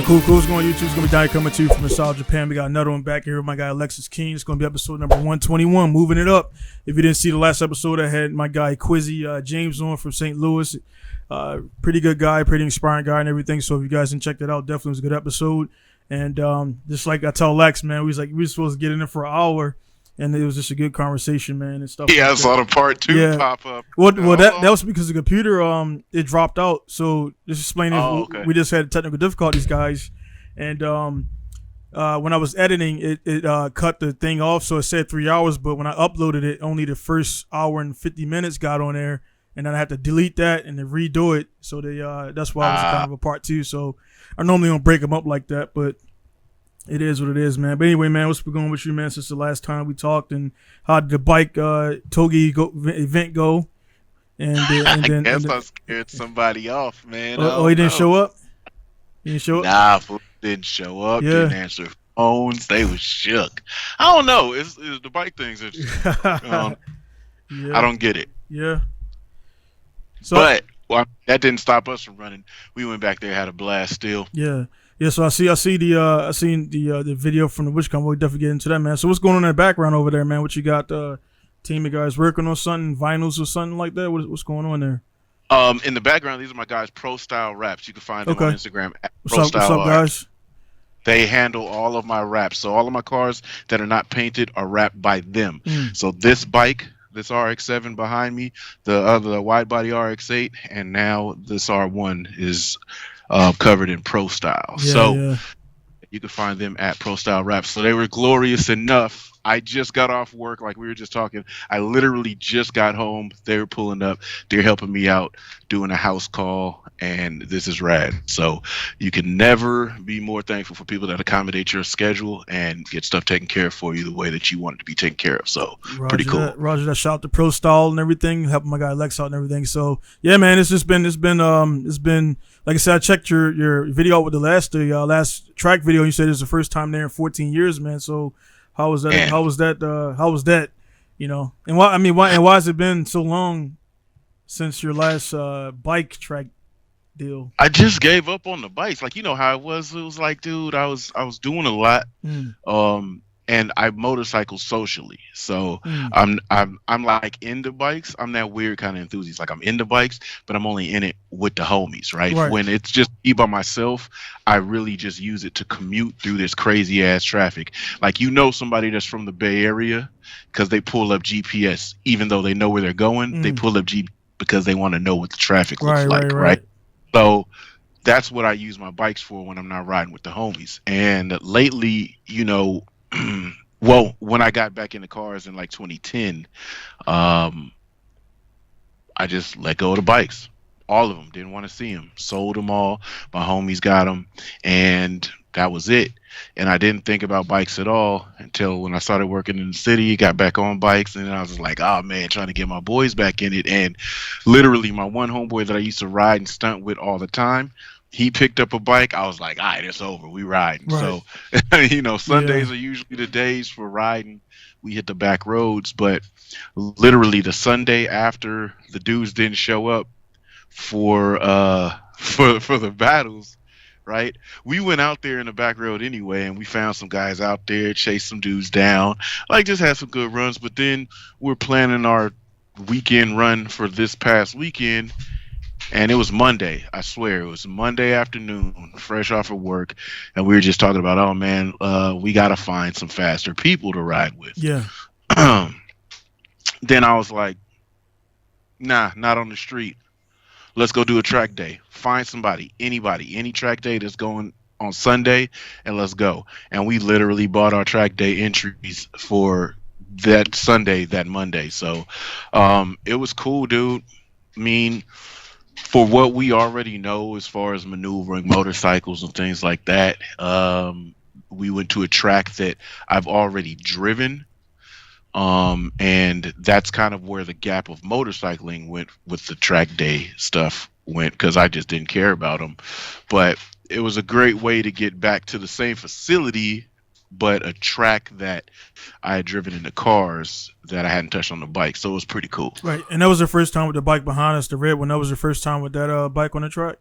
Cool. What's going on YouTube? It's going to be Donnie coming to you from South Japan. We got another one back here with my guy Lexis King. It's going to be episode number 121, moving it up. If you didn't see the last episode, I had my guy Quizzy James on from St. Louis. Pretty good guy, pretty inspiring guy and everything. So if you guys didn't check that out, definitely was a good episode. And just like I tell Lex, man, we were supposed to get in there for an hour. And it was just a good conversation, man, and stuff. Yeah, like I saw the part two pop up. Well, that was because the computer it dropped out. So just explaining, we just had technical difficulties, guys, and when I was editing, it cut the thing off, so it said 3 hours, but when I uploaded it, only the first hour and 50 minutes got on there, and then I had to delete that and then redo it. So that's why it was kind of a part two. So I normally don't break them up like that, but. It is what it is, man. But anyway, man, what's been going with you, man, since the last time we talked, and how did the bike Togi event go? And then I scared somebody off, man. He didn't show up? He didn't show up? Nah, didn't show up. Didn't answer phones. They was shook. I don't know. It's the bike thing's interesting. I don't get it. Yeah. So, but that didn't stop us from running. We went back there, had a blast still. Yeah. Yeah, so I seen the video from the WitchCon. We'll definitely get into that, man. So what's going on in the background over there, man? What you got? Team of guys working on something, vinyls or something like that. What's going on there? In the background, these are my guys, Pro Style Wraps. You can find them on Instagram at What's up, guys? They handle all of my wraps. So all of my cars that are not painted are wrapped by them. So this bike, this RX-7 behind me, the other wide body RX-8, and now this R1 is covered in Pro Style. You can find them at Pro Style Wraps. So they were glorious enough. I just got off work, like we were just talking. I literally just got home. They were pulling up. They're helping me out, doing a house call, and this is rad. So you can never be more thankful for people that accommodate your schedule and get stuff taken care of for you the way that you want it to be taken care of. So pretty cool. Roger that. Shout out to Pro Style and everything, helping my guy Lex out and everything. So yeah, man, it's been. Like I said, I checked your video with the last track video. You said it's the first time there in 14 years, man. So how was that? Man. How was that? You know, and why has it been so long since your last bike track deal? I just gave up on the bikes. Like, you know how it was. It was like, dude, I was doing a lot. And I motorcycle socially, so I'm like into bikes. I'm that weird kind of enthusiast. Like I'm into bikes, but I'm only in it with the homies, right? When it's just me by myself, I really just use it to commute through this crazy ass traffic. Like somebody that's from the Bay Area because they pull up GPS, even though they know where they're going. They pull up GPS because they want to know what the traffic looks like, right? So that's what I use my bikes for when I'm not riding with the homies. And lately, well, when I got back into cars in like 2010, I just let go of the bikes. All of them. Didn't want to see them. Sold them all. My homies got them. And that was it. And I didn't think about bikes at all until when I started working in the city, got back on bikes. And I was like, oh, man, trying to get my boys back in it. And literally my one homeboy that I used to ride and stunt with all the time, he picked up a bike. I was like, all right, it's over. We riding. Right. So, Sundays are usually the days for riding. We hit the back roads. But literally the Sunday after the dudes didn't show up for the battles, right? We went out there in the back road anyway, and we found some guys out there, chased some dudes down, like just had some good runs. But then we're planning our weekend run for this past weekend. And it was Monday, I swear. It was Monday afternoon, fresh off of work. And we were just talking about, oh, man, we got to find some faster people to ride with. Yeah. Then I was like, nah, not on the street. Let's go do a track day. Find somebody, anybody, any track day that's going on Sunday, and let's go. And we literally bought our track day entries for that Sunday, that Monday. So it was cool, dude. I mean, for what we already know as far as maneuvering motorcycles and things like that, we went to a track that I've already driven. And that's kind of where the gap of motorcycling went with the track day stuff went, because I just didn't care about them. But it was a great way to get back to the same facility, but a track that I had driven in the cars that I hadn't touched on the bike. So it was pretty cool. Right. And that was the first time with the bike behind us, the red one. That was the first time with that bike on the track?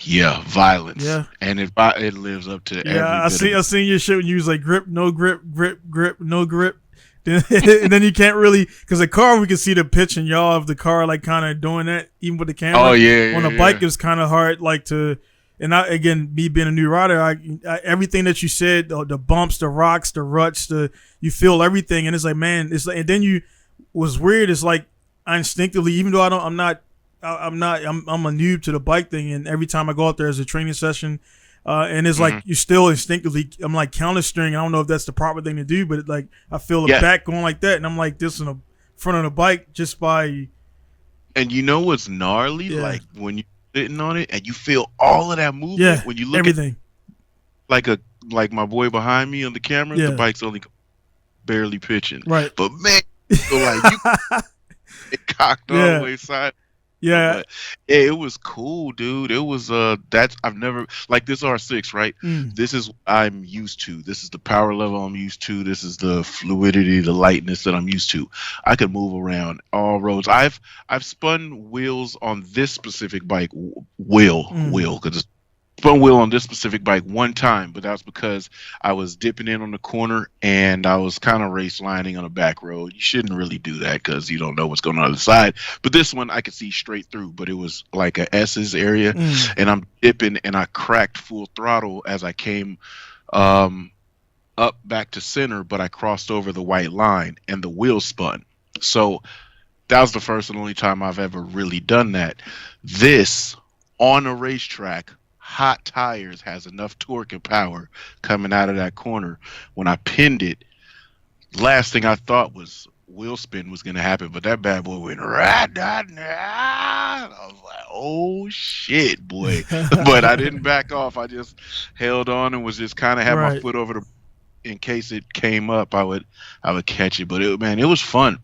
Yeah, violence, Yeah. and it lives up to every Yeah, bit of I it. seen your shit when you was like grip, no grip, grip, grip, no grip. And then you can't really, because the car we can see the pitch and y'all of the car like kind of doing that even with the Oh camera. yeah, On yeah, a bike, yeah. it was kind of hard like to. And I again, me being a new rider, everything that you said, the bumps, the rocks, the ruts, you feel everything, and it's like man, it's like, and then you was weird. It's like I instinctively, even though I'm a noob to the bike thing, and every time I go out there as a training session, and it's like Hmm. you still instinctively, I'm like counter steering. I don't know if that's the proper thing to do, but like I feel the Yeah, back going like that, and I'm like this in the front of the bike just by and you know what's gnarly? yeah, Like when you're sitting on it and you feel all of that movement. yeah, When you look at everything, like a like my boy behind me on the camera, the yeah, bike's only barely pitching. right, But man, so like you get cocked all the yeah, way side. yeah, But yeah, it was cool, dude. It was that's I've never like this R6, right? mm, This is what I'm used to. This is the power level I'm used to. This is the fluidity, the lightness that I'm used to. I could move around all roads. I've spun wheels on this specific bike, mm, because spun wheel on this specific bike one time, but that was because I was dipping in on the corner and I was kind of race lining on a back road. You shouldn't really do that because you don't know what's going on the side. But this one I could see straight through, but it was like a S's area, mm, and I'm dipping and I cracked full throttle as I came um, up back to center, but I crossed over the white line and the wheel spun. So that was the first and only time I've ever really done that. This on a racetrack, hot tires has enough torque and power coming out of that corner. When I pinned it, last thing I thought was wheel spin was going to happen, but that bad boy went right down there. I was like, oh shit, boy. But I didn't back off. I just held on and was just kind of had my right. foot over the in case it came up, I would catch it. But man, it was fun.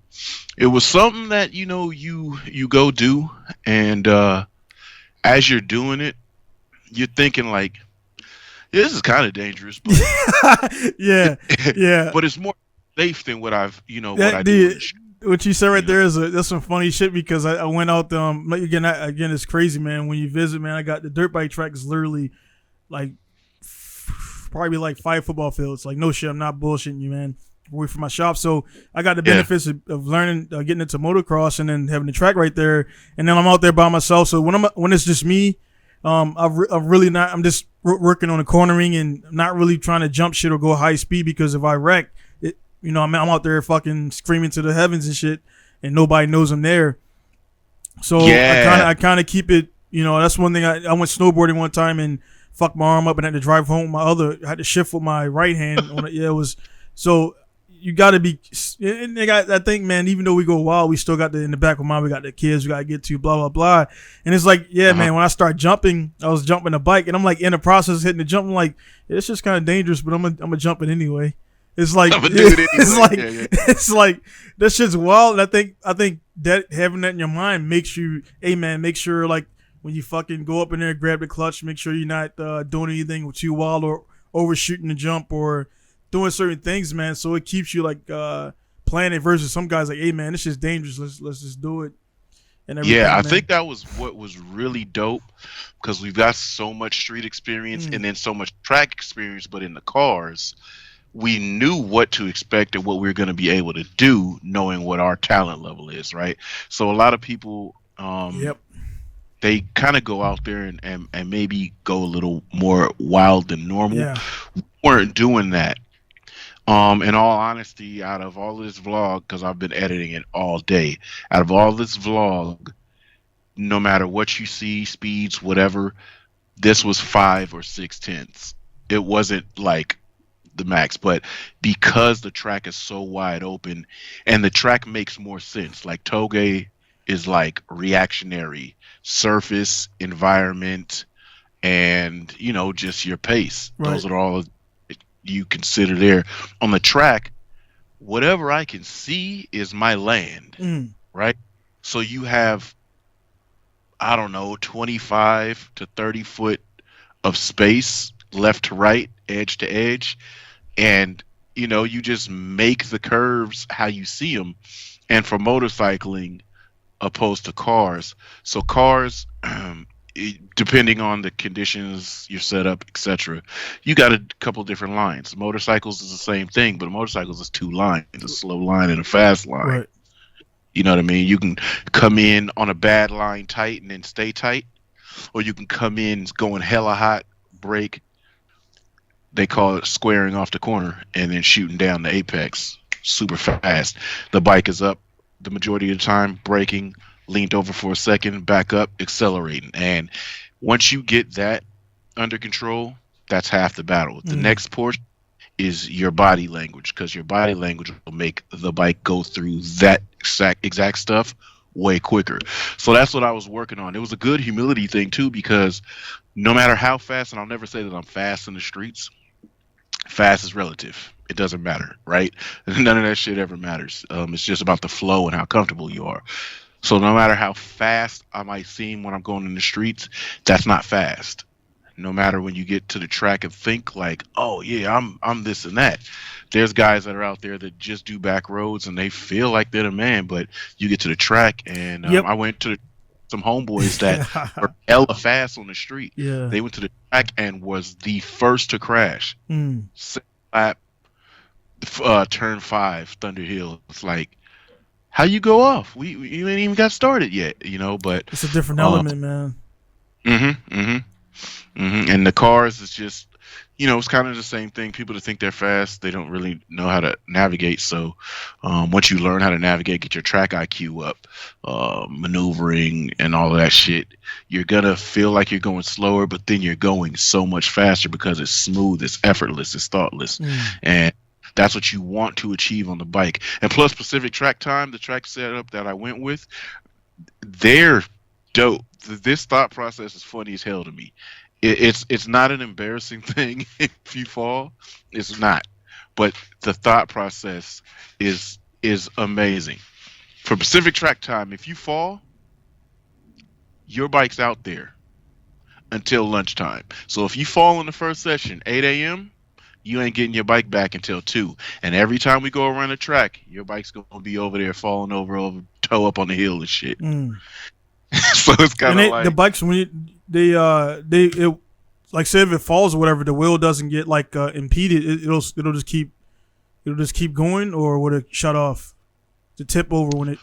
It was something that you go do, and as you're doing it, you're thinking like, yeah, this is kind of dangerous, but Yeah, yeah. but it's more safe than what I That do on the the street. what you said You right know, there that's some funny shit because I went out like, again it's crazy, man. When you visit, man, I got the dirt bike track is literally like probably like 5 football fields. Like no shit, I'm not bullshitting you, man. Away from my shop, so I got the yeah, benefits of learning, getting into motocross, and then having the track right there. And then I'm out there by myself. So when it's just me, I'm really not. I'm just working on the cornering and not really trying to jump shit or go high speed because if I wreck, I'm out there fucking screaming to the heavens and shit, and nobody knows I'm there. So yeah. I kind of keep it. That's one thing. I went snowboarding one time and fucked my arm up and had to drive home. I had to shift with my right hand. Yeah, it was so. You got to be. And I think, man, even though we go wild, we still got in the back of my mind. We got the kids. We got to get to blah blah blah. And it's like, yeah, Uh-huh. man. When I start jumping, I was jumping the bike, and I'm like in the process of hitting the jump. I'm like, yeah, it's just kind of dangerous, but I'm gonna jump it anyway. It's like I'm gonna do it it's anyway. like Yeah, yeah. it's like that shit's wild. And I think that having that in your mind makes you, hey man, make sure like when you fucking go up in there, grab the clutch, make sure you're not doing anything too wild or overshooting the jump or doing certain things, man. So it keeps you like playing it versus some guys like, hey man, this is dangerous. Let's just do it and Yeah, everything, I man. think that was what was really dope because we've got so much street experience and Mm, then so much track experience, but in the cars, we knew what to expect and what we were going to be able to do, knowing what our talent level is, right? So a lot of people, yep. they kind of go out there and maybe go a little more wild than normal. Yeah. We weren't doing that. In all honesty, out of all this vlog, because I've been editing it all day, out of all this vlog, no matter what you see, speeds, whatever, this was 5 or 6 tenths. It wasn't like the max, but because the track is so wide open and the track makes more sense, like Toge is like reactionary, surface, environment, and just your pace. Right. Those are all you consider there. On the track, whatever I can see is my land, Mm, right? So you have, I don't know, 25 to 30 foot of space left to right, edge to edge, and you just make the curves how you see them. And for motorcycling, opposed to cars, so cars, depending on the conditions, your setup, etc. You got a couple different lines. Motorcycles is the same thing, but motorcycles is two lines: a slow line and a fast line. Right. You know what I mean? You can come in on a bad line tight and then stay tight, or you can come in going hella hot, brake. They call it squaring off the corner and then shooting down the apex super fast. The bike is up the majority of the time, braking, leaned over for a second, back up, accelerating. And once you get that under control, that's half the battle. The next portion is your body language, because your body language will make the bike go through that exact stuff way quicker. So that's what I was working on. It was a good humility thing too, because no matter how fast, and I'll never say that I'm fast in the streets, fast is relative. It doesn't matter, right? None of that shit ever matters. It's just about the flow and how comfortable you are. So no matter how fast I might seem when I'm going in the streets, that's not fast. No matter when you get to the track and think like, oh yeah, I'm this and that. There's guys that are out there that just do back roads and they feel like they're the man, but you get to the track and I went to some homeboys that were hella fast on the street. Yeah. They went to the track and was the first to crash. Second lap, turn 5, Thunder Hill. It's like, how you go off? You ain't even got started yet, you know. But it's a different element, man. And the cars is just, you know, it's kind of the same thing. People that think they're fast, they don't really know how to navigate. So once you learn how to navigate, get your track IQ up, maneuvering and all of that shit, you're gonna feel like you're going slower, but then you're going so much faster because it's smooth, it's effortless, it's thoughtless, and that's what you want to achieve on the bike. And plus, Pacific Track Time, the track setup that I went with, they're dope. This thought process is funny as hell to me. It's not an embarrassing thing if you fall. It's not. But the thought process is amazing. For Pacific Track Time, if you fall, your bike's out there until lunchtime. So if you fall in the first session, 8 a.m., you ain't getting your bike back until 2. And every time we go around the track, your bike's going to be over there falling over, toe up on the hill and shit. So it's kind of like the bikes, when they like, say if it falls or whatever, the wheel doesn't get like impeded. It'll just keep going, or would it shut off to tip over when it?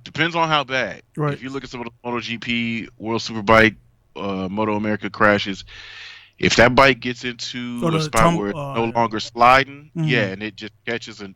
Depends on how bad. Right. If you look at some of the MotoGP, World Superbike, Moto America crashes, if that bike gets into a spot where it's no longer sliding, and it just catches, and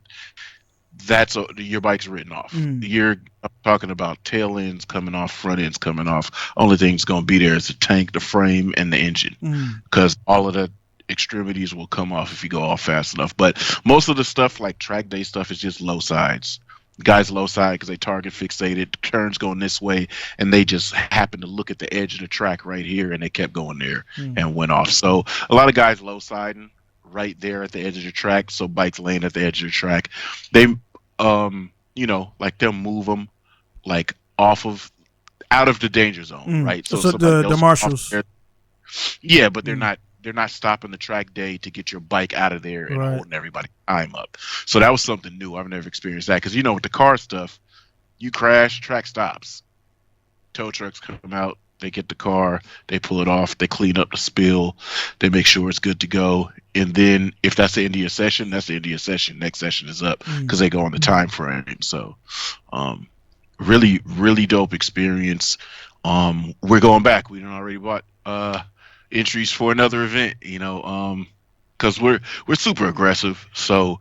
your bike's written off. You're talking about tail ends coming off, front ends coming off. Only thing that's going to be there is the tank, the frame, and the engine, because all of the extremities will come off if you go off fast enough. But most of the stuff, like track day stuff, is just low sides. Guys low side because they target fixated, turns going this way, and they just happened to look at the edge of the track right here, and they kept going there and went off. So a lot of guys low siding right there at the edge of the track, so bikes laying at the edge of the track. They like they'll move them like out of the danger zone, right? So the marshals, yeah, but they're not stopping the track day to get your bike out of there and holding everybody's time up. So that was something new. I've never experienced that, because with the car stuff, you crash, track stops, tow trucks come out, they get the car, they pull it off, they clean up the spill, they make sure it's good to go. And then if that's the end of your session, that's the end of your session. Next session is up, because they go on the time frame. So really, really dope experience. We're going back. We done already bought entries for another event, because we're super aggressive. So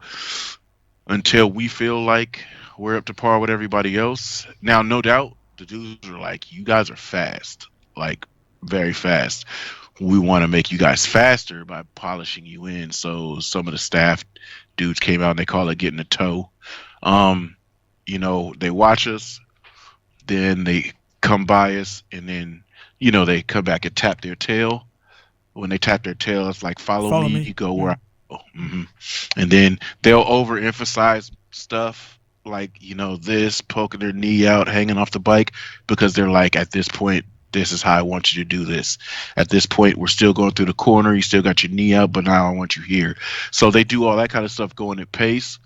until we feel like we're up to par with everybody else, now no doubt the dudes are like, you guys are fast, like very fast. We want to make you guys faster by polishing you in. So some of the staff dudes came out and they call it getting a toe. They watch us, then they come by us, and then they come back and tap their tail. When they tap their tail, it's like follow me. You go where I go. And then they'll overemphasize stuff like this, poking their knee out, hanging off the bike, because they're like, at this point, this is how I want you to do this. At this point, we're still going through the corner. You still got your knee out, but now I want you here. So they do all that kind of stuff going at pace.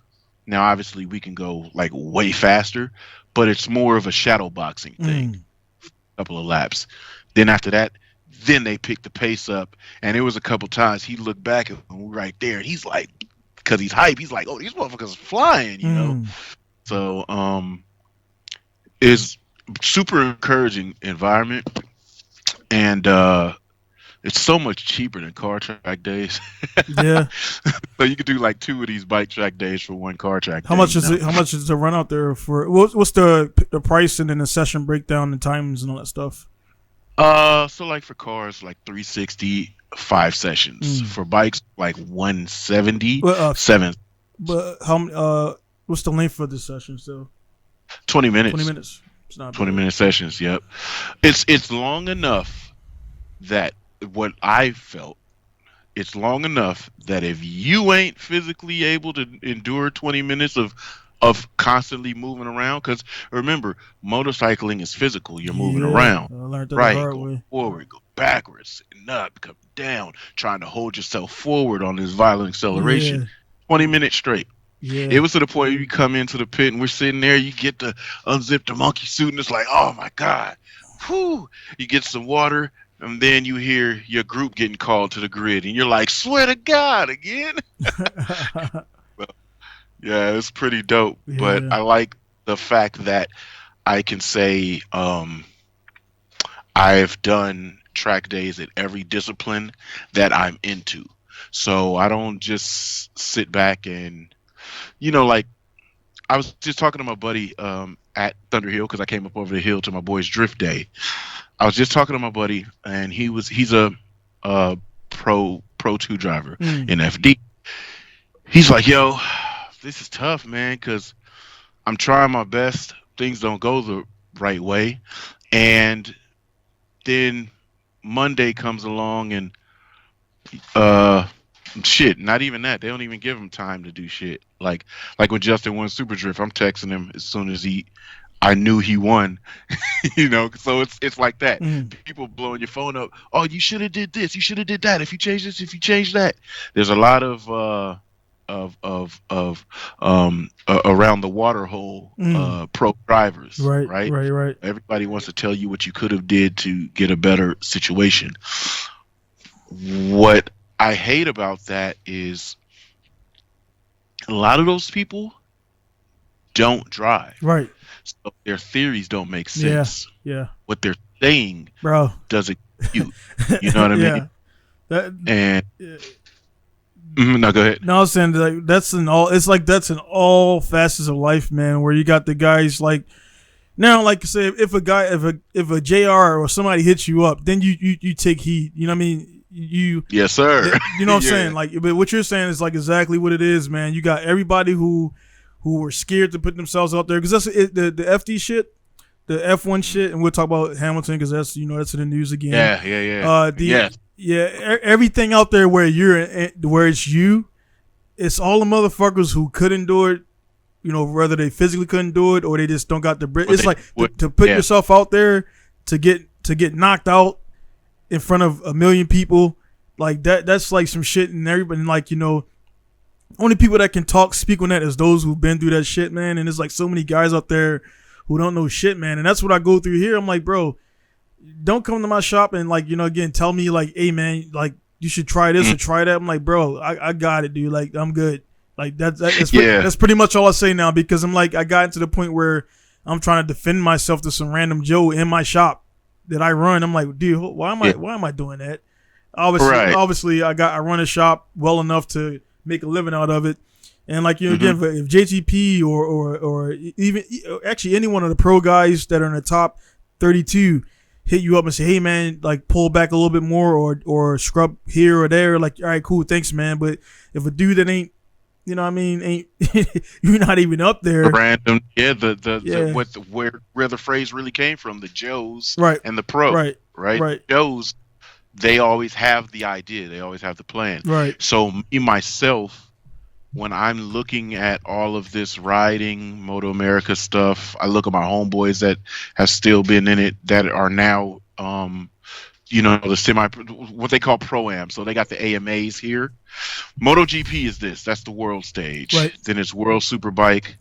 Now, obviously, we can go like way faster, but it's more of a shadow boxing thing. A couple of laps. Then after that, then they picked the pace up, and it was a couple times he looked back and we were right there, and he's like, because he's hype, he's like, oh, these motherfuckers are flying, you know. So it's super encouraging environment, and it's so much cheaper than car track days. Yeah. So you could do like 2 of these bike track days for 1 car track. How much is it? How much is the run out there for? What's the price and then the session breakdown and times and all that stuff? So like for cars, like 360, 5 sessions. For bikes, like 170, 7. But how? What's the length for the session? So 20 minutes. 20 minutes. It's not 20-minute sessions. Yep. It's long enough that what I felt. It's long enough that if you ain't physically able to endure 20 minutes of constantly moving around, because remember, motorcycling is physical. You're moving around, I learned that right? The hard go way. forward, go backwards, sitting up, come down, trying to hold yourself forward on this violent acceleration. 20 minutes straight. Yeah. It was to the point where you come into the pit and we're sitting there, you get to unzip the monkey suit and it's like, oh my God. Whew. You get some water and then you hear your group getting called to the grid and you're like, swear to God again. Well, yeah, it's pretty dope. Yeah. But I like the fact that I can say I've done track days at every discipline that I'm into. So I don't just sit back and, you know, like I was just talking to my buddy at Thunder Hill because I came up over the hill to my boys' drift day. I was just talking to my buddy, and he's a Pro 2 driver in FD. He's like, yo, this is tough, man, because I'm trying my best. Things don't go the right way. And then Monday comes along and shit, not even that. They don't even give him time to do shit. Like when Justin won Super Drift, I'm texting him as soon as I knew he won. You know, so it's like that. People blowing your phone up. Oh, you should have did this. You should have did that. If you change this, if you change that. There's a lot of around the water hole pro drivers. Right. Everybody wants to tell you what you could have did to get a better situation. What I hate about that is a lot of those people don't drive. Right. So their theories don't make sense. Yeah. What they're saying, bro, doesn't compute. You know what I mean? No, go ahead. No, I was saying like that's in all facets of life, man, where you got the guys like now, like I say, if a JR or somebody hits you up, then you take heed. You know what I mean? Yes, sir. You know what I'm saying? Like, but what you're saying is like exactly what it is, man. You got everybody who were scared to put themselves out there because that's the FD shit, the F1 shit, and we'll talk about Hamilton because that's in the news again. Everything out there where where it's all the motherfuckers who couldn't do it. You know, whether they physically couldn't do it or they just don't got the Brit. It's to put yourself out there to get knocked out in front of a million people like that. That's like some shit, and everybody like only people that can speak on that is those who've been through that shit, man. And there's like so many guys out there who don't know shit, man. And that's what I go through here. I'm like, bro, don't come to my shop and like again tell me like, hey man, like you should try this or try that. I'm like, bro, I got it, dude. Like I'm good. Like that's pretty much all I say now because I'm like I got to the point where I'm trying to defend myself to some random Joe in my shop that I run. I'm like, dude, why am I doing that? Obviously, I run a shop well enough to make a living out of it, and like again, if JTP or even actually any one of the pro guys that are in the top 32 hit you up and say, hey man, like pull back a little bit more or scrub here or there, like all right, cool, thanks man. But if a dude that ain't ain't you're not even up there. Random, where the phrase really came from, the Joes and the pro, right? Joes, they always have the idea, they always have the plan. Right. So me myself, when I'm looking at all of this riding, Moto America stuff, I look at my homeboys that have still been in it that are now the what they call pro-am. So they got the AMAs here. MotoGP that's the world stage. Right. Then it's World Superbike.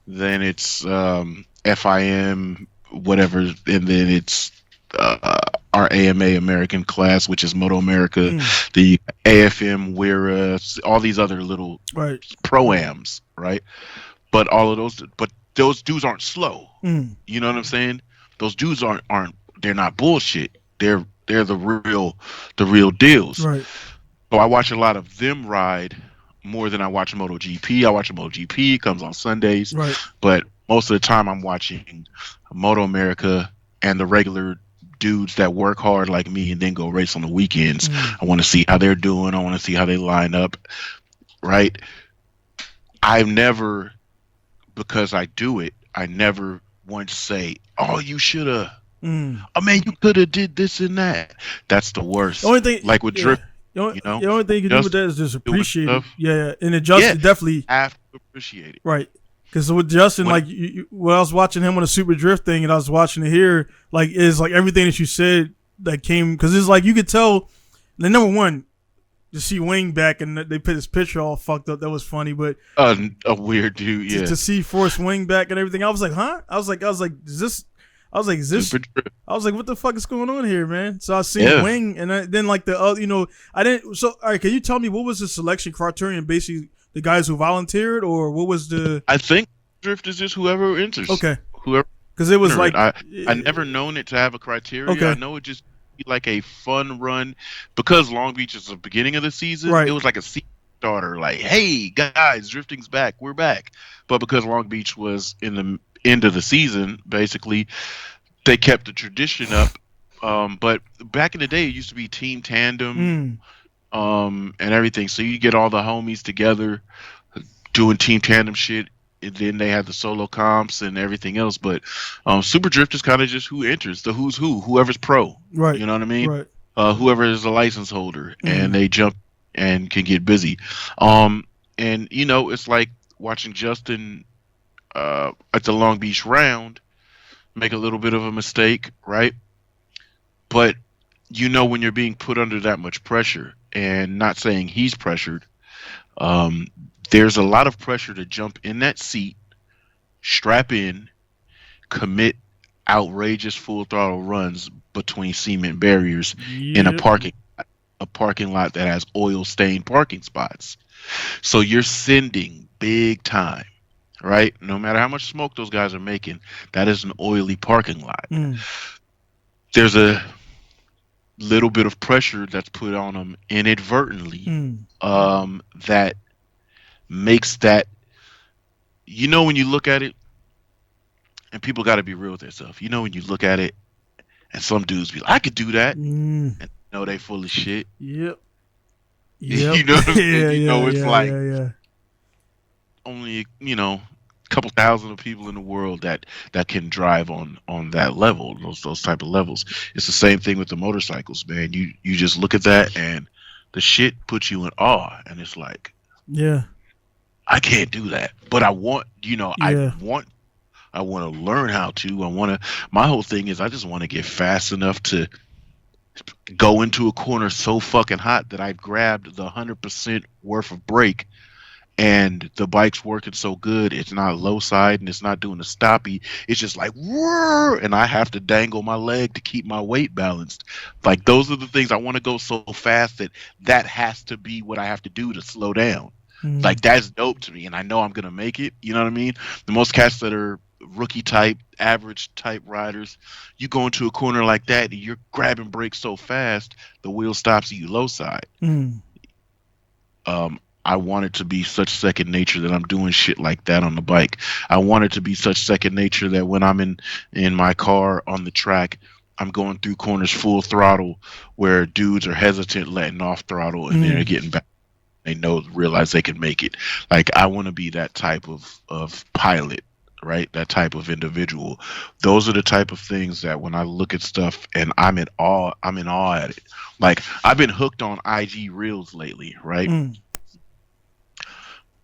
Then it's FIM, whatever, and then it's our AMA American class, which is Moto America, the AFM, Wera, all these other little right. pro-ams, right? But those dudes aren't slow. You know what I'm saying? Those dudes aren't they're not bullshit. They're the real deals. Right. So I watch a lot of them ride more than I watch MotoGP. I watch MotoGP, it comes on Sundays. Right. But most of the time I'm watching Moto America and the regular dudes that work hard like me and then go race on the weekends. I want to see how they're doing. I want to see how they line up. Right? I've never, because I do it, I never once say, "Oh, you should have." Oh man, you could have did this and that. That's the worst. The only thing, like with drift, the only thing you can do with that is just appreciate it. Yeah, and then Justin definitely have to appreciate it. Right. Because with Justin, when I was watching him on a Super Drift thing, and I was watching it here, like it's like everything that you said that came, because it's like you could tell. The number one, to see Wing back and they put his picture all fucked up, that was funny. But a weird dude, yeah. To see Forrest Wing back and everything, I was like, huh? I was like, is this? I was like, what the fuck is going on here, man? So I seen Wing, and then like the other, I didn't. So all right, can you tell me what was the selection criterion? Basically, the guys who volunteered, or what was the? I think drift is just whoever enters. Okay. Whoever. Because it was like I never known it to have a criteria. Okay. I know it just be like a fun run because Long Beach is the beginning of the season. Right. It was like a season starter, like, hey guys, drifting's back, we're back. But because Long Beach was in the end of the season, basically, they kept the tradition up. But back in the day, it used to be team tandem, and everything. So you get all the homies together doing team tandem shit. And then they had the solo comps and everything else. But Super Drift is kind of just who enters, the who's who, whoever's pro. Right. You know what I mean? Right. Whoever is a license holder, and they jump and can get busy. And it's like watching Justin at the Long Beach round make a little bit of a mistake, right? But when you're being put under that much pressure, and not saying he's pressured, there's a lot of pressure to jump in that seat, strap in, commit outrageous full throttle runs between cement barriers in a parking lot that has oil stained parking spots. So you're sending big time, right? No matter how much smoke those guys are making, that is an oily parking lot. There's a little bit of pressure that's put on them inadvertently, that makes that, when you look at it, and people got to be real with themselves. When you look at it, and some dudes be like, I could do that, and they full of shit. Yep. You know what I'm saying? It's like yeah. only a couple thousand of people in the world that can drive on that level, those type of levels. It's the same thing with the motorcycles, man. You just look at that, and the shit puts you in awe, and it's like, I can't do that, but I want, I want to learn how to. My whole thing is I just want to get fast enough to go into a corner so fucking hot that I've grabbed the 100% worth of brake, and the bike's working so good, it's not low side and it's not doing a stoppy. It's just like, whirr, and I have to dangle my leg to keep my weight balanced. Like, those are the things I want to go so fast that has to be what I have to do to slow down. Like, that's dope to me, and I know I'm gonna make it. You know what I mean? The most cats that are rookie type, average type riders, you go into a corner like that, and you're grabbing brakes so fast, the wheel stops you low side. I want it to be such second nature that I'm doing shit like that on the bike. I want it to be such second nature that when I'm in my car on the track, I'm going through corners full throttle where dudes are hesitant letting off throttle, and they're getting back. They realize they can make it. Like, I want to be that type of pilot, right? That type of individual. Those are the type of things that when I look at stuff and I'm in awe at it. Like, I've been hooked on IG Reels lately, right?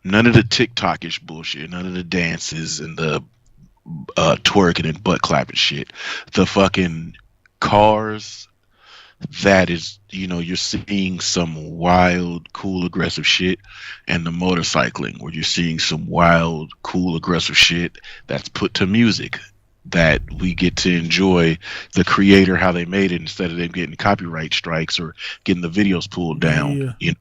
None of the TikTok-ish bullshit, none of the dances and the twerking and butt clapping shit. The fucking cars that is, you're seeing some wild, cool, aggressive shit, and the motorcycling where you're seeing some wild, cool, aggressive shit that's put to music. that we get to enjoy the creator how they made it instead of them getting copyright strikes or getting the videos pulled down. Yeah. You know,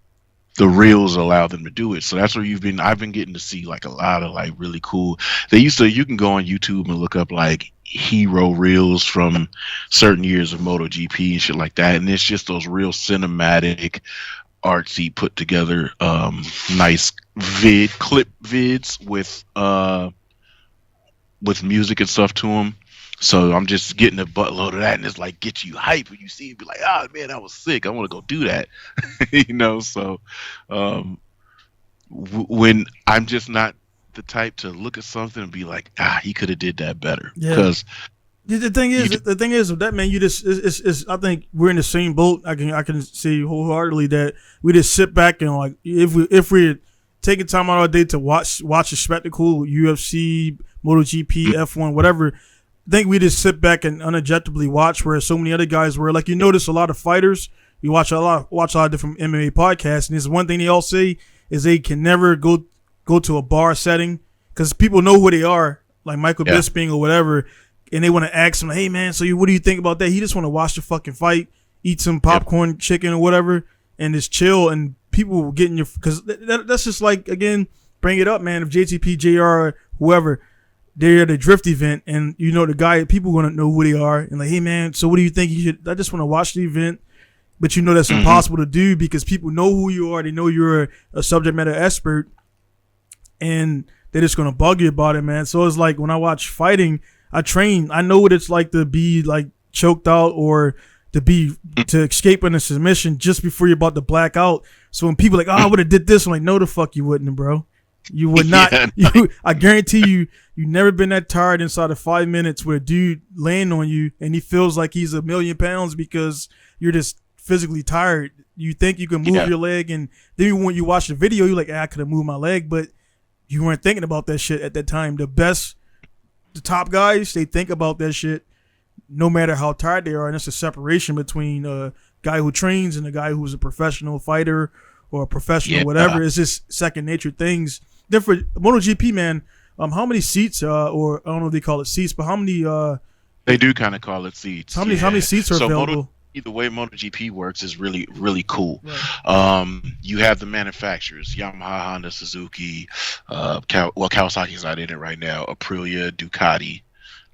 the reels allow them to do it. So that's where I've been getting to see like a lot of like really cool. You can go on YouTube and look up like hero reels from certain years of MotoGP and shit like that. And it's just those real cinematic, artsy, put together, nice clip vids with music and stuff to them. So I'm just getting a buttload of that, and it's like get you hype when you see it, be like, oh man, that was sick. I want to go do that, you know. So when I'm just not the type to look at something and be like, he could have did that better. Because the thing is with that, man, you just it's I think we're in the same boat. I can say wholeheartedly that we just sit back and like if we're taking time out of our day to watch a spectacle, UFC, MotoGP, F1, whatever. I think we just sit back and unobjectively watch, where so many other guys were like, you notice a lot of fighters. You watch a lot of different MMA podcasts, and there's one thing they all say is they can never go to a bar setting because people know who they are, like Michael Bisping or whatever, and they want to ask him, hey man, so what do you think about that? He just want to watch the fucking fight, eat some popcorn, chicken or whatever, and just chill. And people getting your because that's just like, again, bring it up, man. If JTP, JR, whoever, they're at a drift event, and you know the guy, people want to know who they are, and like, hey man, so what do you think? I just want to watch the event, but you know that's impossible to do because people know who you are. They know you're a subject matter expert, and they're just gonna bug you about it, man. So it's like when I watch fighting, I train. I know what it's like to be like choked out or to escape in a submission just before you're about to black out. So when people are like, I would have did this, I'm like, no, the fuck you wouldn't, bro. You would not. I guarantee you never been that tired inside of 5 minutes with a dude laying on you and he feels like he's 1,000,000 pounds because you're just physically tired. You think you can move your leg, and then when you watch the video, you're like, I could have moved my leg, but you weren't thinking about that shit at that time. The top guys, they think about that shit no matter how tired they are, and it's a separation between a guy who trains and a guy who's a professional fighter or a professional whatever. It's just second nature things. Then for MotoGP, man, how many seats, or I don't know if they call it seats, but how many? They do kind of call it seats. How many seats are available? The way MotoGP works is really, really cool. Right. You have the manufacturers: Yamaha, Honda, Suzuki. Kawasaki's not in it right now. Aprilia, Ducati,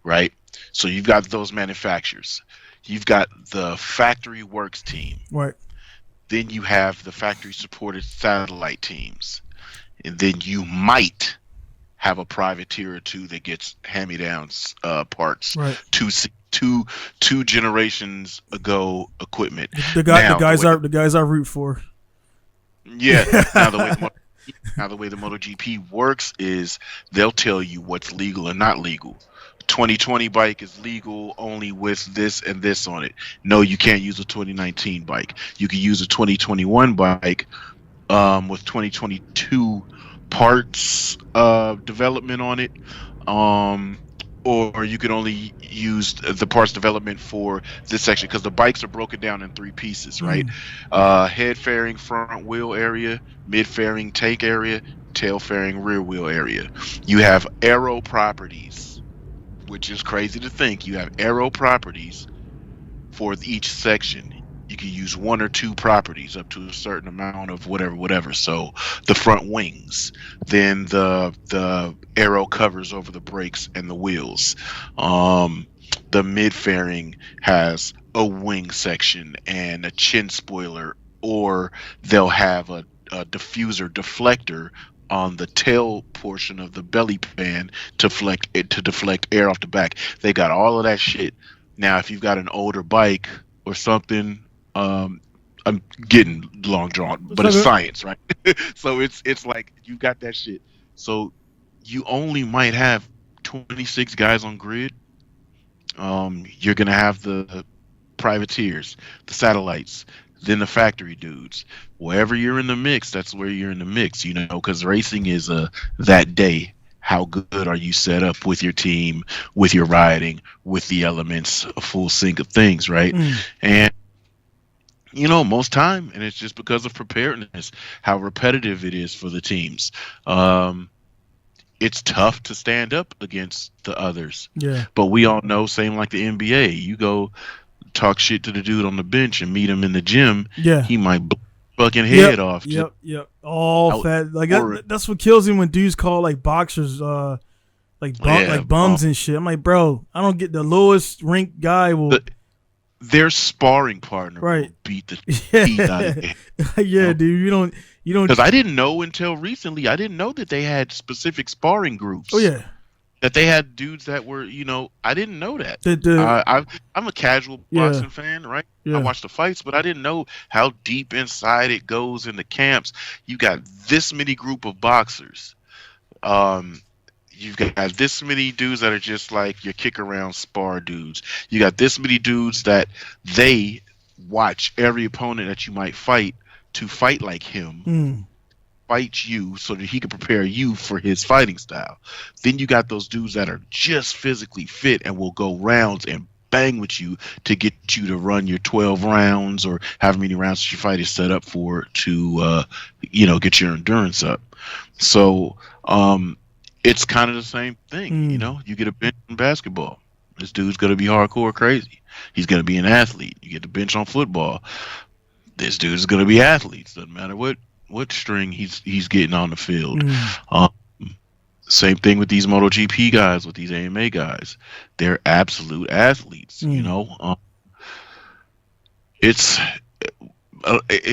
right? So you've got those manufacturers. You've got the factory works team. Right. Then you have the factory supported satellite teams. And then you might have a privateer or two that gets hand-me-downs parts. Right. Two generations ago equipment. The guys I root for. Yeah. Now the way the MotoGP works is they'll tell you what's legal and not legal. 2020 bike is legal only with this and this on it. No, you can't use a 2019 bike. You can use a 2021 bike with 2022 parts development on it, or you can only use the parts development for this section because the bikes are broken down in 3 pieces, right? Head fairing front wheel area, mid fairing tank area, tail fairing rear wheel area. You have aero properties, which is crazy to think. You have aero properties for each section. You can use 1 or 2 properties up to a certain amount of whatever. So the front wings, then the aero covers over the brakes and the wheels. The mid fairing has a wing section and a chin spoiler, or they'll have a diffuser deflector on the tail portion of the belly pan to deflect air off the back. They got all of that shit. Now, if you've got an older bike or something, I'm getting long drawn, but it's science, right? So it's like you got that shit. So you only might have 26 guys on grid. You're gonna have the privateers, the satellites, then the factory dudes. Wherever you're in the mix, that's where you're in the mix, you know, because racing is that day. How good are you set up with your team, with your riding, with the elements, a full sync of things, right? And you know, most time, and it's just because of preparedness, how repetitive it is for the teams. it's tough to stand up against the others. Yeah. But we all know, same like the NBA, you go talk shit to the dude on the bench and meet him in the gym, Yeah. he might blow your fucking Yep. head off. Yep. All fat. Like that's what kills him when dudes call like boxers like bums and shit. I'm like, bro, I don't get the lowest ranked guy will. Their sparring partner will beat the teeth out of it. Yeah, dude, you don't. Because I didn't know until recently. I didn't know that they had specific sparring groups. Oh yeah. That they had dudes that were, I didn't know that. I'm a casual boxing fan, right? Yeah. I watch the fights, but I didn't know how deep inside it goes in the camps. You got this many group of boxers. You've got this many dudes that are just like your kick around spar dudes. You got this many dudes that they watch every opponent that you might fight to fight like him. Fight you so that he can prepare you for his fighting style. Then you got those dudes that are just physically fit and will go rounds and bang with you to get you to run your 12 rounds or however many rounds your fight is set up for to get your endurance up. So it's kind of the same thing. You get a bench in basketball. This dude's gonna be hardcore crazy. He's gonna be an athlete. You get the bench on football. This dude's gonna be athletes. Doesn't matter what string he's getting on the field. Same thing with these MotoGP guys, with these AMA guys. They're absolute athletes. It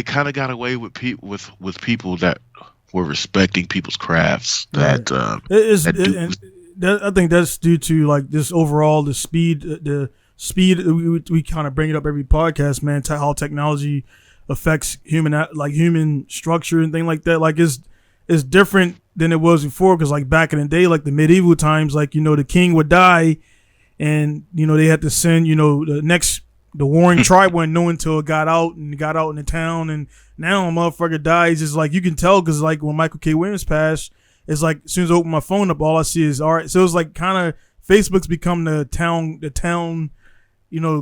kind of got away with people that were respecting people's crafts. I think that's due to like this overall the speed. We kind of bring it up every podcast, man. How technology affects human structure and things like that. Like it's different than it was before, because like back in the day, like the medieval times, like the king would die and they had to send the warring tribe wouldn't know until it got out in the town. And now a motherfucker dies, is like you can tell, because like when Michael K. Williams passed, it's like as soon as I open my phone up, all I see is all right. So it's like kind of Facebook's become the town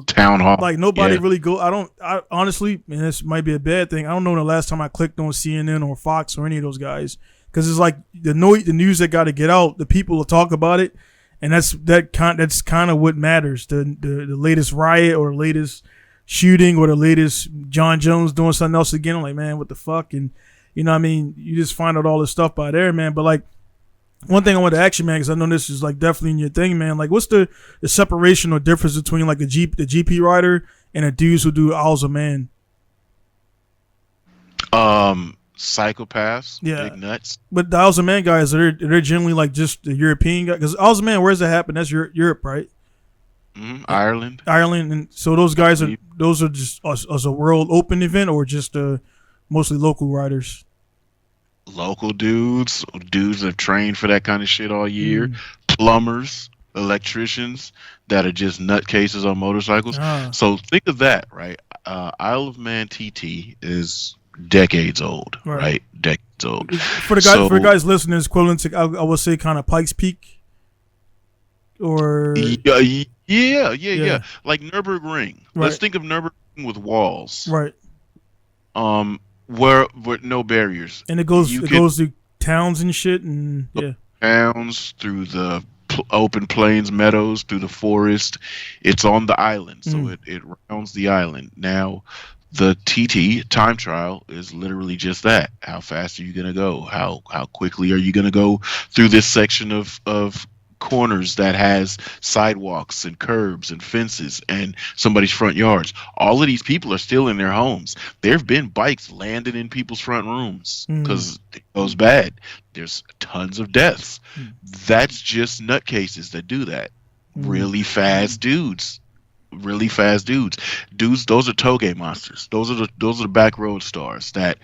town hall. Like nobody really go. I honestly, and this might be a bad thing, I don't know the last time I clicked on CNN or Fox or any of those guys, because it's like the news that got to get out, the people will talk about it, and that's kind of what matters. The latest riot or the latest shooting or the latest John Jones doing something else again. I'm like, man, what the fuck? And what I mean, you just find out all this stuff by there, man. But like, one thing I want to ask you, man, because I know this is like definitely in your thing, man. Like, what's the separation or difference between like the GP rider and the dudes who do Isles of Man? Psychopaths, big nuts. But the Isles of Man guys, they're generally like just the European guys. Because Isles of Man, where's that happen? That's Europe, right? Ireland. And so those guys are just as a world open event, or just mostly local riders? Local dudes that have trained for that kind of shit all year, plumbers, electricians that are just nutcases on motorcycles. So think of that, right? Isle of Man TT is decades old, right? Decades old. For the guys listening, it's equivalent to I would say kind of Pikes Peak, or yeah. Like Nürburgring. Let's think of Nürburgring with walls, right? Where no barriers, and it goes through towns and shit, and towns, through the open plains, meadows, through the forest. It's on the island, so it rounds the island. Now, the TT time trial is literally just that. How fast are you gonna go? How quickly are you gonna go through this section of corners that has sidewalks and curbs and fences and somebody's front yards? All of these people are still in their homes. There have been bikes landing in people's front rooms because it goes bad. There's tons of deaths. That's just nutcases that do that. Really fast dudes. Those are toge monsters. Those are the back road stars that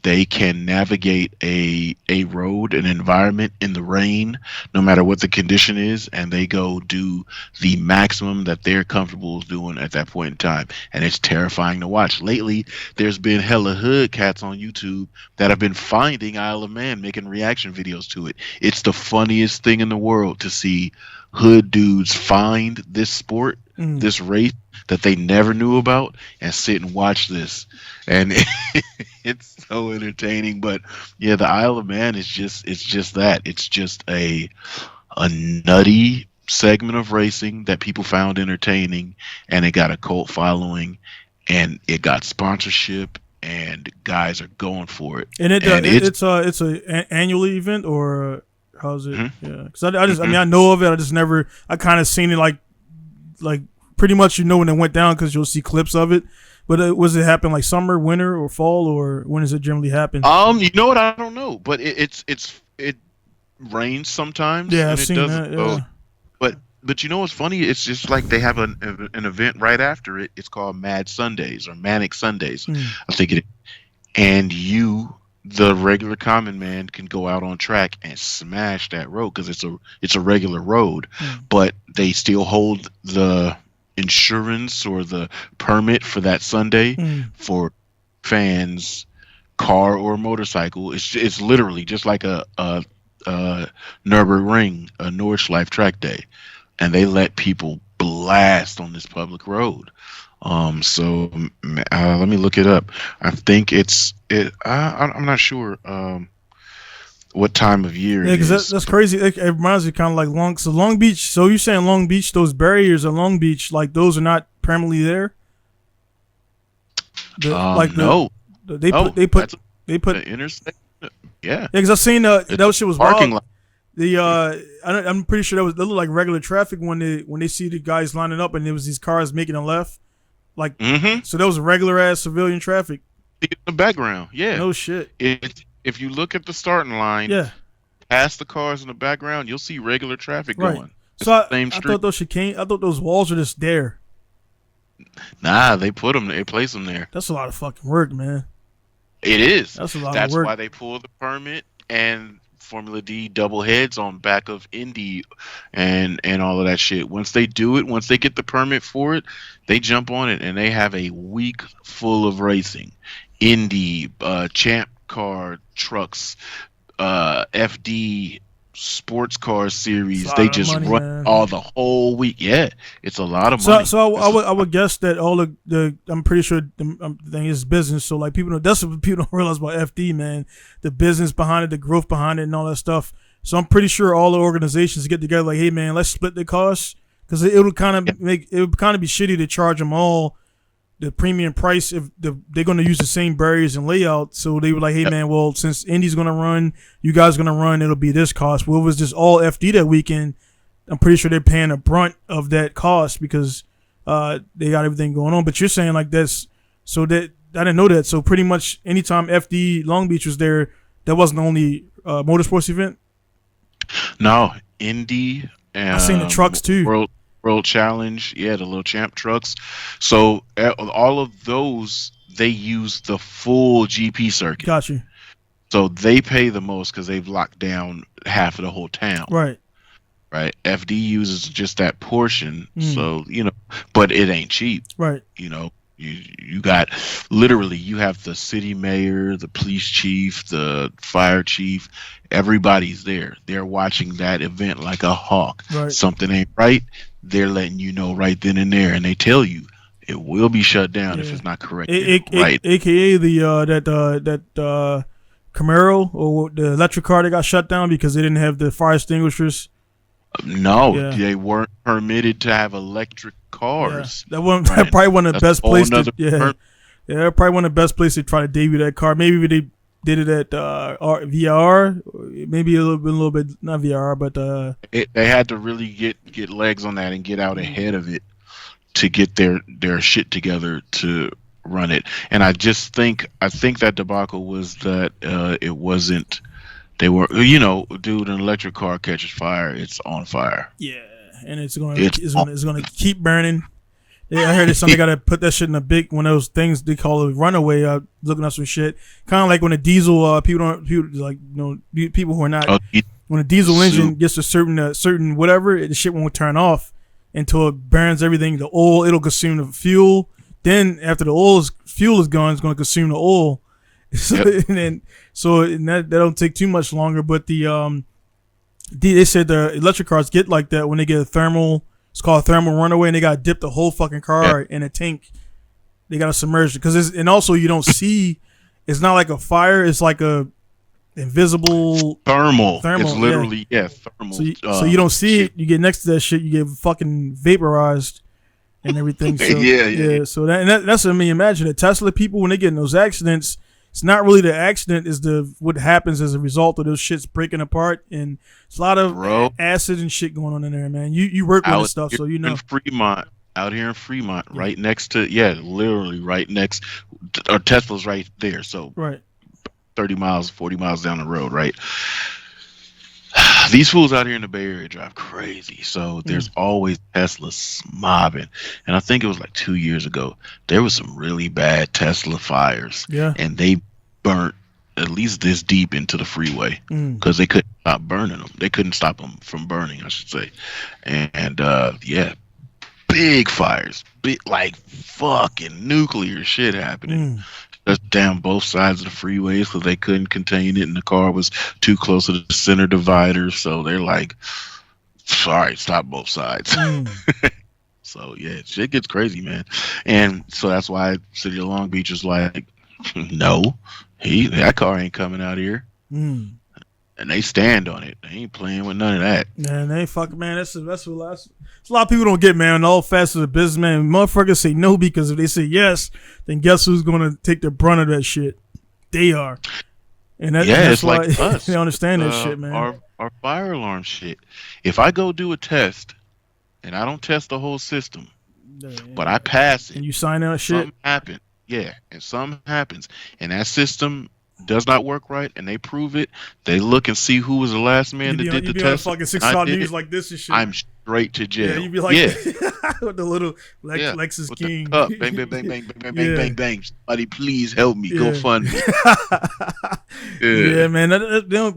they can navigate a road, an environment in the rain, no matter what the condition is, and they go do the maximum that they're comfortable doing at that point in time. And it's terrifying to watch. Lately, there's been hella hood cats on YouTube that have been finding Isle of Man, making reaction videos to it. It's the funniest thing in the world to see hood dudes find this sport this race that they never knew about and sit and watch this. And it's so entertaining. But yeah, the Isle of Man is just that. It's just a nutty segment of racing that people found entertaining, and it got a cult following, and it got sponsorship, and guys are going for it. And it's a annual event, or how's it? Yeah, because I mean I know of it. I kind of seen it like pretty much when it went down because you'll see clips of it. But was it happen like summer, winter, or fall, or when does it generally happen? You know what? I don't know, but it rains sometimes. Yeah, I've seen that. Yeah. But you know what's funny? It's just like they have an event right after it. It's called Mad Sundays or Manic Sundays, I think it is. And the regular common man, can go out on track and smash that road because it's a regular road, but they still hold the insurance or the permit for that Sunday for fans, car or motorcycle. It's literally just like a Nürburgring, a Nordschleife track day, and they let people blast on this public road. So let me look it up. I think I'm not sure what time of year. Yeah, because that's crazy. It reminds me kind of like Long Beach. So you're saying Long Beach, those barriers at Long Beach, like those are not permanently there? No. They put the interstate. Yeah, because I've seen that shit was parking wild. lot. I'm pretty sure they looked like regular traffic when they see the guys lining up and there was these cars making a left, like so that was regular ass civilian traffic. In the background, yeah. No shit. If you look at the starting line, past the cars in the background, you'll see regular traffic going. So I thought those walls are just there. Nah, they place them there. That's a lot of fucking work, man. It is. That's a lot That's of work. why they pull the permit and Formula D double heads on back of Indy and all of that shit. Once they do it, once they get the permit for it, they jump on it and they have a week full of racing. Indy, champ car trucks, FD sports car series. They just run all the whole week. Yeah, it's a lot of money. So I would guess that all the I'm pretty sure the thing is business. So like that's what people don't realize about FD, man. The business behind it, the growth behind it, and all that stuff. So I'm pretty sure all the organizations get together like, hey man, let's split the costs, because it would kind of be shitty to charge them all the premium price if they're going to use the same barriers and layout. So they were like, hey man, well, since Indy's going to run, you guys going to run, it'll be this cost. Well, it was just all FD that weekend. I'm pretty sure they're paying a brunt of that cost because they got everything going on. But you're saying like this, so that I didn't know that. So pretty much anytime FD Long Beach was there, that wasn't the only motorsports event? No, Indy. I seen the trucks too. World Challenge, the little champ trucks. So all of those, they use the full GP circuit. Got you. So they pay the most because they've locked down half of the whole town. Right. FD uses just that portion. So but it ain't cheap. Right. You got literally, you have the city mayor, the police chief, the fire chief. Everybody's there. They're watching that event like a hawk. Right. Something ain't right. They're letting you know right then and there, and they tell you it will be shut down if it's not correct. Right. AKA that Camaro or the electric car that got shut down because they didn't have the fire extinguishers. No, they weren't permitted to have electric cars. Yeah. That probably one of the best places. Probably one of the best places to try to debut that car. Maybe they did it at VR, maybe a little bit not VR, but they had to really get legs on that and get out ahead of it to get their shit together to run it. And I think that debacle was that it wasn't. They were, dude, an electric car catches fire, it's on fire. Yeah, and it's going to keep burning. Yeah, I heard somebody got to put that shit in a big one of those things they call a runaway. Looking up some shit, kind of like when a diesel people who are not when a diesel engine gets a certain whatever, the shit won't turn off until it burns everything. The oil, it'll consume the fuel. Then after the fuel is gone, it's going to consume the oil. So that don't take too much longer. But they said the electric cars get like that when they get a thermal It's called thermal runaway, and they got to dip the whole fucking car in a tank. They got to submerge it and also you don't see. It's not like a fire. It's like a invisible thermal. It's literally thermal. So you don't see it. You get next to that shit, you get fucking vaporized and everything. So, yeah. So that's what I mean. Imagine the Tesla people when they get in those accidents. It's not really the accident. Is what happens as a result of those shits breaking apart, and it's a lot of acid and shit going on in there, man. You work with this stuff, so you know. Out here in Fremont, right next to literally right next. Our Tesla's right there, so 30 miles, 40 miles down the road, right? These fools out here in the Bay Area drive crazy, so there's always Teslas mobbing. And I think it was like 2 years ago, there was some really bad Tesla fires, and they burnt at least this deep into the freeway because they couldn't stop burning them. They couldn't stop them from burning, I should say. And big fires, like fucking nuclear shit happening. Just down both sides of the freeways because they couldn't contain it, and the car was too close to the center divider. So they're like, "Sorry, stop both sides." So shit gets crazy, man. And so that's why City of Long Beach is like, "No, that car ain't coming out here." And they stand on it. They ain't playing with none of that. Man, they ain't fucking, man. That's what a lot of people don't get, man. All fast as a businessman, motherfuckers say no because if they say yes, then guess who's going to take the brunt of that shit? They are. And that's why like us. They understand that shit, man. Our fire alarm shit. If I go do a test and I don't test the whole system, but I pass it, and you sign out shit, something happens. Yeah, and something happens, and that system does not work right, and they prove it. They look and see who was the last man that did the test. Fucking 6 o'clock news like this and shit. I'm straight to jail. Yeah, you'd be like, with the little Lexis King. Bang, bang, bang, bang, bang, bang, bang, bang, bang. Somebody please help me. Go fund me. Yeah, man.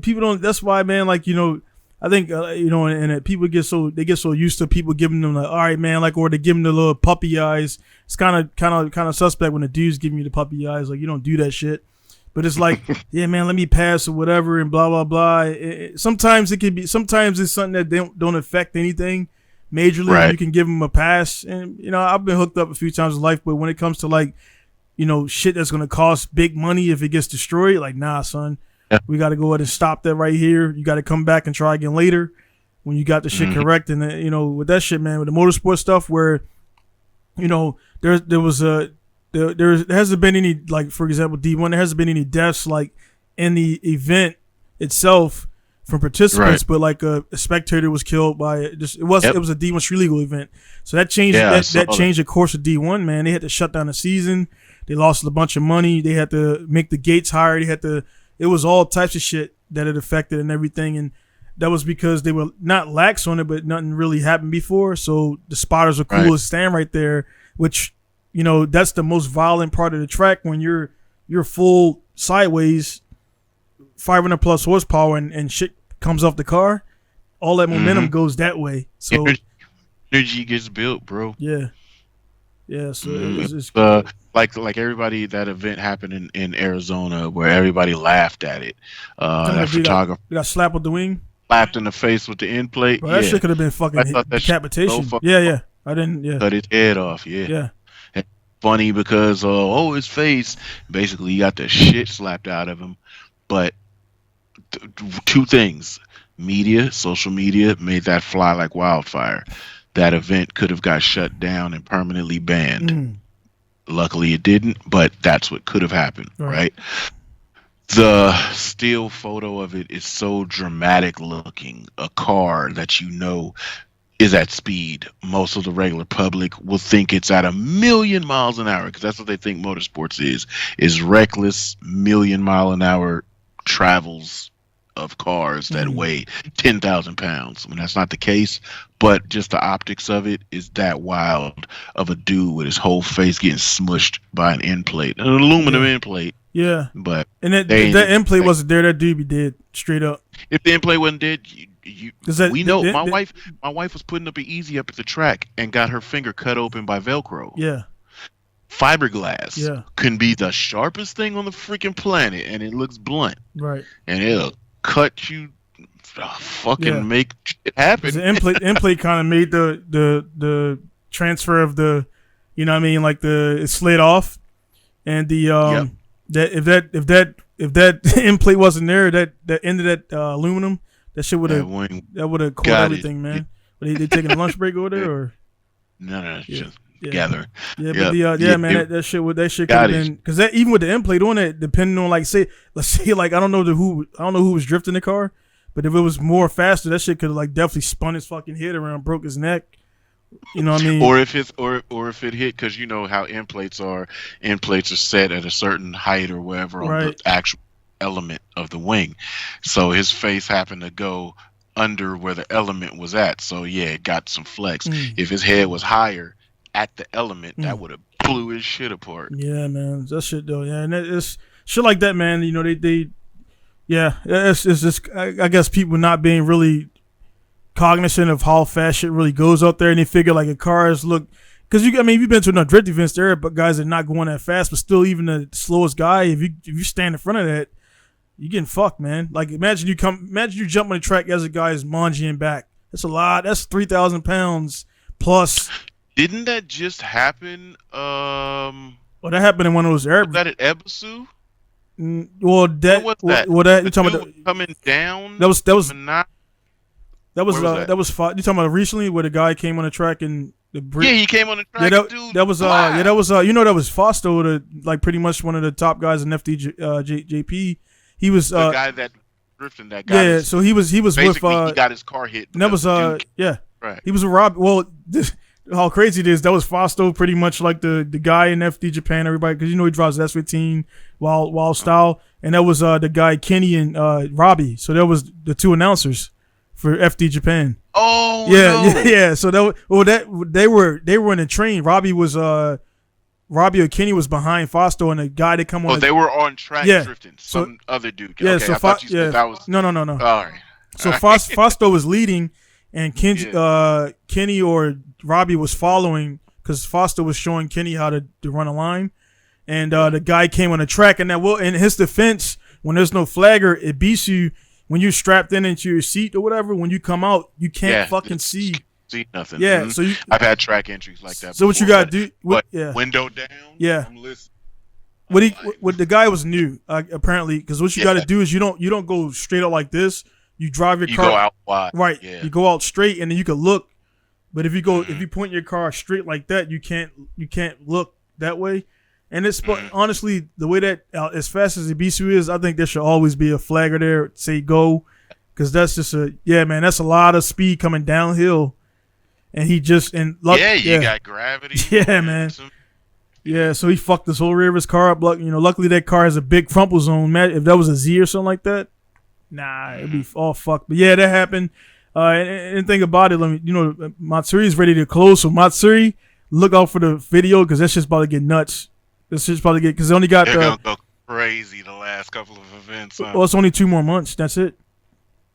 People don't. That's why, man. Like, you know, I think and people get so used to people giving them like, all right, man, like, or they give them the little puppy eyes. It's kind of suspect when the dude's giving you the puppy eyes. Like, you don't do that shit. But it's like, yeah, man, let me pass or whatever and blah, blah, blah. Sometimes it's something that don't affect anything majorly. Right. You can give them a pass. And, you know, I've been hooked up a few times in life, but when it comes to like, you know, shit that's going to cost big money if it gets destroyed, like, nah, son, we got to go ahead and stop that right here. You got to come back and try again later when you got the shit correct. And, you know, with that shit, man, with the motorsport stuff where, you know, there hasn't been any, like, for example, D1, there hasn't been any deaths like in the event itself from participants, but like a spectator was killed by it. It was a D1 street legal event, so that changed that changed the course of D1. Man, they had to shut down the season. They lost a bunch of money. They had to make the gates higher. It was all types of shit that it affected and everything, and that was because they were not lax on it, but nothing really happened before. So the spotters were cool to stand right there, which, you know, that's the most violent part of the track when you're full sideways, 500 plus horsepower, and shit comes off the car. All that momentum goes that way. So energy gets built, bro. Yeah. So it's like everybody. That event happened in Arizona where everybody laughed at it. That photographer got slapped with the wing, slapped in the face with the end plate. Bro, that shit could have been fucking decapitation. I didn't. Cut his head off. Funny because his face, basically he got the shit slapped out of him. But two things: social media made that fly like wildfire. That event could have got shut down and permanently banned. Luckily it didn't, but that's what could have happened, right? The still photo of it is so dramatic looking. A car that, you know, is at speed. Most of the regular public will think it's at 1,000,000 miles an hour because that's what they think motorsports is reckless 1,000,000-mile-an-hour travels of cars that weigh 10,000 pounds. I mean, that's not the case, but just the optics of it is that wild of a dude with his whole face getting smushed by an end plate, an aluminum end plate. Yeah, but that end plate wasn't there. That dude be dead straight up. If the end plate wasn't dead, we know. My wife was putting up an easy up at the track and got her finger cut open by Velcro. Yeah. Fiberglass can be the sharpest thing on the freaking planet, and it looks blunt. Right. And it'll cut you fucking make it happen. The end plate kind of made the transfer of the, you know what I mean, like it slid off, and the that if that end plate wasn't there, that end of that aluminum, that shit would have caught everything, man. But they taking a lunch break over there, or no, just together. Yeah, but man, that shit could have been, because that, even with the end plate on it, depending on, like, let's say like I don't know who was drifting the car, but if it was more faster, that shit could have like definitely spun his fucking head around, broke his neck. You know what I mean? Or if it hit, because you know how end plates are set at a certain height or whatever on the actual element of the wing. So his face happened to go under where the element was at. So yeah, it got some flex. If his head was higher at the element, that would have blew his shit apart. Yeah, man, that shit though. Yeah, and it's shit like that, man. You know, it's just, I guess people not being really cognizant of how fast shit really goes out there, and they figure like a cars look, because you've been to enough drift events there, but guys are not going that fast, but still, even the slowest guy, if you stand in front of that, you getting fucked, man. Like imagine you jump on the track as a guy is mangying back. That's a lot. That's 3,000 pounds plus. Didn't that just happen? Well, that happened in one of those air. Was that at Ebisu? Well, that what was that? Well, that you're talking about coming down. That was you talking about recently where the guy came on the track and he came on the track. That was that was Fausto, like pretty much one of the top guys in FDJP. He was the guy that drifting that guy. Yeah, so he was with he got his car hit. That was right. He was a Rob. Well, how crazy it is, that was Fausto, pretty much like the guy in FD Japan, everybody, because he drives the S15 Wild Style, and that was the guy Kenny and Robbie. So that was the two announcers for FD Japan. Oh yeah. So they were in the train. Robbie or Kenny was behind Fausto, and the guy that come on. Oh, they were on track drifting. Some other dude. Yeah. Okay, So I thought you said that was no. All right. So Fausto was leading, and Kenny or Robbie was following, because Fausto was showing Kenny how to run a line, and the guy came on the track, and in his defense, when there's no flagger, it beats you when you're strapped into your seat or whatever. When you come out, you can't fucking see nothing. Yeah, so I've had track entries like that. So what you gotta do? Window down. Yeah. I'm listening. What the guy was new apparently, because what you got to do is you don't go straight out like this. You drive your car. You go out wide. Right. Yeah. You go out straight, and then you can look. But if you point your car straight like that, you can't look that way. And it's honestly, the way that as fast as the Ibisu is, I think there should always be a flagger there, say go, because that's just that's a lot of speed coming downhill. And he just you got gravity. Yeah, man. Yeah, so he fucked this whole rear of his car up. Luckily that car has a big crumple zone. Man, if that was a Z or something like that, it'd be all fucked. But yeah, that happened. And think about it. Matsuri's ready to close. So Matsuri, look out for the video, because that's just about to get nuts. This shit's about to get, because they only got They're gonna go crazy the last couple of events. Huh? Well, it's only 2 more months. That's it.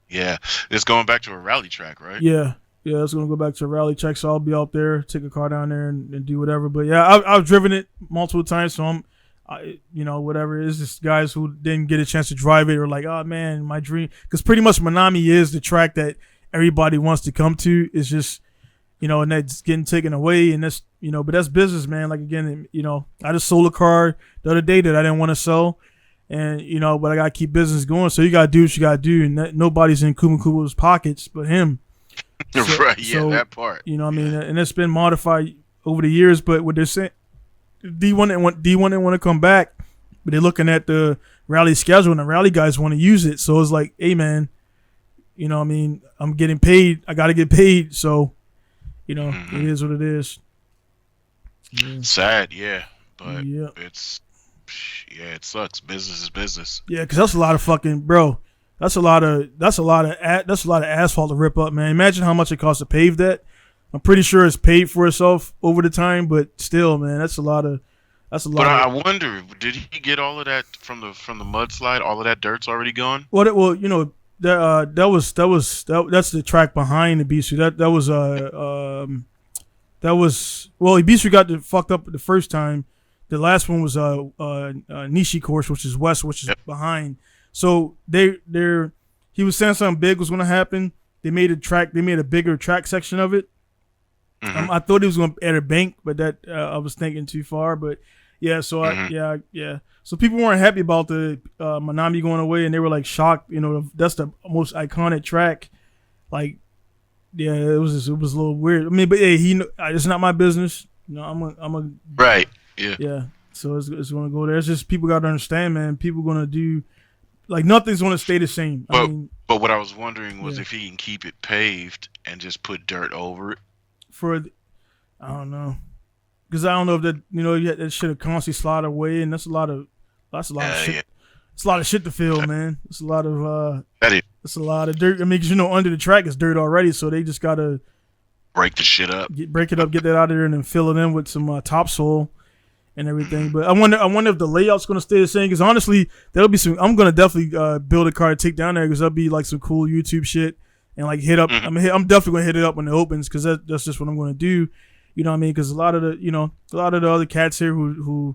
Yeah, it's going back to a rally track, right? Yeah, it's gonna go back to a rally track. So I'll be out there, take a car down there, and do whatever. But yeah, I've driven it multiple times, so whatever. It's just guys who didn't get a chance to drive it are like, oh man, my dream. Because pretty much Minami is the track that everybody wants to come to. It's just, and that's getting taken away, and that's, but that's business, man. Like, again, I just sold a car the other day that I didn't want to sell, and but I gotta keep business going. So you gotta do what you gotta do, and nobody's in Kumakuma's pockets but him. Right? Yeah, so, that part. I mean, and it's been modified over the years. But what they're saying, D1 didn't want to come back, but they're looking at the rally schedule, and the rally guys want to use it. So it's like, hey, man, I mean, I'm getting paid. I got to get paid. So, it is what it is. Yeah. Sad, yeah. But it sucks. Business is business. Yeah, because that's a lot of fucking, bro. That's a lot of asphalt to rip up, man. Imagine how much it costs to pave that. I'm pretty sure it's paid for itself over the time, but still, man, that's a lot. But I wonder, did he get all of that from the mudslide? All of that dirt's already gone? That's the track behind Ibisu. Ibisu got fucked up the first time. The last one was Nishi course, which is west, which is behind. So he was saying something big was going to happen. They made a bigger track section of it. Mm-hmm. I thought he was going to add a bank, but that I was thinking too far. But yeah, so Mm-hmm. So people weren't happy about the Minami going away, and they were like shocked. You know, that's the most iconic track. Like, yeah, it was a little weird. I mean, but hey, it's not my business. You know, I'm a right. Yeah. Yeah. So it's going to go there. It's just people got to understand, man. People going to do like nothing's going to stay the same. But what I was wondering was if he can keep it paved and just put dirt over it. I don't know, because I don't know if that that shit will constantly slide away, and that's a lot of shit. Yeah. It's a lot of shit to fill, man. It's a lot of it's a lot of dirt. I mean, because under the track is dirt already, so they just gotta break the shit up, break it up, get that out of there, and then fill it in with some topsoil and everything. But I wonder if the layout's gonna stay the same. Because honestly, that'll be some. I'm gonna definitely build a car to take down there because that'll be like some cool YouTube shit. And like hit up, I'm definitely gonna hit it up when it opens because that's just what I'm gonna do. You know what I mean? Because a lot of the other cats here who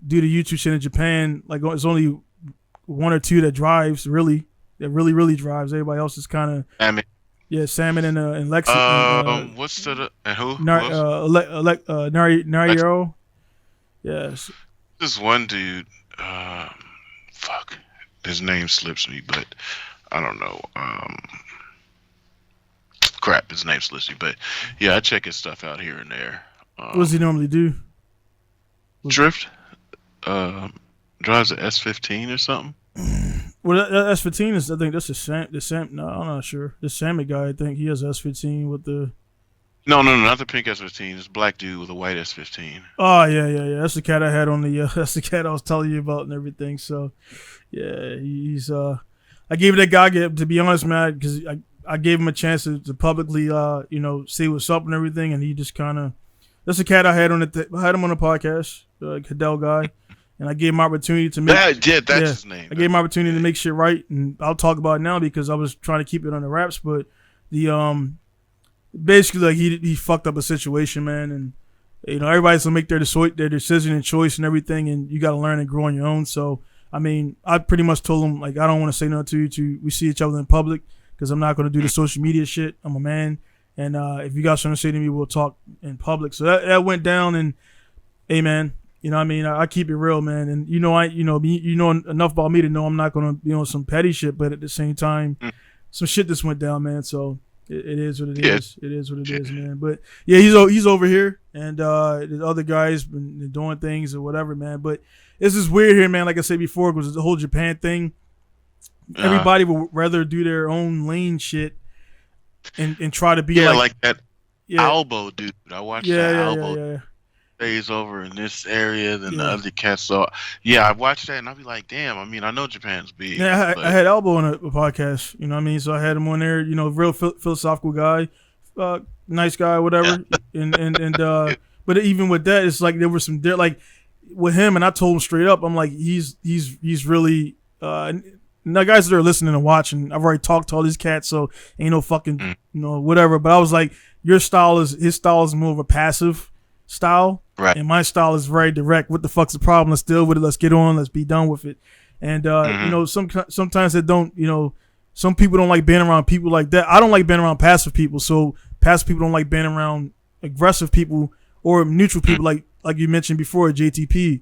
do the YouTube shit in Japan, like it's only one or two that really drives. Everybody else is kind of Salmon and Lexi. What's the and who? Nariero. Yes. This one dude. Fuck, his name slips me, but I don't know. Crap, his name's Lissy, but yeah, I check his stuff out here and there. What does he normally do? Drift. Drives an S15 or something. Well, that S15 is, I think that's the Sam. No, I'm not sure. The Sammy guy, I think he has S15 with the. No, not the pink S15. It's a black dude with a white S15. Oh yeah. That's the cat I had on the. That's the cat I was telling you about and everything. So, yeah, he's. I gave that guy, to be honest, man, because I gave him a chance to publicly, say what's up and everything, and he just kind of. That's the cat I had on I had him on the podcast, Cadell guy, and I gave him opportunity to make. That's his name. I gave him opportunity to make shit right, and I'll talk about it now because I was trying to keep it under wraps. But the basically like he fucked up a situation, man, and everybody's gonna make their decision and choice and everything, and you got to learn and grow on your own. So I mean, I pretty much told him like I don't want to say nothing to you. We see each other in public. Because I'm not going to do the social media shit. I'm a man. And if you got something to say to me, we'll talk in public. So that went down. And, hey, man, you know what I mean? I keep it real, man. And, you know enough about me to know I'm not going to be on some petty shit. But at the same time, some shit just went down, man. So it is what it is. It is what it is, man. But, yeah, he's over here. And the other guys been doing things or whatever, man. But it's just weird here, man. Like I said before, because the whole Japan thing. Everybody would rather do their own lane shit and try to be like that Albo dude. I watched that Albo stays over in this area than the other cats. So I watched that and I'd be like, damn. I mean, I know Japan's big. Yeah, I had Albo on a podcast. You know what I mean? So I had him on there. Real philosophical guy, nice guy, whatever. and but even with that, it's like there was some like with him, and I told him straight up, I'm like, he's really. Now, guys that are listening and watching, I've already talked to all these cats, so ain't no fucking, whatever. But I was like, his style is more of a passive style, right? And my style is very direct. What the fuck's the problem? Let's deal with it. Let's get on. Let's be done with it. And sometimes they don't. Some people don't like being around people like that. I don't like being around passive people. So passive people don't like being around aggressive people or neutral people, like you mentioned before, JTP.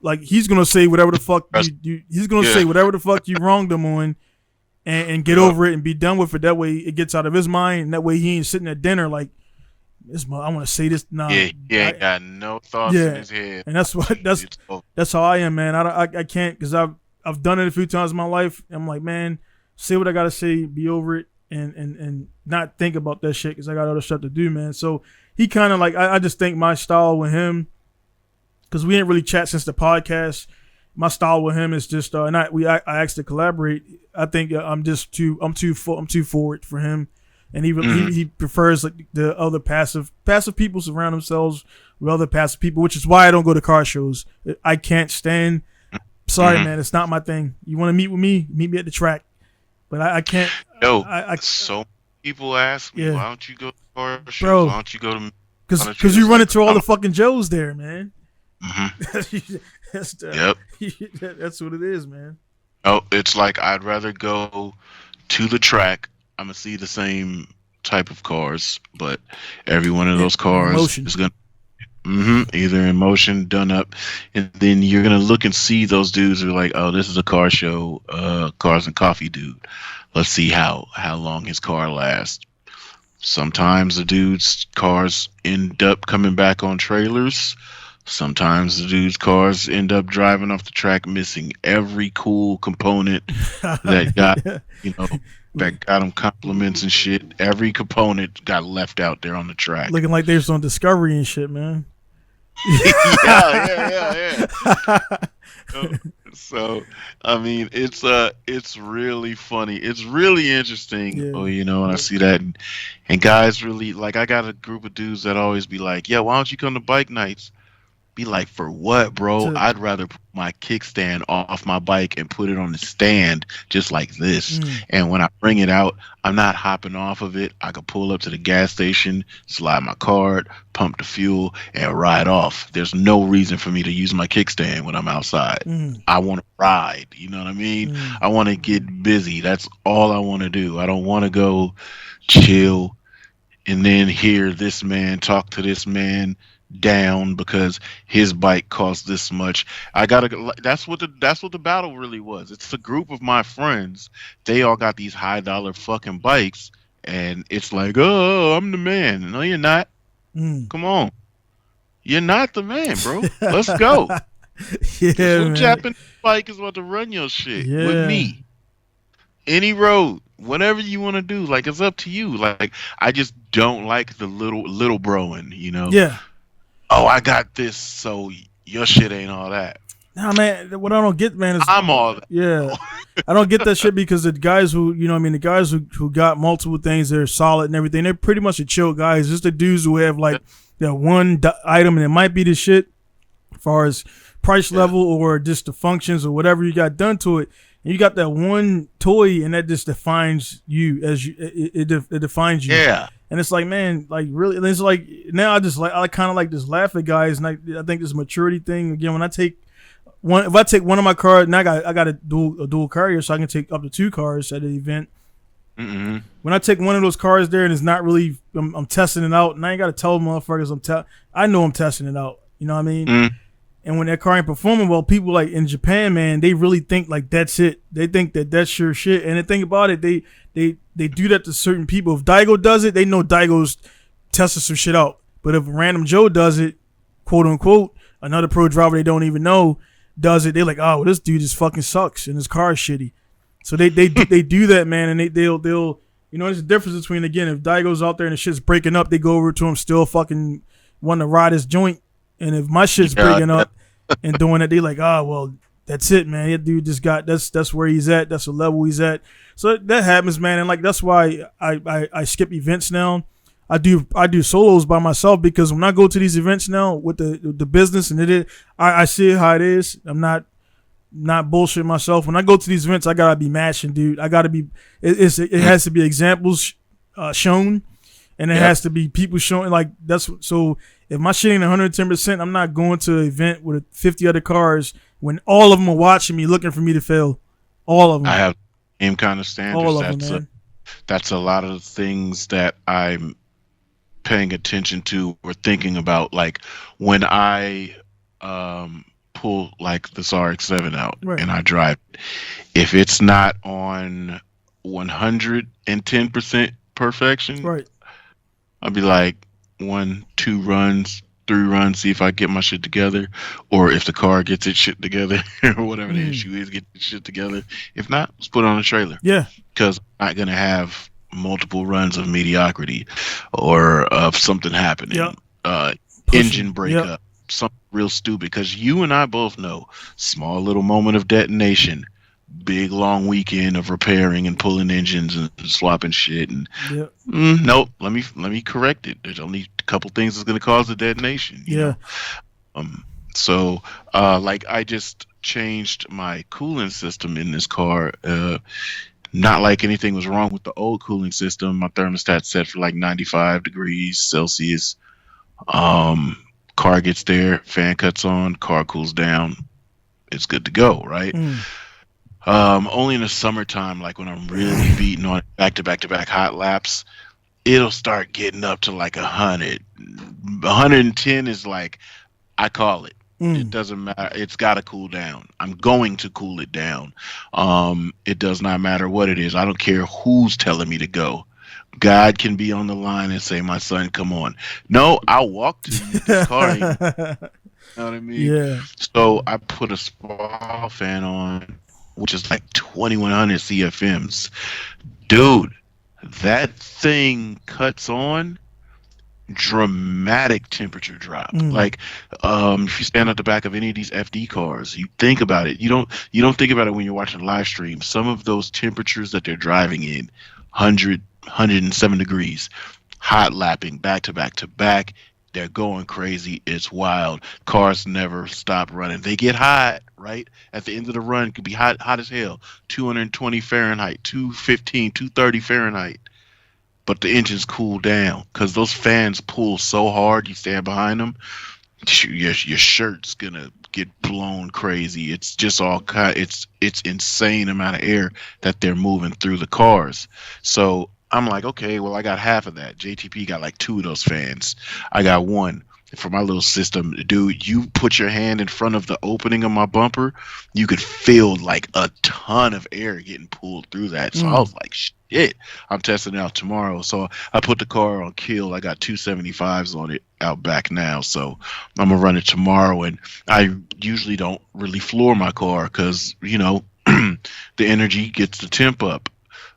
Like he's gonna say whatever the fuck he's gonna say whatever the fuck you wronged him on, and get over it and be done with it. That way it gets out of his mind, and that way he ain't sitting at dinner like this. I want to say this. Nah, he ain't got no thoughts in his head. And that's how I am, man. I can't because I've done it a few times in my life. I'm like, man, say what I gotta say, be over it, and not think about that shit because I got other stuff to do, man. So he kind of like I just think my style with him. Because we ain't really chat since the podcast. My style with him is just I asked to collaborate. I think I'm too forward for him, and he prefers like the other passive people surround themselves with other passive people, which is why I don't go to car shows. I can't stand. Sorry, man, it's not my thing. You want to meet with me? Meet me at the track, but I can't. Yo, so people ask me, why don't you go to car shows? Bro, why don't you go to? Because you run into all the fucking Joes there, man. Yep. That's what it is, man. Oh, it's like I'd rather go to the track, I'm gonna see the same type of cars, but every one of those cars motion. is gonna either in motion, done up, and then you're gonna look and see those dudes who are like, oh, this is a car show, cars and coffee dude. Let's see how long his car lasts. Sometimes the dude's cars end up coming back on trailers. Sometimes the dude's cars end up driving off the track, missing every cool component that got, you know, that got them compliments and shit. Every component got left out there on the track. Looking like they're on Discovery and shit, man. yeah. So, I mean, it's really funny. It's really interesting. Yeah. Oh, you know, and I see that, and guys really like. I got a group of dudes that always be like, "Yeah, why don't you come to bike nights?" Be like, for what, bro? I'd rather put my kickstand off my bike and put it on the stand just like this. And when I bring it out, I'm not hopping off of it. I can pull up to the gas station, slide my card, pump the fuel, and ride off. There's no reason for me to use my kickstand when I'm outside. I want to ride. You know what I mean? I want to get busy. That's all I want to do. I don't want to go chill and then hear this man talk to this man down because his bike costs this much. That's what the battle really was. It's a group of my friends. They all got these high dollar fucking bikes, and it's like, oh, I'm the man. No, you're not. Come on, you're not the man, bro. Let's go. Some Japanese bike is about to run your shit with me. Any road, whatever you want to do, like it's up to you. Like I just don't like the little broing, you know. Yeah. Oh, I got this, so your shit ain't all that. Nah, man, what I don't get, man, is I'm all that. Yeah. I don't get that shit because the guys who, you know what I mean, the guys who got multiple things, they're solid and everything, they're pretty much a chill guys. Just the dudes who have like that one item and it might be the shit as far as price level or just the functions or whatever you got done to it. And you got that one toy and that just defines you as it defines you. Yeah. And it's like, man, like really, and it's like now I kind of like just laugh at guys, and I think this maturity thing again. When I take one, if I take one of my cars, now I got a dual carrier, so I can take up to 2 cars at an event. When I take one of those cars there, and it's not really, I'm testing it out, and I ain't got to tell motherfuckers I know I'm testing it out. You know what I mean? And when that car ain't performing well, people like in Japan, man, they really think like that's it. They think that that's your shit. And the thing about it, they do that to certain people. If Daigo does it, they know Daigo's testing some shit out. But if Random Joe does it, quote unquote, another pro driver they don't even know does it, they're like, oh, well, this dude just fucking sucks and his car is shitty. So they do that, man, and they'll you know, there's a difference between, again, if Daigo's out there and the shit's breaking up, they go over to him still fucking want to ride his joint. And if my shit's breaking up and doing it, they like, oh, well, that's it, man. That dude just got, that's where he's at. That's the level he's at. So that happens, man. And like, that's why I skip events now. I do solos by myself because when I go to these events now with the business and I see how it is. I'm not bullshitting myself. When I go to these events, I gotta be matching, dude. I gotta be, it has to be examples shown. And it has to be people showing, like, that's, so if my shit ain't 110%, I'm not going to an event with 50 other cars when all of them are watching me, looking for me to fail. All of them. I have the same kind of standards. All of them, man. That's a lot of the things that I'm paying attention to or thinking about. Like, when I pull, like, this RX-7 out and I drive it, if it's not on 110% perfection, I'll be like 1, 2 runs, 3 runs, see if I get my shit together, or if the car gets its shit together, or whatever the issue is, get its shit together. If not, let's put it on a trailer. Yeah. Because I'm not going to have multiple runs of mediocrity or of something happening. Engine breakup, something real stupid. Because you and I both know, small little moment of detonation, big long weekend of repairing and pulling engines and swapping shit, and nope, let me correct it. There's only a couple things that's going to cause a detonation. You know? So like, I just changed my cooling system in this car. Not like anything was wrong with the old cooling system. My thermostat set for like 95 degrees Celsius. Car gets there, fan cuts on, car cools down, it's good to go, right? Only in the summertime, like when I'm really beating on back to back to back hot laps, it'll start getting up to like 100. 110 is like I call it. It Mm. doesn't matter. It's got to cool down. I'm going to cool it down. It does not matter what it is. I don't care who's telling me to go. God can be on the line and say, "My son, come on." No, I'll walk to you. This car ain't. You know what I mean? Yeah. So I put a spa fan on, which is like 2100 CFMs. Dude, that thing cuts on dramatic temperature drop. Mm. Like, if you stand at the back of any of these FD cars, you think about it. You don't think about it when you're watching live stream. Some of those temperatures that they're driving in, 107 degrees, hot lapping back to back to back. They're going crazy. It's wild. Cars never stop running. They get hot, right? At the end of the run, it could be hot, hot as hell. 220 Fahrenheit, 215, 230 Fahrenheit, but the engines cool down because those fans pull so hard. You stand behind them, your shirt's gonna get blown crazy. It's just all kind. It's insane amount of air that they're moving through the cars. So I'm like, okay, well I got half of that. JTP got like two of those fans. I got one for my little system. Dude, you put your hand in front of the opening of my bumper, you could feel like a ton of air getting pulled through that. So I Mm. was like, shit, I'm testing it out tomorrow. So I put the car on kill. I got 275s on it out back now. So I'm gonna run it tomorrow. And I usually don't really floor my car because, the energy gets the temp up.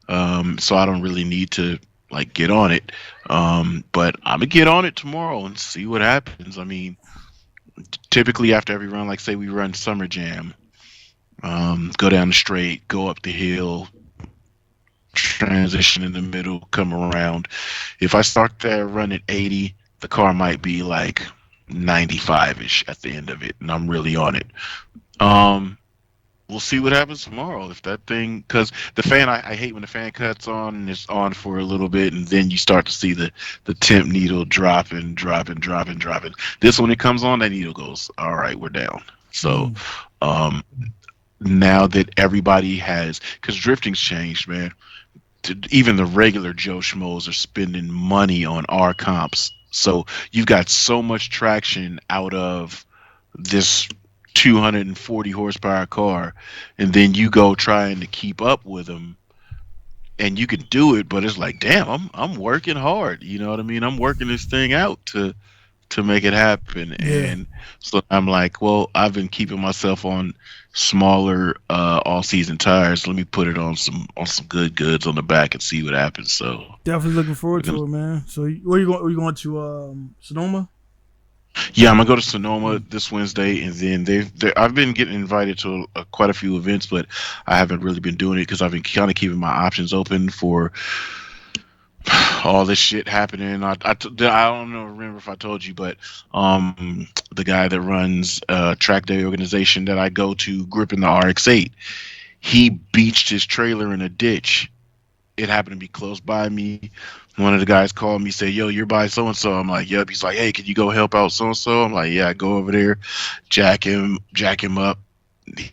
So I don't really need to like get on it. But I'm gonna get on it tomorrow and see what happens. I mean, typically after every run, like say we run Summer Jam, go down the straight, go up the hill, transition in the middle, come around. If I start that run at 80, the car might be like 95-ish at the end of it, and I'm really on it. Um, we'll see what happens tomorrow. If that thing, because the fan, I hate when the fan cuts on and it's on for a little bit, and then you start to see the temp needle dropping, dropping, dropping, dropping. This when it comes on, that needle goes, all right, we're down. So, Mm. um, now that everybody has, because drifting's changed, man. Even the regular Joe Schmoes are spending money on R comps. So you've got so much traction out of this 240 horsepower car, and then you go trying to keep up with them, and you can do it, but it's like, damn, I'm working hard. You know what I mean? I'm working this thing out to make it happen. Yeah. And so I'm like, well, I've been keeping myself on smaller all season tires. Let me put it on some good goods on the back and see what happens. So Definitely looking forward we're gonna, to it, man. So where you going? Are you going to Sonoma? yeah, I'm gonna go to Sonoma Mm. this Wednesday, and then I've been getting invited to quite a few events, but I haven't really been doing it because I've been kind of keeping my options open for all this shit happening. I don't know, remember if I told you, but the guy that runs track day organization that I go to, gripping the RX-8, he beached his trailer in a ditch. It happened to be close by me. One of the guys called me, say, "Yo, you're by so and so." I'm like, "Yep." He's like, "Hey, can you go help out so and so?" I'm like, "Yeah." I go over there, jack him up.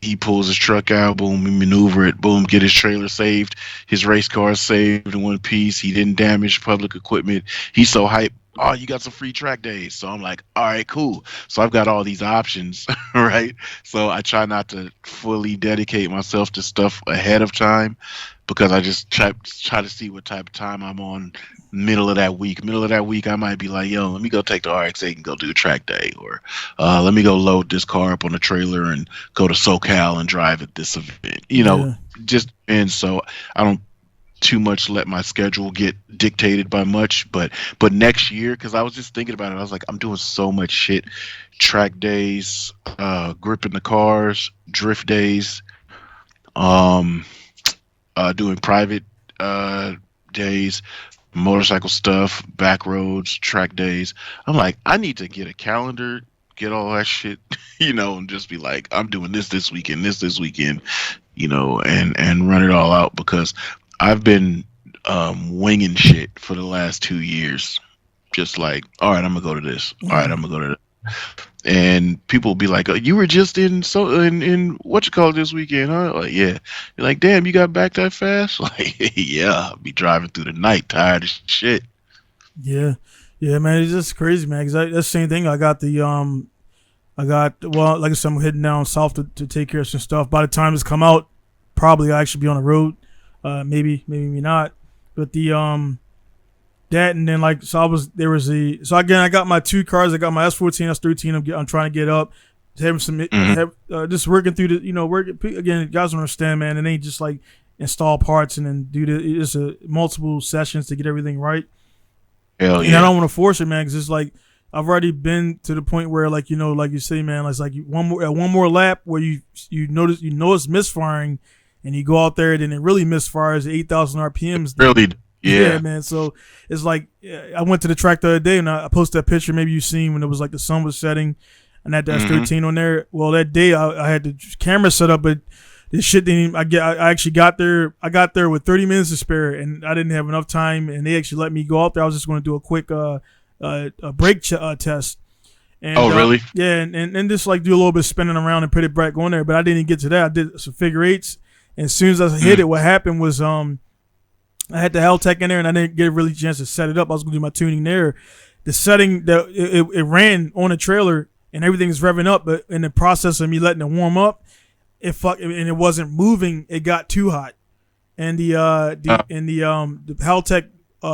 He pulls his truck out, boom, we maneuver it, boom, get his trailer saved, his race car is saved in one piece. He didn't damage public equipment. He's so hyped. Oh, you got some free track days. So I'm like, all right, cool. So I've got all these options, right? So I try not to fully dedicate myself to stuff ahead of time because I just try to see what type of time I'm on middle of that week. Middle of that week, I might be like, yo, let me go take the RX-8 and go do a track day, or let me go load this car up on a trailer and go to SoCal and drive at this event. Yeah. Just and so I don't too much let my schedule get dictated by much, but next year, because I was just thinking about it, I was like, I'm doing so much shit: track days, gripping the cars, drift days, um, doing private days, motorcycle stuff, back roads, track days. I'm like, I need to get a calendar, get all that shit, and just be like, I'm doing this weekend, this weekend, and run it all out because I've been winging shit for the last 2 years. Just like, all right, I'm gonna go to this. All right, Mm. I'm gonna go to that. and people will be like, oh, "You were just in what you call it this weekend, huh?" Like, yeah. You're like, "Damn, you got back that fast?" Like, yeah, I'll be driving through the night, tired as shit. Yeah, yeah, man, it's just crazy, man. Cause that's the same thing. Well, like I said, I'm heading down south to take care of some stuff. By the time this come out, probably I should be on the road. Maybe not. But that and then like so again I got my two cars. I got my S14, S13. I'm trying to get up. Having some just working through working again. Guys don't understand, man. It ain't just like install parts and then do the it's multiple sessions to get everything right. Hell yeah. And I don't want to force it, man, because it's like I've already been to the point where like like you say, man, it's like one more lap where you notice misfiring, and you go out there and then it really misfires at 8,000 RPMs. Really. Yeah, man. So it's like I went to the track the other day and I posted that picture. Maybe you seen when it was like the sun was setting, and I had that 13 on there. Well, that day I had the camera set up, but this shit didn't. I actually got there. I got there with 30 minutes to spare, and I didn't have enough time. And they actually let me go out there. I was just going to do a quick brake test. And, really? Yeah, and just like do a little bit of spinning around and put it back on there. But I didn't get to that. I did some figure eights, and as soon as I hit it, what happened was I had the Helltech in there, and I didn't get a really chance to set it up. I was going to do my tuning there. The setting that it ran on the trailer, and everything's revving up, but in the process of me letting it warm up, and it wasn't moving. It got too hot, and the Helltech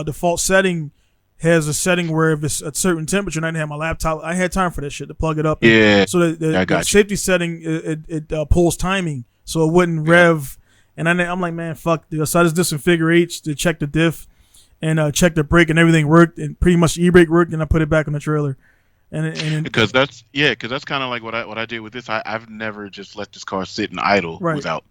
default setting has a setting where if it's a certain temperature, and I didn't have my laptop, I had time for that shit to plug it up. Yeah. So the safety setting it pulls timing, so it wouldn't rev. And I'm like, man, fuck this. So I just did some figure eights to check the diff and check the brake, and everything worked, and pretty much the e-brake worked, and I put it back on the trailer. Because that's kind of like what I did with this. I've never just let this car sit and idle without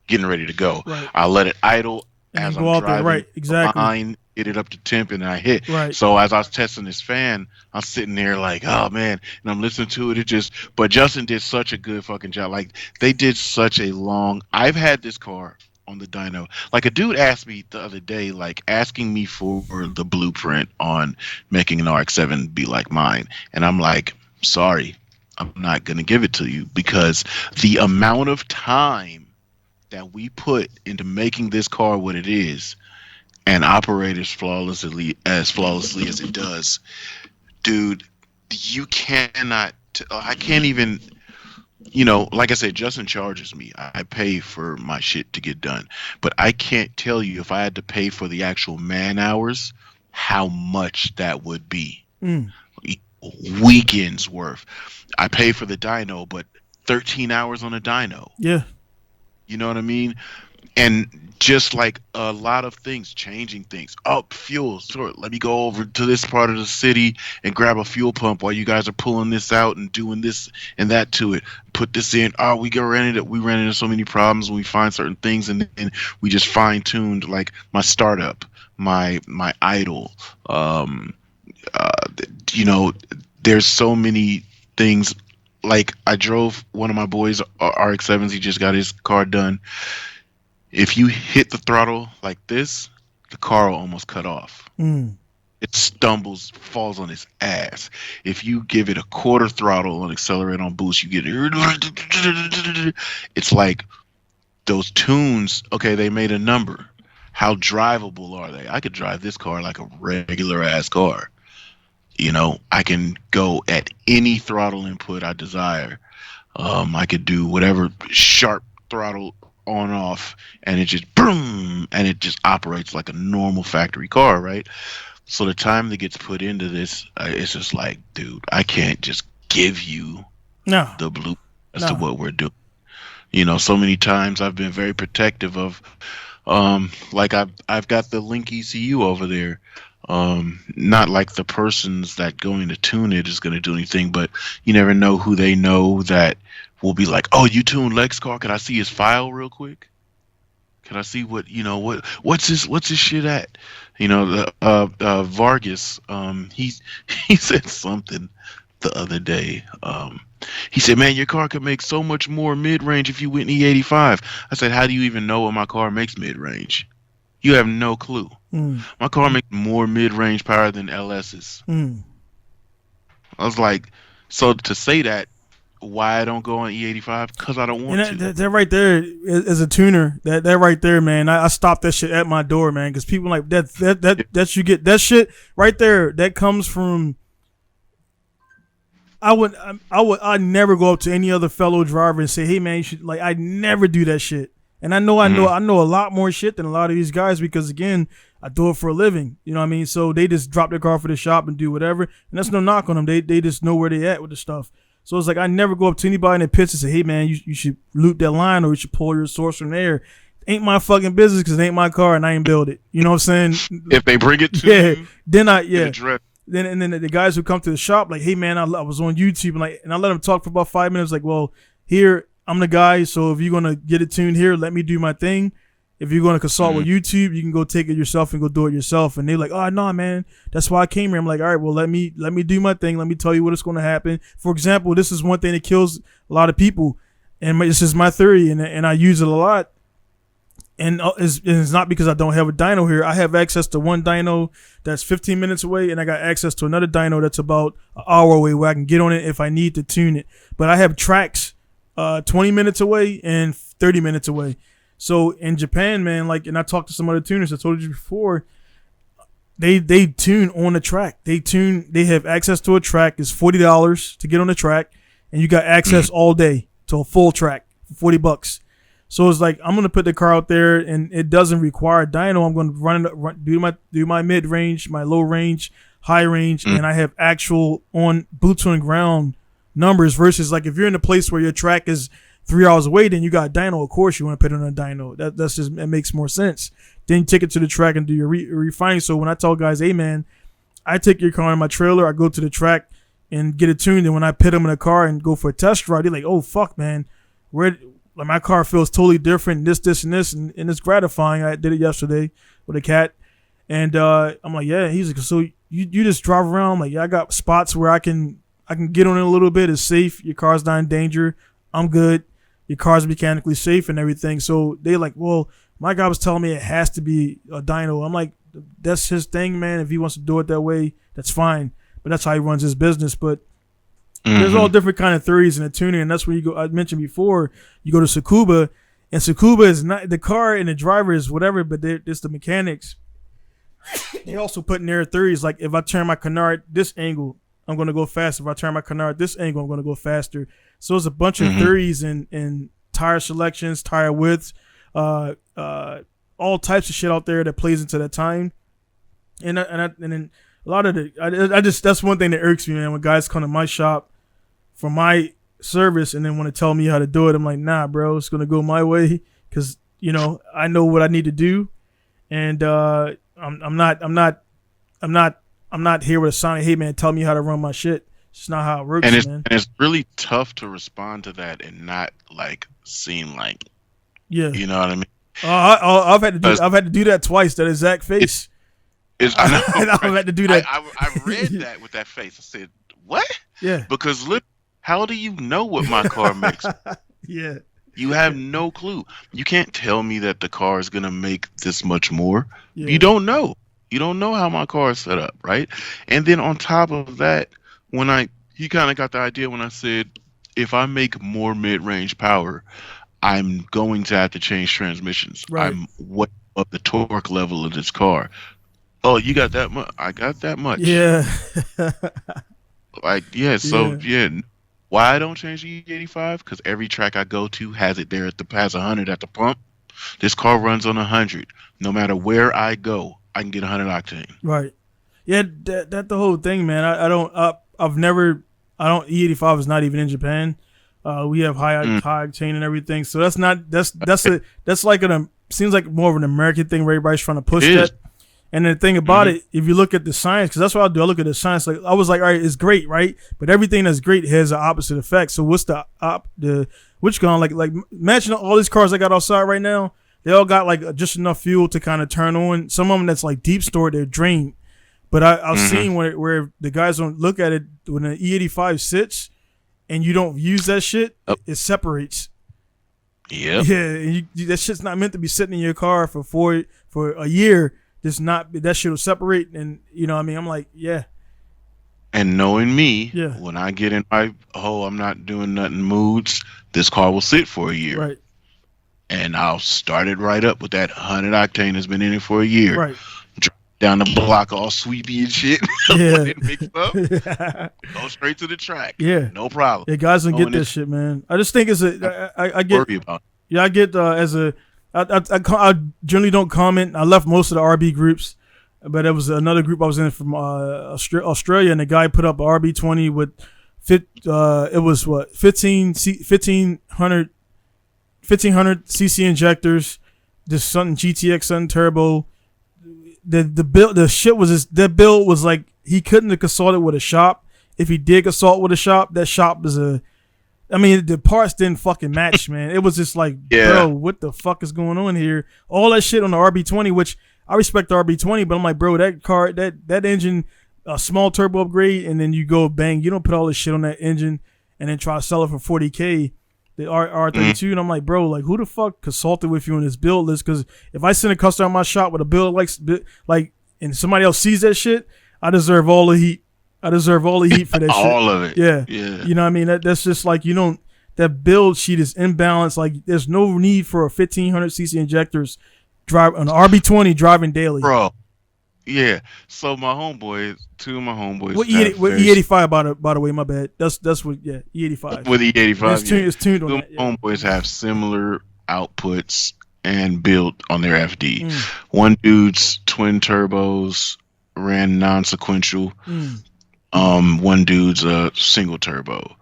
getting ready to go. Right. I let it idle and as I'm driving. There, right, exactly. Behind, get it up to temp, and I hit. Right. So as I was testing this fan, I'm sitting there like, oh man, and I'm listening to it. But Justin did such a good fucking job. Like they did such a long. I've had this car on the dyno. Like a dude asked me the other day, like asking me for the blueprint on making an RX-7 be like mine, and I'm like, sorry, I'm not gonna give it to you, because the amount of time that we put into making this car what it is and operate as flawlessly as it does, dude, you cannot. I can't even. Like I said, Justin charges me. I pay for my shit to get done. But I can't tell you, if I had to pay for the actual man hours, how much that would be. Weekends worth. I pay for the dyno, but 13 hours on a dyno. Yeah. You know what I mean? And just like a lot of things, changing things. Oh, fuel. Sure, let me go over to this part of the city and grab a fuel pump while you guys are pulling this out and doing this and that to it. Put this in. Oh, we ran into so many problems when we find certain things, and then we just fine tuned like my startup, my idle. There's so many things. Like I drove one of my boys' RX-7s. He just got his car done. If you hit the throttle like this, the car will almost cut off. It stumbles, falls on its ass. If you give it a quarter throttle on accelerate on boost, you get it. It's like those tunes. Okay, they made a number. How drivable are they? I could drive this car like a regular ass car. I can go at any throttle input I desire. I could do whatever sharp throttle on off, and it just boom, and it just operates like a normal factory car, right? So the time that gets put into this, it's just like, dude, I can't just give you the blue as to what we're doing. So many times I've been very protective of, like I've got the Link ECU over there. Not like the person's that going to tune it is going to do anything, but you never know who they know that will be like, oh, you tuned Lex car? Can I see his file real quick? Can I see what's his shit at? Vargas, he said something the other day. He said, man, your car could make so much more mid-range if you went E85. I said, how do you even know what my car makes mid-range? You have no clue. My car makes more mid-range power than LS's. I was like, So to say that, why I don't go on E85? Because I don't want to. That right there is a tuner. That right there, man. I stopped that shit at my door, man. Because people like that you get that shit right there. That comes from. I never go up to any other fellow driver and say, hey man, you should, like, I never do that shit. And I know a lot more shit than a lot of these guys because again, I do it for a living. You know what I mean? So they just drop their car for the shop and do whatever. And that's no knock on them. They just know where they at with the stuff. So it's like I never go up to anybody in the pits and say, hey man, you should loop that line or you should pull your source from there. Ain't my fucking business because it ain't my car and I ain't build it. You know what I'm saying? If they bring it to you, then then the guys who come to the shop like, hey man, I was on YouTube and I let them talk for about 5 minutes. Like, well, here I'm the guy, so if you're gonna get it tuned here, let me do my thing. If you're gonna consult with YouTube, you can go take it yourself and go do it yourself. And they're like, oh no, man, that's why I came here. I'm like, all right, well let me do my thing. Let me tell you what is gonna happen. For example, this is one thing that kills a lot of people, and this is my theory, and I use it a lot. And it's not because I don't have a dyno here. I have access to one dyno that's 15 minutes away, and I got access to another dyno that's about an hour away where I can get on it if I need to tune it. But I have tracks 20 minutes away and 30 minutes away. So in Japan, man, like, and I talked to some other tuners, I told you before, they tune on the track. They have access to a track. It's $40 to get on the track, and you got access all day to a full track for $40. So it's like I'm gonna put the car out there, and it doesn't require a dyno. I'm gonna do my mid range, my low range, high range, and I have actual on boots on the ground numbers. Versus like if you're in a place where your track is 3 hours away, then you got a dyno. Of course, you want to put it on a dyno. That's just, it makes more sense. Then you take it to the track and do your refining. So when I tell guys, hey man, I take your car in my trailer, I go to the track and get it tuned, and when I put them in a car and go for a test ride, they're like, oh fuck, man, like my car feels totally different. This, and this, and it's gratifying. I did it yesterday with a cat, and I'm like, yeah. He's like, so you just drive around? I'm like, yeah, I got spots where I can get on it a little bit. It's safe. Your car's not in danger. I'm good. Your car's mechanically safe and everything. So they like, well, my guy was telling me it has to be a dyno. I'm like, that's his thing, man. If he wants to do it that way, that's fine. But that's how he runs his business. But there's all different kind of theories in the tuning, and that's where you go. I mentioned before, you go to Tsukuba, and Tsukuba is not the car and the driver is whatever, but it's the mechanics. They also put in their theories like if I turn my canard this angle, I'm going to go faster. If I turn my canard this angle, I'm going to go faster. So there's a bunch of theories and tire selections, tire widths, all types of shit out there that plays into that time. And then a lot of that's one thing that irks me, man. When guys come to my shop for my service and then want to tell me how to do it, I'm like, nah, bro, it's gonna go my way because I know what I need to do, and I'm not here with a sign. Hey, man, tell me how to run my shit. It's just not how it works, man. And it's really tough to respond to that and not like seem like, yeah, you know what I mean. I've had to do that twice. That exact face. I know, I've had to do that. I read that with that face. I said, what? Yeah. Because look, how do you know what my car makes? Yeah. You have no clue. You can't tell me that the car is gonna make this much more. Yeah. You don't know. You don't know how my car is set up, right? And then on top of that, he kind of got the idea when I said, if I make more mid-range power, I'm going to have to change transmissions. Right. I'm way up the torque level of this car. Oh, you got that much? I got that much. Yeah. Like, yeah. So yeah. Why I don't change the E85? Because every track I go to has it there has 100 at the pump. This car runs on 100. No matter where I go, I can get 100 octane. Right. Yeah. That the whole thing, man. E85 is not even in Japan. We have high octane and everything. So that's seems like more of an American thing where everybody's trying to push that. And the thing about it, if you look at the science, because that's what I do, I look at the science. Like I was like, all right, it's great, right? But everything that's great has an opposite effect. So what's which gone like imagine all these cars I got outside right now. They all got like just enough fuel to kind of turn on. Some of them that's like deep stored, they're drained. But I've seen where the guys don't look at it when an E85 sits and you don't use that shit, it separates. Yeah. Yeah, that shit's not meant to be sitting in your car for a year. That shit will separate, and you know what I mean. I'm like, yeah, And knowing me, Yeah. when I get in my I'm not doing nothing moods, this car will sit for a year. Right. And I'll start it right up with that 100 octane that's been in it for a year. Right. Drive down the block all sweepy and shit. Yeah. It mixed up. Go straight to the track. Yeah. No problem. Yeah, guys don't get this shit, man. I just think it's I get. Worry about it. Yeah, I get as a. I generally don't comment. I left most of the RB groups, but there was another group I was in from Australia, and the guy put up an RB20 with it was what 1500 cc injectors, this something GTX something turbo. The build, the shit was just, that build was like he couldn't have consulted with a shop. If he did consult with a shop, that shop is the parts didn't fucking match, man. It was just like, bro, what the fuck is going on here? All that shit on the RB20, which I respect the RB20, but I'm like, bro, that car, that engine, a small turbo upgrade, and then you go bang, you don't put all this shit on that engine and then try to sell it for $40K. The R32, and I'm like, bro, like who the fuck consulted with you on this build list? Because if I send a customer in my shop with a build like, and somebody else sees that shit, I deserve all the heat. I deserve all the heat for that shit. All of it. Yeah. You know what I mean? That's just like, you don't, that build sheet is imbalanced. Like there's no need for a 1500 cc injectors drive an RB20 driving daily. Bro. Yeah. So my homeboys, two of my homeboys. What E85 by the way, my bad. That's what E85. With E85. It's tuned on two that. Yeah. Homeboys have similar outputs and built on their FD. One dude's twin turbos ran non-sequential. One dude's a single turbo.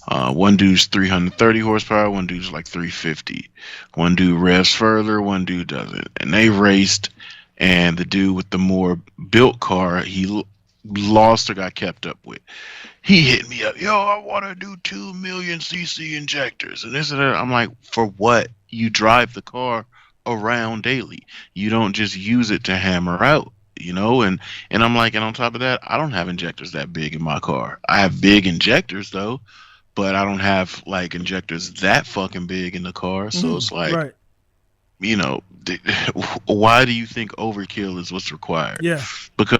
One dude's 330 horsepower. One dude's like 350. One dude revs further. One dude doesn't. And they raced. And the dude with the more built car, he lost or got kept up with. He hit me up. Yo, I want to do 2 million cc injectors. And this and that. I'm like, for what? You drive the car around daily. You don't just use it to hammer out. You know, and I'm like, and on top of that, I don't have injectors that big in my car. I have big injectors though, but I don't have like injectors that fucking big in the car. So it's like, right. You know, why do you think overkill is what's required? Yeah, because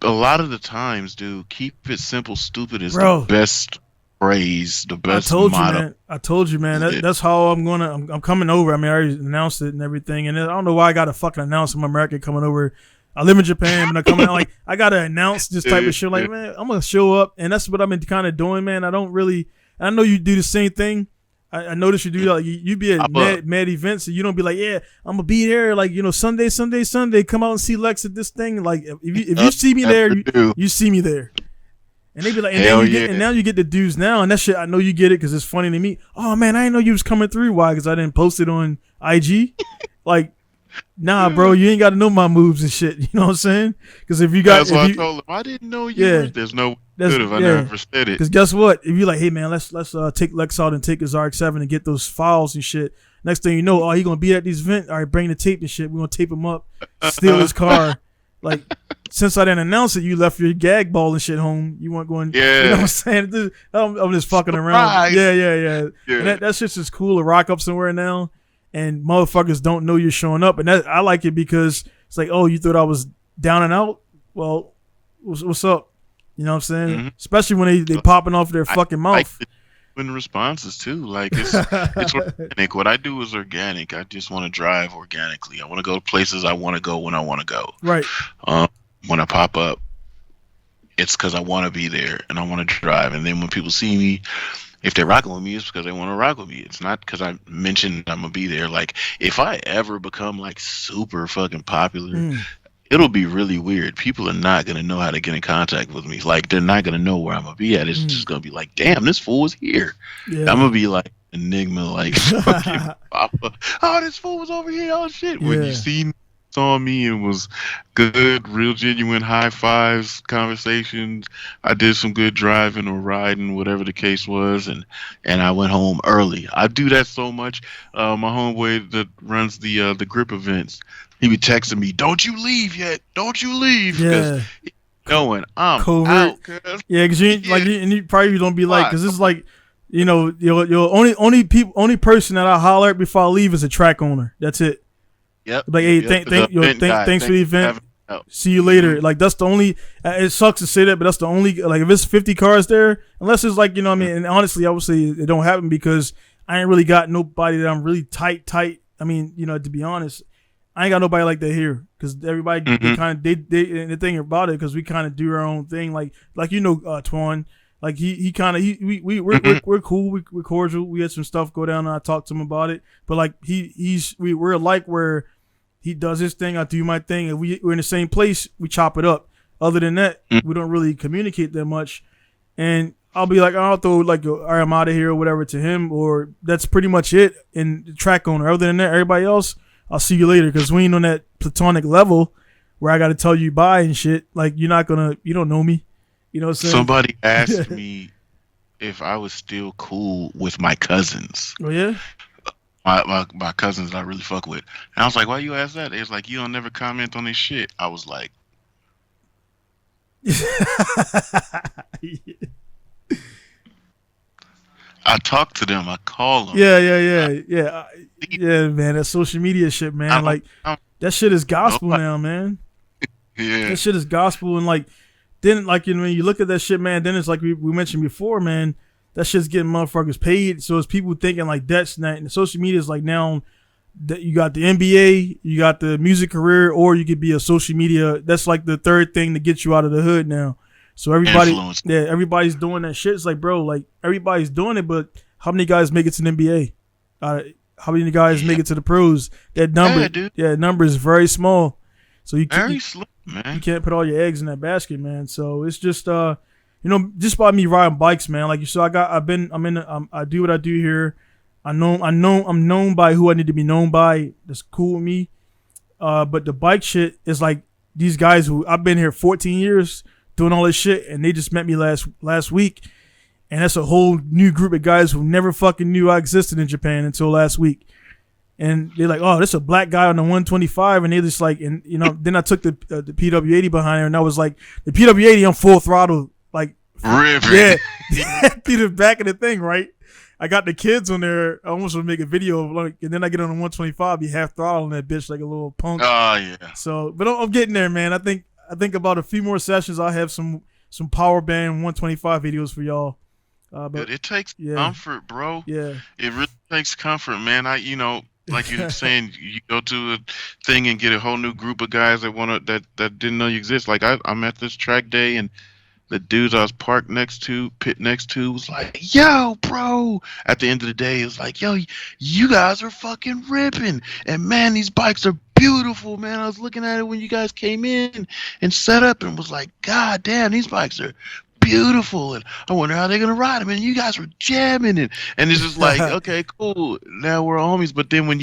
a lot of the times, dude, keep it simple, stupid is the best phrase, the best motto. I told you, man. That's how I'm coming over. I mean, I already announced it and everything, and I don't know why I got to fucking announce I'm American coming over. I live in Japan, but I'm coming out like I gotta announce this type of shit. Like, man, I'm gonna show up, and that's what I've been kind of doing, man. I don't really. I know you do the same thing. I noticed you do like you be at mad events, and you don't be like, yeah, I'm gonna be there, like Sunday. Come out and see Lex at this thing. Like if you see me there, you see me there. And they be like, and now you get the dudes now, and that shit I know you get it because it's funny to me. Oh man, I didn't know you was coming through. Why? Because I didn't post it on IG. Like. Nah, bro, you ain't got to know my moves and shit. You know what I'm saying? Because if you got, that's why I told him I didn't know you. Yeah, there's no good if I never said it. Because guess what? If you like, hey man, let's take Lex out and take his RX-7 and get those files and shit. Next thing you know, he gonna be at these events. All right, bring the tape and shit. We gonna tape him up, steal his car. Like since I didn't announce it, you left your gag ball and shit home. You weren't going. Yeah, you know what I'm saying? I'm just fucking around. Yeah. And that shit's just cool to rock up somewhere now. And motherfuckers don't know you're showing up, and I like it because it's like, oh, you thought I was down and out? Well, what's up? You know what I'm saying? Mm-hmm. Especially when they popping off their fucking mouth. Like the responses too, like it's organic. What I do is organic. I just want to drive organically. I want to go to places I want to go when I want to go. Right. When I pop up, it's because I want to be there and I want to drive. And then when people see me, if they're rocking with me, it's because they want to rock with me. It's not because I mentioned I'm gonna be there. Like if I ever become like super fucking popular, it'll be really weird. People are not gonna know how to get in contact with me. Like they're not gonna know where I'm gonna be at. It's just gonna be like, damn, this fool is here. Yeah. I'm gonna be like Enigma, like fucking Papa. Oh, this fool was over here. Oh shit. When you saw me, it was good, real genuine high fives, conversations. I did some good driving or riding, whatever the case was, and I went home early. I do that so much. My homeboy that runs the grip events, he be texting me, "Don't you leave yet? Don't you leave?" Yeah. Knowing I'm covert. Out. Cause, yeah, because you probably don't be like, because it's like, your only person that I holler at before I leave is a track owner. That's it. Yep. Like, hey, thanks for the event. See you later. Like that's the only. It sucks to say that, but that's the only. Like if it's 50 cars there, unless it's like, you know what I mean. And honestly, I would say it don't happen because I ain't really got nobody that I'm really tight. I mean, you know, to be honest, I ain't got nobody like that here because everybody they kind of they and the thing about it because we kind of do our own thing. Like you know, Twan. Like he kind of we're cool, we're cordial. We had some stuff go down and I talked to him about it. But like we're alike where he does his thing, I do my thing, and we're in the same place. We chop it up. Other than that, we don't really communicate that much. And I'll be like, I'll throw like, all right, I'm out of here or whatever to him, or that's pretty much it. And the track owner. Other than that, everybody else, I'll see you later because we ain't on that platonic level where I got to tell you bye and shit. Like you don't know me. You know what I'm saying? Somebody asked me if I was still cool with my cousins. Oh yeah. My cousins that I really fuck with. And I was like, why you ask that? It's like, you don't never comment on this shit. I was like, I talk to them. I call them. Yeah, man. That social media shit, man. Like that shit is gospel now, man. Yeah. That shit is gospel. And like, then like, you know, when you look at that shit, man, then it's like we mentioned before, man, that shit's getting motherfuckers paid. So it's people thinking like that's not, and social media is like now that you got the NBA, you got the music career, or you could be a social media. That's like the third thing to get you out of the hood now. So everybody's doing that shit. It's like, bro, like everybody's doing it, but how many guys make it to the NBA? How many guys make it to the pros? That number is very small. So you can't put all your eggs in that basket, man. So it's just you know, just by me riding bikes, man. Like you saw, I do what I do here. I'm known by who I need to be known by. That's cool with me. But the bike shit is like these guys who I've been here 14 years doing all this shit, and they just met me last week, and that's a whole new group of guys who never fucking knew I existed in Japan until last week. And they're like, oh, this is a black guy on the 125. And they just like, and you know, then I took the PW80 behind her, and I was like, the PW80 on full throttle, like, yeah, be the back of the thing, right? I got the kids on there. I almost would make a video of like, and then I get on the 125, be half throttle on that bitch like a little punk. Oh yeah. So, but I'm getting there, man. I think about a few more sessions, I'll have some power band 125 videos for y'all. But it takes comfort, bro. Yeah, it really takes comfort, man. Like you're saying, you go to a thing and get a whole new group of guys that didn't know you exist. Like I'm at this track day, and the dudes I was pit next to was like, yo, bro. At the end of the day, it was like, yo, you guys are fucking ripping. And man, these bikes are beautiful, man. I was looking at it when you guys came in and set up and was like, God damn, these bikes are beautiful, and I wonder how they're gonna ride them. And you guys were jamming, and it's just like, okay, cool. Now we're homies. But then when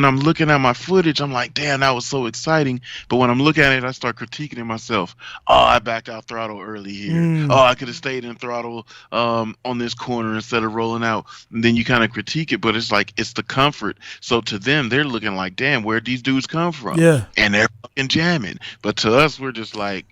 I'm looking at my footage, I'm like, damn, that was so exciting. But when I'm looking at it, I start critiquing it myself. Oh, I backed out throttle early here. Oh, I could have stayed in throttle on this corner instead of rolling out. And then you kind of critique it, but it's like it's the comfort. So to them, they're looking like, damn, where'd these dudes come from? Yeah, and they're fucking jamming. But to us, we're just like,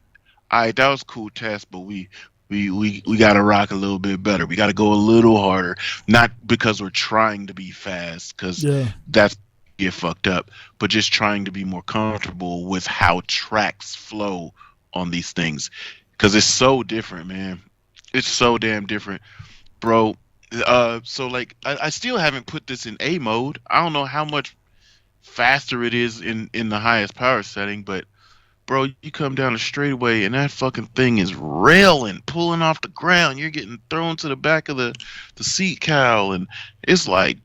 all right, that was a cool test, but we got to rock a little bit better. We got to go a little harder, not because we're trying to be fast, because that's get fucked up, but just trying to be more comfortable with how tracks flow on these things, because it's so different, man. It's so damn different, bro. So like, I still haven't put this in A mode. I don't know how much faster it is in the highest power setting, but bro, you come down the straightaway and that fucking thing is railing, pulling off the ground. You're getting thrown to the back of the seat cowl, and it's like,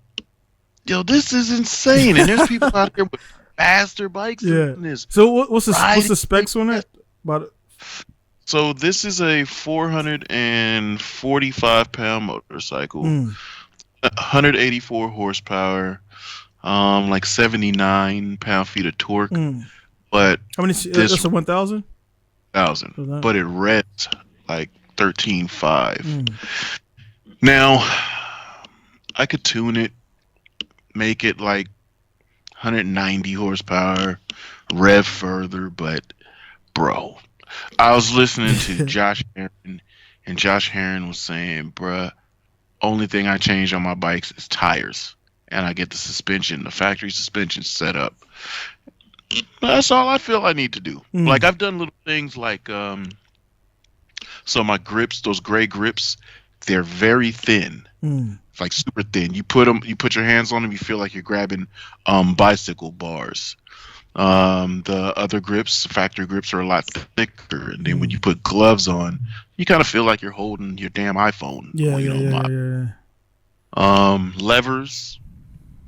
yo, this is insane. And there's people out there with faster bikes than this. So what's the specs on it? So this is a 445 pound motorcycle, 184 horsepower, like 79 pound-feet of torque. But how many? That's a 1,000. But it reads like 13.5. Now, I could tune it, make it like 190 horsepower, rev further. But bro, I was listening to Josh Heron, and Josh Heron was saying, bruh, only thing I change on my bikes is tires, and I get the suspension, the factory suspension set up. That's all I feel I need to do. Like Mm. I've done little things like so my grips, those gray grips, they're very thin. Mm. It's like super thin. You put your hands on them, you feel like you're grabbing bicycle bars. The other grips, factory grips, are a lot thicker, and then when you Mm. put gloves on, you kind of feel like you're holding your damn iPhone. Yeah, You yeah, know, yeah, my yeah, yeah. levers.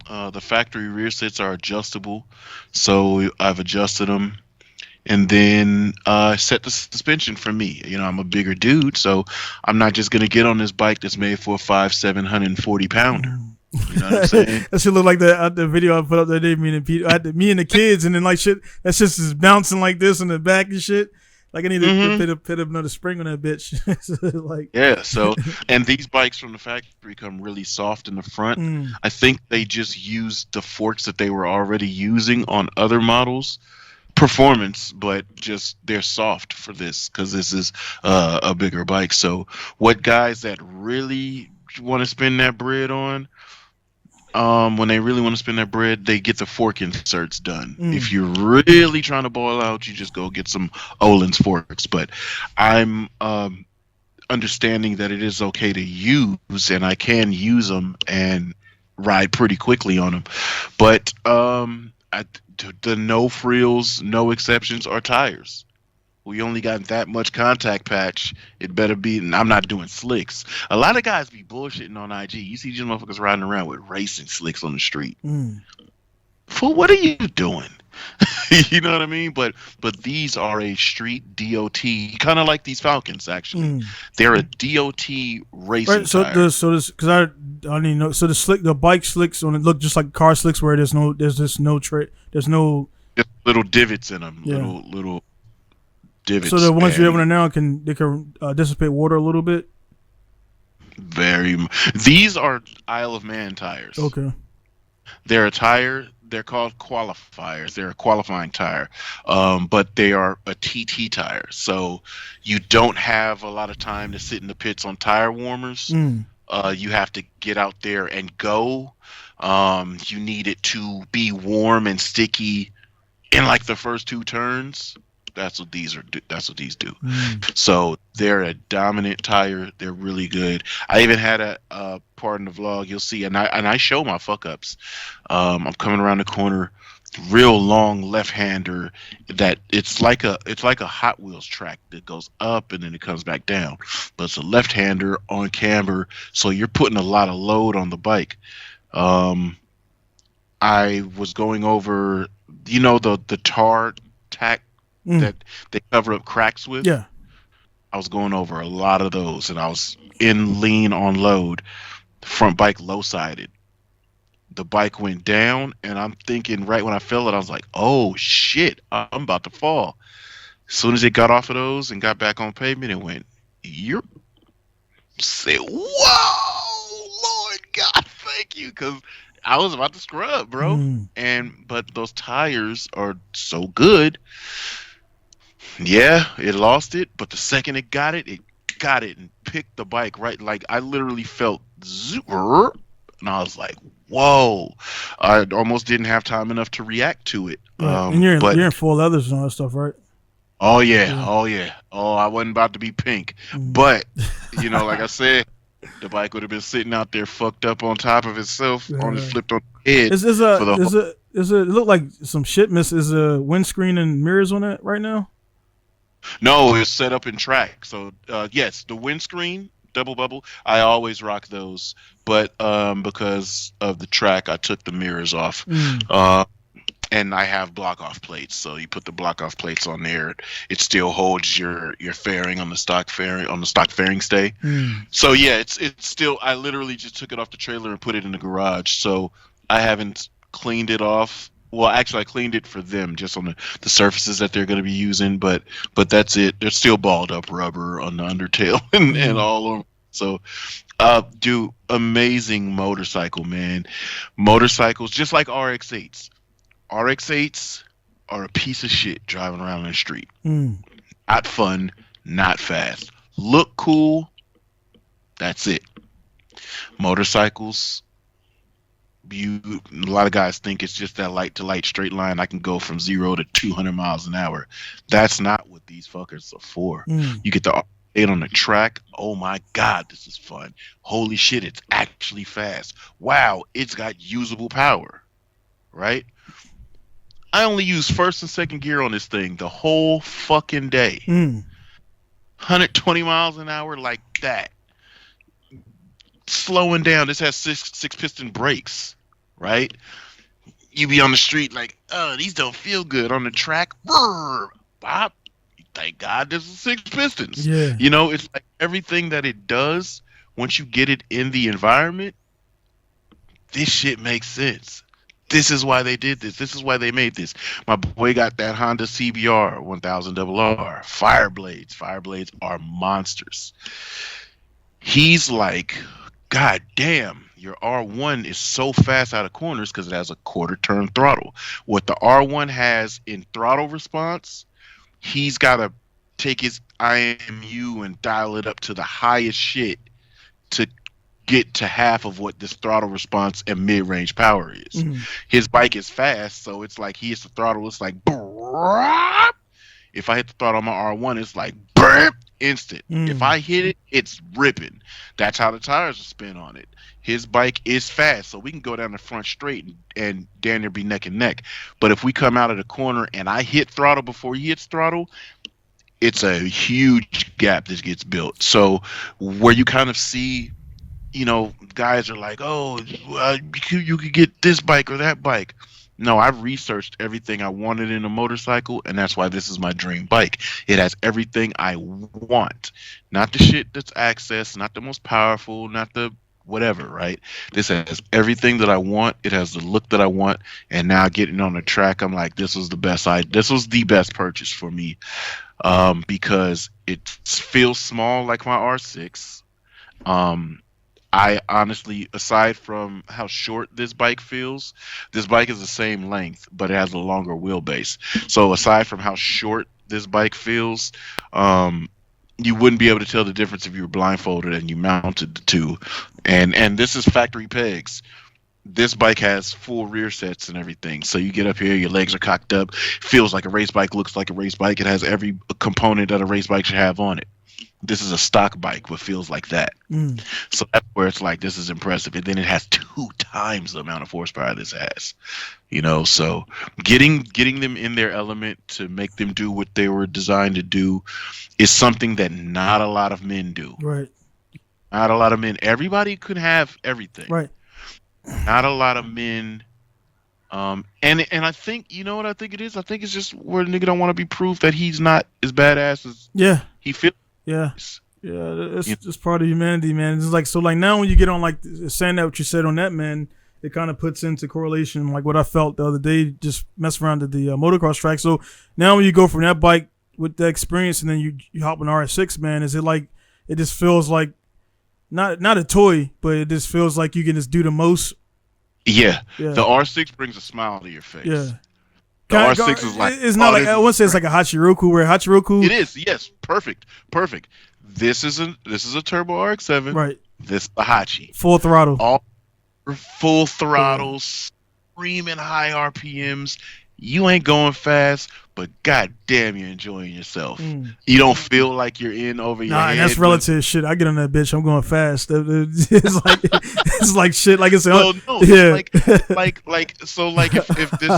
The factory rear sets are adjustable, so I've adjusted them, and then set the suspension for me. You know, I'm a bigger dude, so I'm not just gonna get on this bike that's made for a 740 pounder. Mm. You know what I'm saying? That shit look like the video I put up that day. Me and Pete, me and the kids, and then like shit, that shit is bouncing like this in the back and shit. Like I need to put another spring on that bitch. Like, Yeah. So, and these bikes from the factory come really soft in the front. mm, I think they just used the forks that they were already using on other models. Performance, but just they're soft for this because this is a bigger bike. So, what guys that really want to spend that bread on, when they really want to spend that bread, they get the fork inserts done. If you're really trying to ball out, you just go get some Olin's forks. But I'm understanding that it is okay to use, and I can use them and ride pretty quickly on them. But the no frills, no exceptions are tires. We only got that much contact patch. It better be. And I'm not doing slicks. A lot of guys be bullshitting on IG. You see these motherfuckers riding around with racing slicks on the street. Fool, what are you doing? You know what I mean? But these are a street DOT, kind of like these Falcons. Actually, they're a DOT racing right. So tire. this because I don't even know. So the bike slicks on it look just like car slicks where there's just no there's no Just little divots in them. Yeah. Little divots. So the ones you have on it now can dissipate water a little bit. These are Isle of Man tires. Okay. They're a tire. They're called qualifiers. They're a qualifying tire, but they are a TT tire. So you don't have a lot of time to sit in the pits on tire warmers. You have to get out there and go. You need it to be warm and sticky in like the first two turns. That's what these are. That's what these do. So they're a dominant tire. They're really good. I even had a part in the vlog. You'll see, and I show my fuck ups. I'm coming around the corner, real long left hander. That it's like a Hot Wheels track that goes up and then it comes back down. But it's a left hander on camber, so you're putting a lot of load on the bike. I was going over, the tar tack that they cover up cracks with. Yeah. I was going over a lot of those, and I was in lean on load, front bike low sided. The bike went down, and I'm thinking right when I fell it, I was like, oh shit, I'm about to fall. As soon as it got off of those and got back on pavement, it went, you're say, whoa, Lord God, thank you, because I was about to scrub, bro. But those tires are so good. Yeah, it lost it, but the second it got it and picked the bike right. Like I literally felt zooper, and I was like, "Whoa!" I almost didn't have time enough to react to it. Right. And you're in full leathers and all that stuff, right? Oh yeah, oh yeah. Oh, I wasn't about to be pink, but like I said, the bike would have been sitting out there fucked up on top of itself, on flipped on the head. It look like some shit miss? Is a windscreen and mirrors on it right now? No, it's set up in track. So yes, the windscreen, double bubble, I always rock those. But because of the track, I took the mirrors off. And I have block off plates. So you put the block off plates on there, it still holds your fairing on the stock fairing stay. So yeah, it's still, I literally just took it off the trailer and put it in the garage. So I haven't cleaned it off. Well, actually, I cleaned it for them just on the surfaces that they're going to be using, but that's it. There's still balled up rubber on the undertail and all over. So, dude, amazing motorcycle, man. Motorcycles, just like RX-8s. RX-8s are a piece of shit driving around the street. Not fun, not fast. Look cool, that's it. Motorcycles, A lot of guys think it's just that light to light straight line. I can go from 0 to 200 miles an hour. That's not what these fuckers are for. You get the arcade on the track. Oh my God, this is fun. Holy shit, it's actually fast. Wow, it's got usable power, right? I only use first and second gear on this thing the whole fucking day. 120 miles an hour like that. Slowing down. This has six piston brakes, right? You be on the street like, oh, these don't feel good. On the track, bop. Thank God this is 6 pistons. Yeah. You know, it's like everything that it does, once you get it in the environment, this shit makes sense. This is why they did this. This is why they made this. My boy got that Honda CBR 1000 RR. Fireblades. Fireblades are monsters. He's like, God damn, your R1 is so fast out of corners because it has a quarter turn throttle. What the R1 has in throttle response, he's got to take his IMU and dial it up to the highest shit to get to half of what this throttle response and mid-range power is. His bike is fast, so it's like he hits the throttle, it's like, if I hit the throttle on my R1, it's like, instant. If I hit it, it's ripping. That's how the tires will spin on it. His bike is fast, so we can go down the front straight and damn near be neck and neck. But if we come out of the corner and I hit throttle before he hits throttle, it's a huge gap that gets built. So where you kind of see, you know, guys are like, oh, you could get this bike or that bike. No, I've researched everything I wanted in a motorcycle, and that's why this is my dream bike. It has everything I want. Not the shit that's access, not the most powerful, not the whatever, right? This has everything that I want. It has the look that I want, and now getting on the track, I'm like, this was the best purchase for me, because it feels small like my R6. I honestly, aside from how short this bike feels, this bike is the same length, but it has a longer wheelbase. So aside from how short this bike feels, you wouldn't be able to tell the difference if you were blindfolded and you mounted the two. And this is factory pegs. This bike has full rear sets and everything. So you get up here, your legs are cocked up, feels like a race bike, looks like a race bike. It has every component that a race bike should have on it. This is a stock bike, but feels like that. So that's where it's like, this is impressive. And then it has 2 times the amount of horsepower this has. You know, so getting them in their element to make them do what they were designed to do is something that not a lot of men do. Right. Not a lot of men. Everybody could have everything. Right. Not a lot of men. And I think, you know what I think it is? I think it's just where the nigga don't want to be proved that he's not as badass as he feels. Yeah, it's part of humanity, man. It's like, so like now when you get on like saying that what you said on that, man, it kind of puts into correlation like what I felt the other day just messing around at the motocross track. So now when you go from that bike with that experience and then you hop on RS6, man, is it like it just feels like not a toy, but it just feels like you can just do the most. Yeah. The R6 brings a smile to your face. Yeah. The R6 is like, it's not like, I wouldn't say it's like a Hachiroku where Hachiroku. It is, yes, perfect. This is a turbo RX-7. Right. This is the Hachi. Full throttle. All full throttle, screaming high RPMs. You ain't going fast, but goddamn, you're enjoying yourself. You don't feel like you're in over your head. That's relative shit. I get on that bitch, I'm going fast. It's like shit. Like it's no, yeah. So if this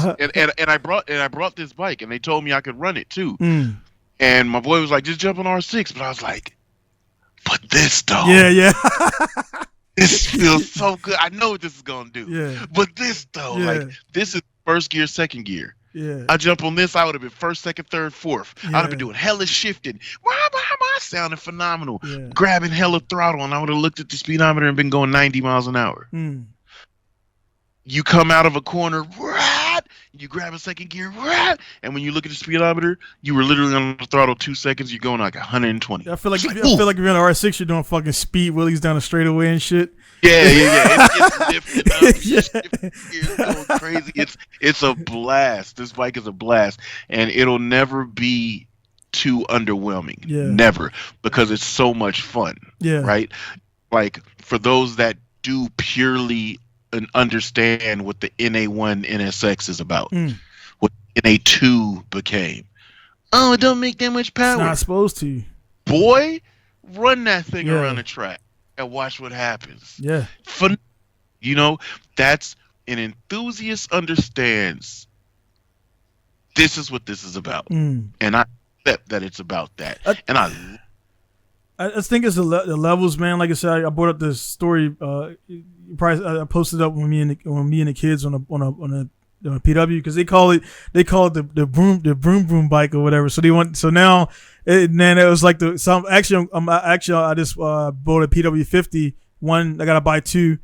and I brought this bike and they told me I could run it too. And my boy was like, just jump on R6, but I was like, but this though. Yeah. This feels so good. I know what this is gonna do. Yeah. But this though, like this is first gear, second gear. Yeah. I jump on this, I would have been first, second, third, fourth. I'd have been doing hella shifting. Why am I sounding phenomenal? Yeah. Grabbing hella throttle, and I would have looked at the speedometer and been going 90 miles an hour. You come out of a corner, you grab a second gear, and when you look at the speedometer, you were literally on the throttle 2 seconds. You're going like 120. I feel like if you're on the R6, you're doing fucking speed wheelies down the straightaway and shit. Yeah. It's lifting up. It's going crazy. It's a blast. This bike is a blast, and it'll never be too underwhelming. Yeah. Never, because it's so much fun. Yeah. Right. Like for those that do purely and understand what the NA1 NSX is about. What NA2 became. Oh, it don't make that much power. It's not supposed to. Boy, run that thing around the track and watch what happens. Yeah. That's an enthusiast understands this is what this is about. And I accept that it's about that. I think it's the levels, man. Like I said, I brought up this story. I posted up when me and the kids on a PW, because they call it the broom bike or whatever. So now it was like I just bought a PW 50 one. I gotta buy two.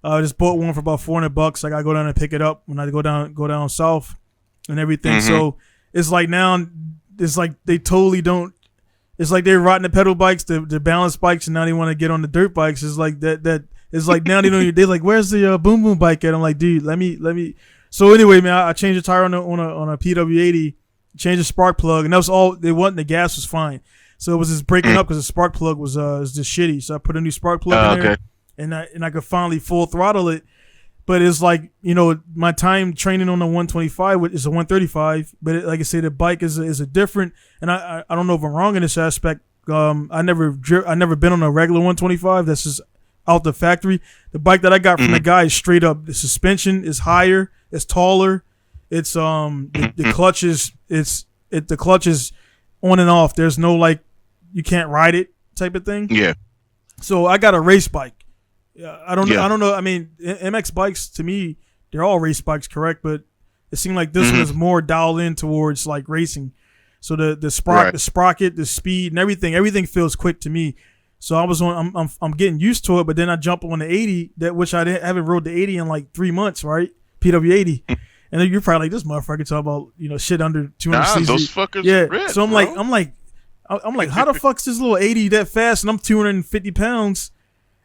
I just bought one for about $400. I gotta go down and pick it up when I go down south and everything. So it's like now it's like they totally don't. It's like they're riding the pedal bikes, the balance bikes, and now they want to get on the dirt bikes. It's like that. It's like now they're like, where's the boom bike at? I'm like, dude, let me. So anyway, man, I changed the tire on a PW80, changed the spark plug, and that was all. It wasn't, the gas was fine. So it was just breaking up because the spark plug was just shitty. So I put a new spark plug in there, and I could finally full throttle it. But it's like, my time training on the 125 is a 135. But like I say, the bike is a different. And I don't know if I'm wrong in this aspect. I never been on a regular 125. That's just out the factory. The bike that I got from the guy is straight up. The suspension is higher. It's taller. It's the clutch is the clutch is on and off. There's no like you can't ride it type of thing. Yeah. So I got a race bike. I don't know. I mean, MX bikes to me, they're all race bikes, correct? But it seemed like this one is more dialed in towards like racing. So the sprocket, the speed, and everything feels quick to me. So I'm getting used to it. But then I jump on the 80, which I haven't rode the 80 in like 3 months, right? PW80, and then you're probably like, this motherfucker talking about shit under 200 cc. Those fuckers. Yeah. Rich, so I'm like, how the fuck's this little 80 that fast, and I'm 250 pounds.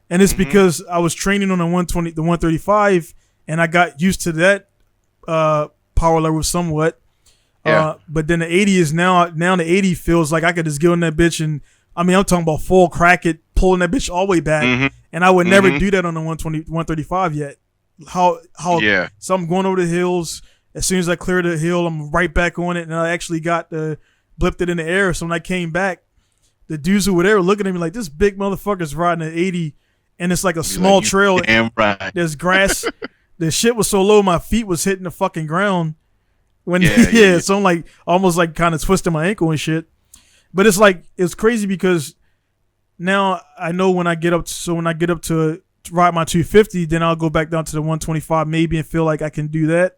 And it's because I was training on the 135, and I got used to that power level somewhat. Yeah. But then the 80 is now the 80 feels like I could just get on that bitch, and I mean, I'm talking about full crack it, pulling that bitch all the way back. And I would never do that on the 135 yet. So I'm going over the hills. As soon as I clear the hill, I'm right back on it, and I actually blipped it in the air. So when I came back, the dudes who were there were looking at me like, this big motherfucker's riding an 80. And it's like a small trail. Right. There's grass. The shit was so low, my feet was hitting the fucking ground. So I'm like almost like kind of twisting my ankle and shit. But it's crazy because now I know when I get up. So when I get up to ride my 250, then I'll go back down to the 125 maybe and feel like I can do that.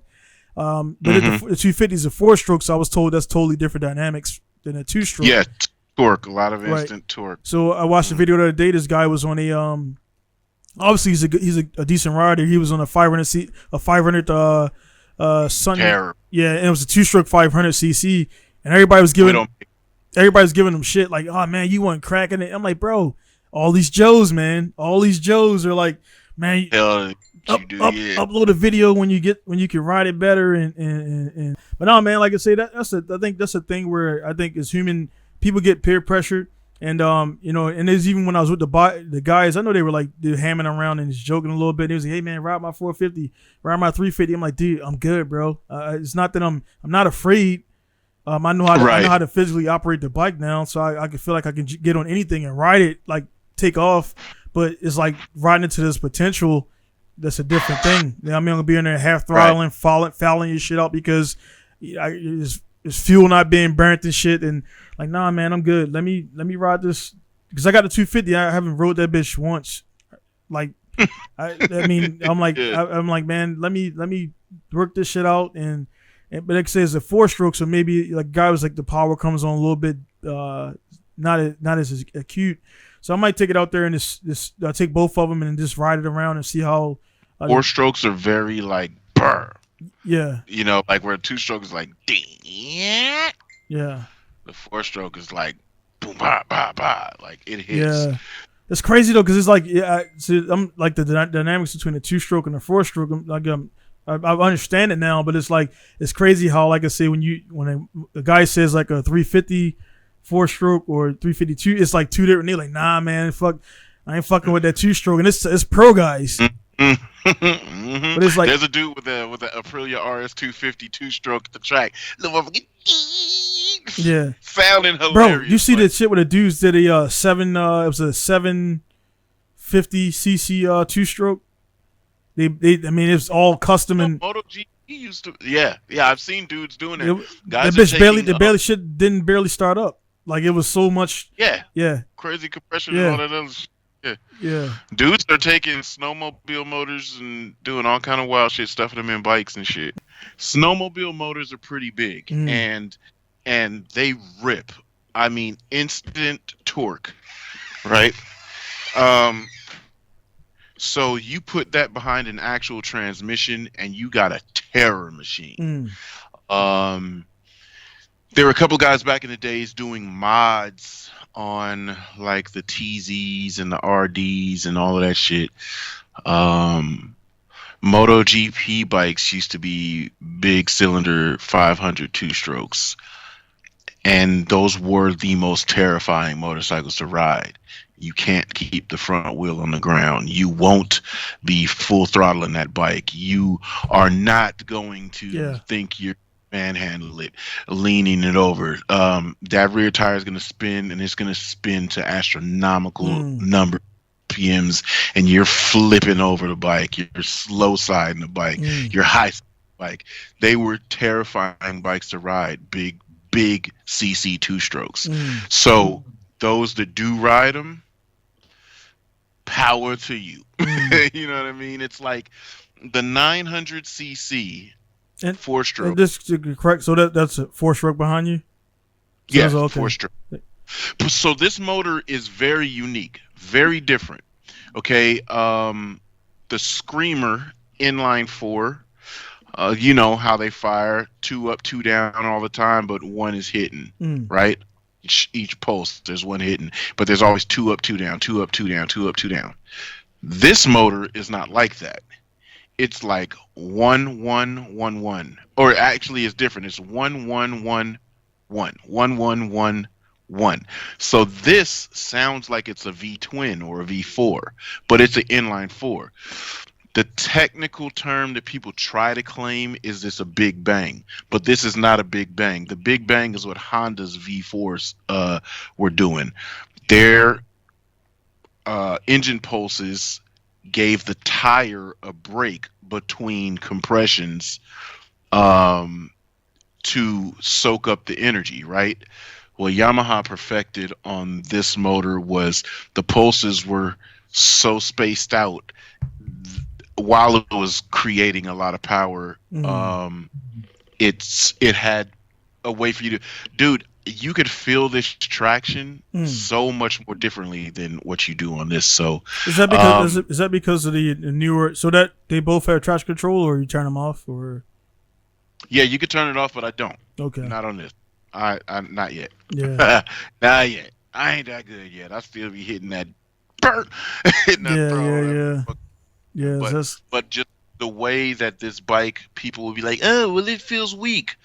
But the 250 is a 4-stroke, so I was told that's totally different dynamics than a 2-stroke. Yeah, torque, a lot of instant torque. So I watched the video the other day. This guy was on a obviously he's a decent rider. He was on a 500 Sun. Yeah, and it was a 2-stroke 500 cc, and everybody was giving him shit like, oh man, you weren't cracking it. I'm like, bro, all these Joes, man, are like, man, upload a video when you can ride it better and but no, man, like I say, I think that's a thing where I think as human people get peer pressured. And and there's even when I was with the guys, I know they were like they're hamming around and just joking a little bit. They was like, "Hey man, ride my 450, ride my 350." I'm like, "Dude, I'm good, bro. It's not that I'm not afraid. I know how to physically operate the bike now, so I can feel like I can get on anything and ride it, like take off. But it's like riding into this potential. That's a different thing. I mean, I'm gonna be in there half throttling, fouling your shit out because it's fuel not being burnt and shit and." Like, nah, man, I'm good. Let me ride this because I got a 250. I haven't rode that bitch once. Like, I mean, I'm like, man, let me work this shit out. But like I say, it's a 4-stroke, so maybe like guy was like the power comes on a little bit, not as acute. So I might take it out there and I'll take both of them and just ride it around and see how. 4 strokes are very like burr. Yeah. Like where a 2-stroke is like ding. Yeah. The 4-stroke is like boom, bah, bah, bah. Like it hits. Yeah, it's crazy though because it's like I'm like the dynamics between the 2-stroke and the 4-stroke. I understand it now, but it's like it's crazy how like I say when a guy says like a 350 4-stroke or 352, it's like two different. They're like, nah, man, fuck, I ain't fucking with that 2-stroke, and it's pro guys. Mm-hmm. But it's like, There's a dude with a Aprilia RS 250 two-stroke at the track. The motherfucker yeah, sounding bro. You hilarious. see that shit where the dudes did a it was a 750cc two stroke. I mean, it's all custom and MotoGP used to. Yeah, yeah. I've seen dudes doing that. that Guys are bitch taking. shit didn't barely start up. Like it was so much. Yeah, Yeah, crazy compression and all yeah, that other shit. Yeah. yeah. Dudes are taking snowmobile motors and doing all kind of wild shit, stuffing them in bikes and shit. Snowmobile motors are pretty big, and they rip. I mean, instant torque, right? So you put that behind an actual transmission, and you got a terror machine. There were a couple guys back in the days doing mods on like the TZs and the RDs and all of that shit. MotoGP bikes used to be big cylinder 500 two strokes, and those were the most terrifying motorcycles to ride. You can't keep the front wheel on the ground. You won't be full throttling that bike. You are not going to think you're manhandle it, leaning it over. That rear tire is going to spin, and it's going to spin to astronomical number PMs, and you're flipping over the bike. You're slow siding the bike. You're high bike. They were terrifying bikes to ride. Big CC two strokes. So those that do ride them, power to you. You know what I mean? It's like the 900cc and four stroke. And this correct. So that's a four stroke behind you. So yeah, okay. Four stroke. So this motor is very unique, very different. Okay, the Screamer inline four. You know how they fire 2 up, 2 down all the time, but one is hitting, right? Each pulse, there's one hitting, but there's always 2 up, 2 down, 2 up, 2 down, 2 up, 2 down. This motor is not like that. It's like 1 1 1 1, or actually it's different. It's 1 1 1 1 1 1 1 1. So this sounds like it's a V twin or a V4, but it's an inline 4. The technical term that people try to claim is this a big bang, but this is not a big bang. The big bang is what Honda's V4s were doing. Their engine pulses gave the tire a break between compressions to soak up the energy, right? What Yamaha perfected on this motor was the pulses were so spaced out while it was creating a lot of power. It had a way for you to, dude, you could feel this traction so much more differently than what you do on this. So is that because is that because of the newer, so that they both have traction control, or you turn them off, or? Yeah, you could turn it off, but I don't. Okay. Not on this. I not yet. Yeah. Not yet. I ain't that good yet. I still be hitting that burn. Hitting that throttle. Yeah. But just the way that this bike, people will be like, oh, well, it feels weak.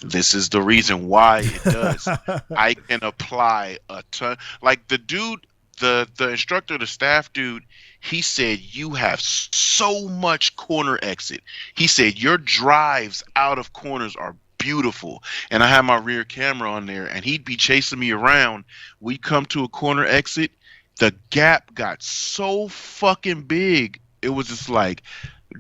This is the reason why it does. I can apply a ton. Like the dude, the instructor, the staff dude, he said, you have so much corner exit. He said, your drives out of corners are beautiful. And I have my rear camera on there, and he'd be chasing me around. We come to a corner exit. The gap got so fucking big. It was just like,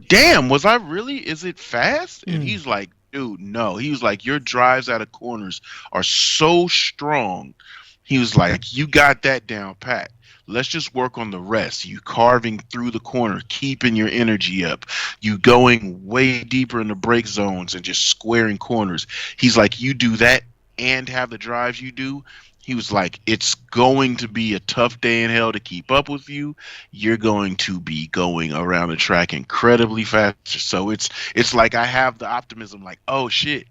damn, was I really? Is it fast? And he's like, dude, no. He was like, your drives out of corners are so strong. He was like, you got that down pat. Let's just work on the rest. You carving through the corner, keeping your energy up. You going way deeper in the brake zones and just squaring corners. He's like, you do that and have the drives you do. He was like, it's going to be a tough day in hell to keep up with you. You're going to be going around the track incredibly fast. So it's like I have the optimism like, oh, shit.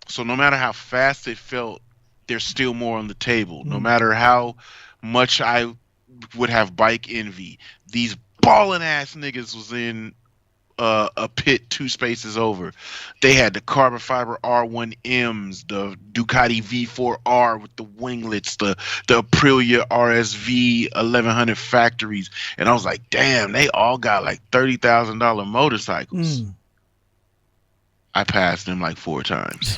So no matter how fast it felt, there's still more on the table. No matter how much I would have bike envy, these balling ass niggas was in a pit 2 spaces over. They had the carbon fiber R1Ms, the Ducati V4R with the winglets, the Aprilia RSV 1100 factories, and I was like, damn, they all got like $30,000 motorcycles. I passed them like 4 times.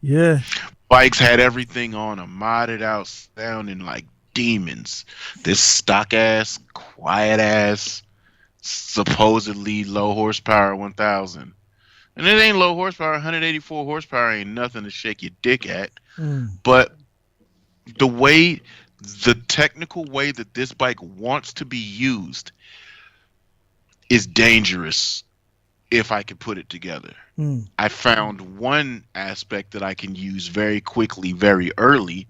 Yeah. Bikes had everything on them, modded out, sounding like demons. This stock ass, quiet ass, supposedly low horsepower 1000. And it ain't low horsepower. 184 horsepower ain't nothing to shake your dick at. But the technical way that this bike wants to be used is dangerous if I could put it together. I found one aspect that I can use very quickly, very early,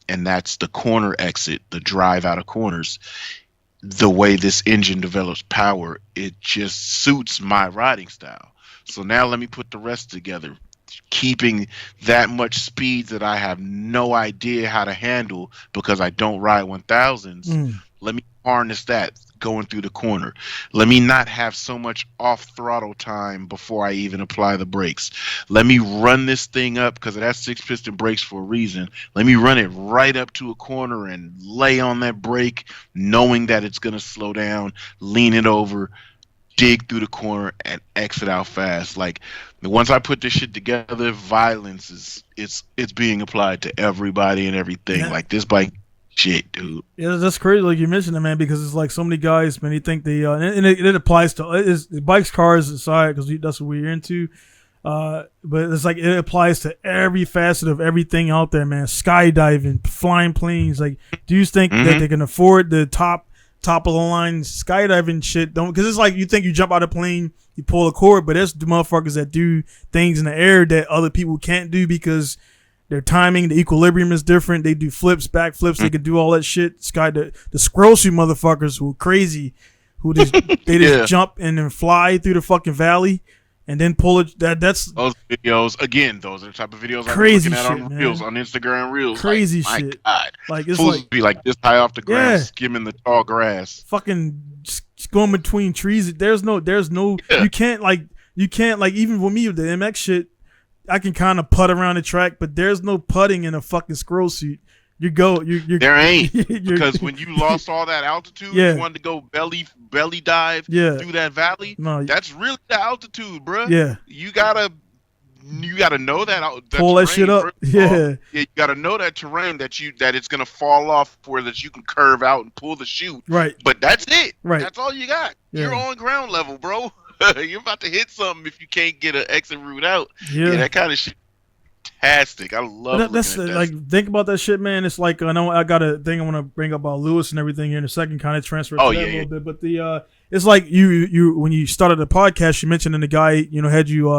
and that's the corner exit, the drive out of corners. The way this engine develops power, it just suits my riding style. So now let me put the rest together. Keeping that much speed that I have no idea how to handle because I don't ride 1000s. Let me harness that going through the corner. Let me not have so much off throttle time before I even apply the brakes. Let me run this thing up because it has 6-piston brakes for a reason. Let me run it right up to a corner and lay on that brake, knowing that it's going to slow down, lean it over, dig through the corner, and exit out fast. Like, once I put this shit together, violence it's being applied to everybody and everything. Yeah. Like, this bike, shit, dude. Yeah, that's crazy. Like you mentioned it, man, because it's like so many guys, man. You think they and it applies to bikes, cars aside, because that's what we're into. But it's like it applies to every facet of everything out there, man. Skydiving, flying planes. Like, do you think that they can afford the top of the line skydiving shit? Don't, because it's like you think you jump out of a plane, you pull a cord, but there's the motherfuckers that do things in the air that other people can't do because their timing, the equilibrium is different. They do flips, back flips. They can do all that shit. The squirrel shoot motherfuckers who are crazy, who just jump and then fly through the fucking valley and then pull it. That's those videos again. Those are the type of videos I'm looking at on Reels, on Instagram Reels. Crazy shit. God. Like it's fools like be like this high off the ground, skimming the tall grass. Fucking going between trees. There's no. You can't like even with me with the MX shit. I can kind of putt around the track, but there's no putting in a fucking squirrel suit. There ain't because when you lost all that altitude, you wanted to go belly dive through that valley. No, that's really the altitude, bro. Yeah, you gotta know that pull that shit up. Yeah, you gotta know that terrain that it's gonna fall off where that you can curve out and pull the chute. Right, but that's it. Right, that's all you got. Yeah. You're on ground level, bro. You're about to hit something if you can't get an exit route out. Yeah, that kind of shit. Fantastic. I love that's like think about that shit, man. It's like I know I got a thing I want to bring up about Lewis and everything here in a second, kind of transfer to that a little bit. But it's like you when you started the podcast, you mentioned the guy had you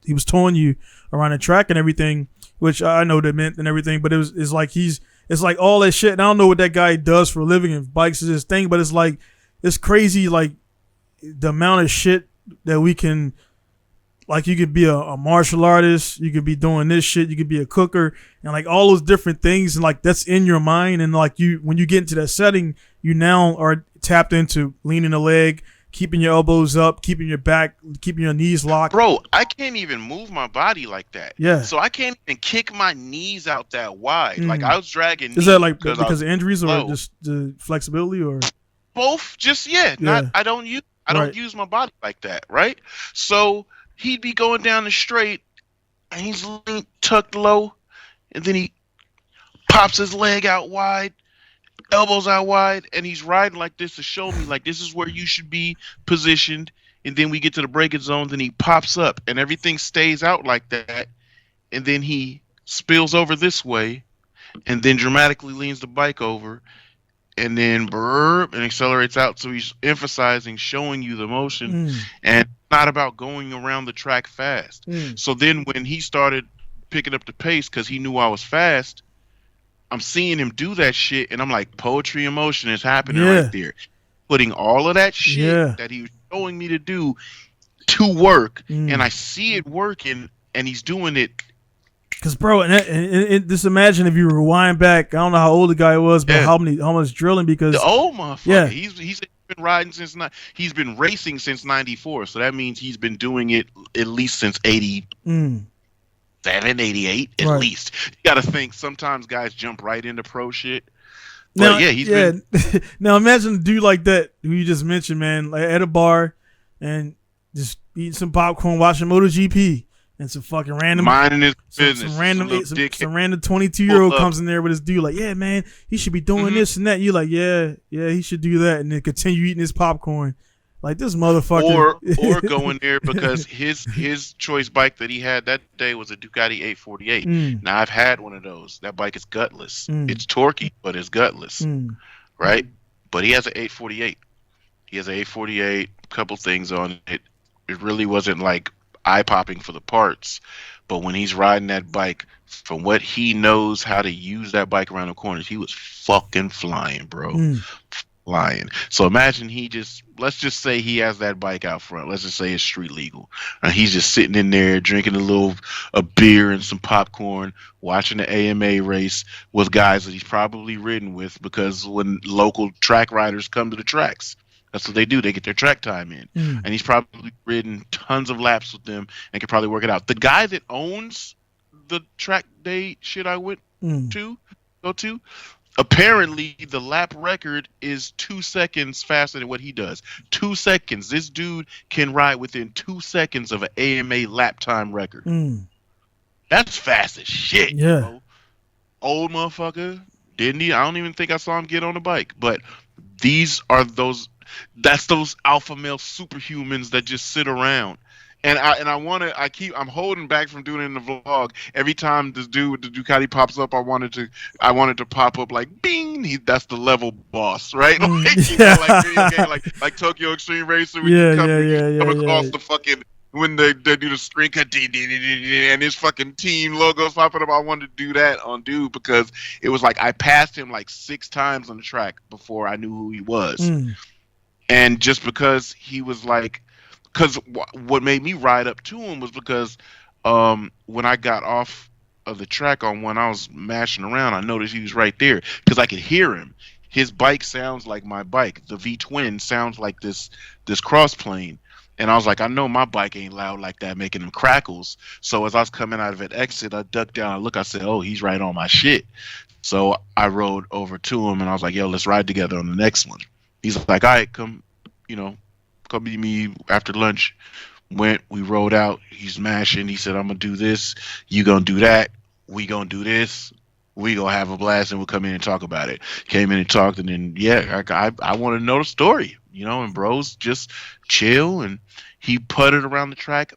he was towing you around the track and everything, which I know that meant and everything. But it's like it's like all that shit. And I don't know what that guy does for a living if bikes is his thing, but it's like it's crazy like the amount of shit that we can. Like you could be a martial artist, you could be doing this shit, you could be a cooker, and like all those different things, and like that's in your mind, and like when you get into that setting, you now are tapped into leaning the leg, keeping your elbows up, keeping your back, keeping your knees locked. Bro, I can't even move my body like that. Yeah. So I can't even kick my knees out that wide. Like I was dragging. Is that like because of injuries or just the flexibility or? Both. Just I don't use my body like that, right? So. He'd be going down the straight, and he's tucked low, and then he pops his leg out wide, elbows out wide, and he's riding like this to show me, like, this is where you should be positioned. And then we get to the braking zone, then he pops up, and everything stays out like that. And then he spills over this way, and then dramatically leans the bike over, and then burp and accelerates out. So he's emphasizing, showing you the motion, and not about going around the track fast. So then when he started picking up the pace because he knew I was fast, I'm seeing him do that shit, and I'm like, poetry in motion is happening right there. Putting all of that shit that he was showing me to do to work, and I see it working, and he's doing it. Because, bro, and just imagine if you rewind back, I don't know how old the guy was, but how much drilling, because... The old motherfucker. Yeah. He's been been riding since he's been racing since '94. So that means he's been doing it at least since '87, '88 at least. You got to think sometimes guys jump right into pro shit. But now, he's been. Now imagine a dude like that who you just mentioned, man, like at a bar and just eating some popcorn, watching MotoGP. And some fucking random minding his business. Some random 22-year-old comes in there with his dude like, yeah, man, he should be doing this and that. You like, yeah, he should do that, and then continue eating his popcorn. Like this motherfucker. Or go in there because his choice bike that he had that day was a Ducati 848. Now I've had one of those. That bike is gutless. It's torquey, but it's gutless. Right? But he has an 848. He has an 848, a couple things on it. It really wasn't like eye-popping for the parts, but when he's riding that bike, from what he knows how to use that bike around the corners, he was fucking flying, bro. Flying. So imagine let's just say he has that bike out front. Let's just say it's street legal. And he's just sitting in there drinking a beer and some popcorn, watching the AMA race with guys that he's probably ridden with, because when local track riders come to the tracks, that's what they do. They get their track time in. And he's probably ridden tons of laps with them and can probably work it out. The guy that owns the track day shit I went to, apparently the lap record is 2 seconds faster than what he does. 2 seconds. This dude can ride within 2 seconds of an AMA lap time record. That's fast as shit. Yeah. Bro. Old motherfucker. Didn't he? I don't even think I saw him get on the bike. But that's those alpha male superhumans that just sit around. And I'm holding back from doing it in the vlog. Every time this dude with the Ducati pops up, I wanted to pop up like bing. That's the level boss, right? Like video game, like Tokyo Extreme Racer when you come across the fucking when they do the screen cut and his fucking team logos popping up. I wanted to do that on dude because it was like I passed him like 6 times on the track before I knew who he was. And just because he was like, because what made me ride up to him was because when I got off of the track on one, I was mashing around. I noticed he was right there because I could hear him. His bike sounds like my bike. The V-twin sounds like this crossplane. And I was like, I know my bike ain't loud like that, making them crackles. So as I was coming out of an exit, I ducked down. I look, I said, oh, he's right on my shit. So I rode over to him and I was like, yo, let's ride together on the next one. He's like, all right, come meet me after lunch. We rode out. He's mashing. He said, I'm going to do this. You going to do that. We going to do this. We going to have a blast and we'll come in and talk about it. Came in and talked and then, I want to know the story, and bros just chill. And he putted around the track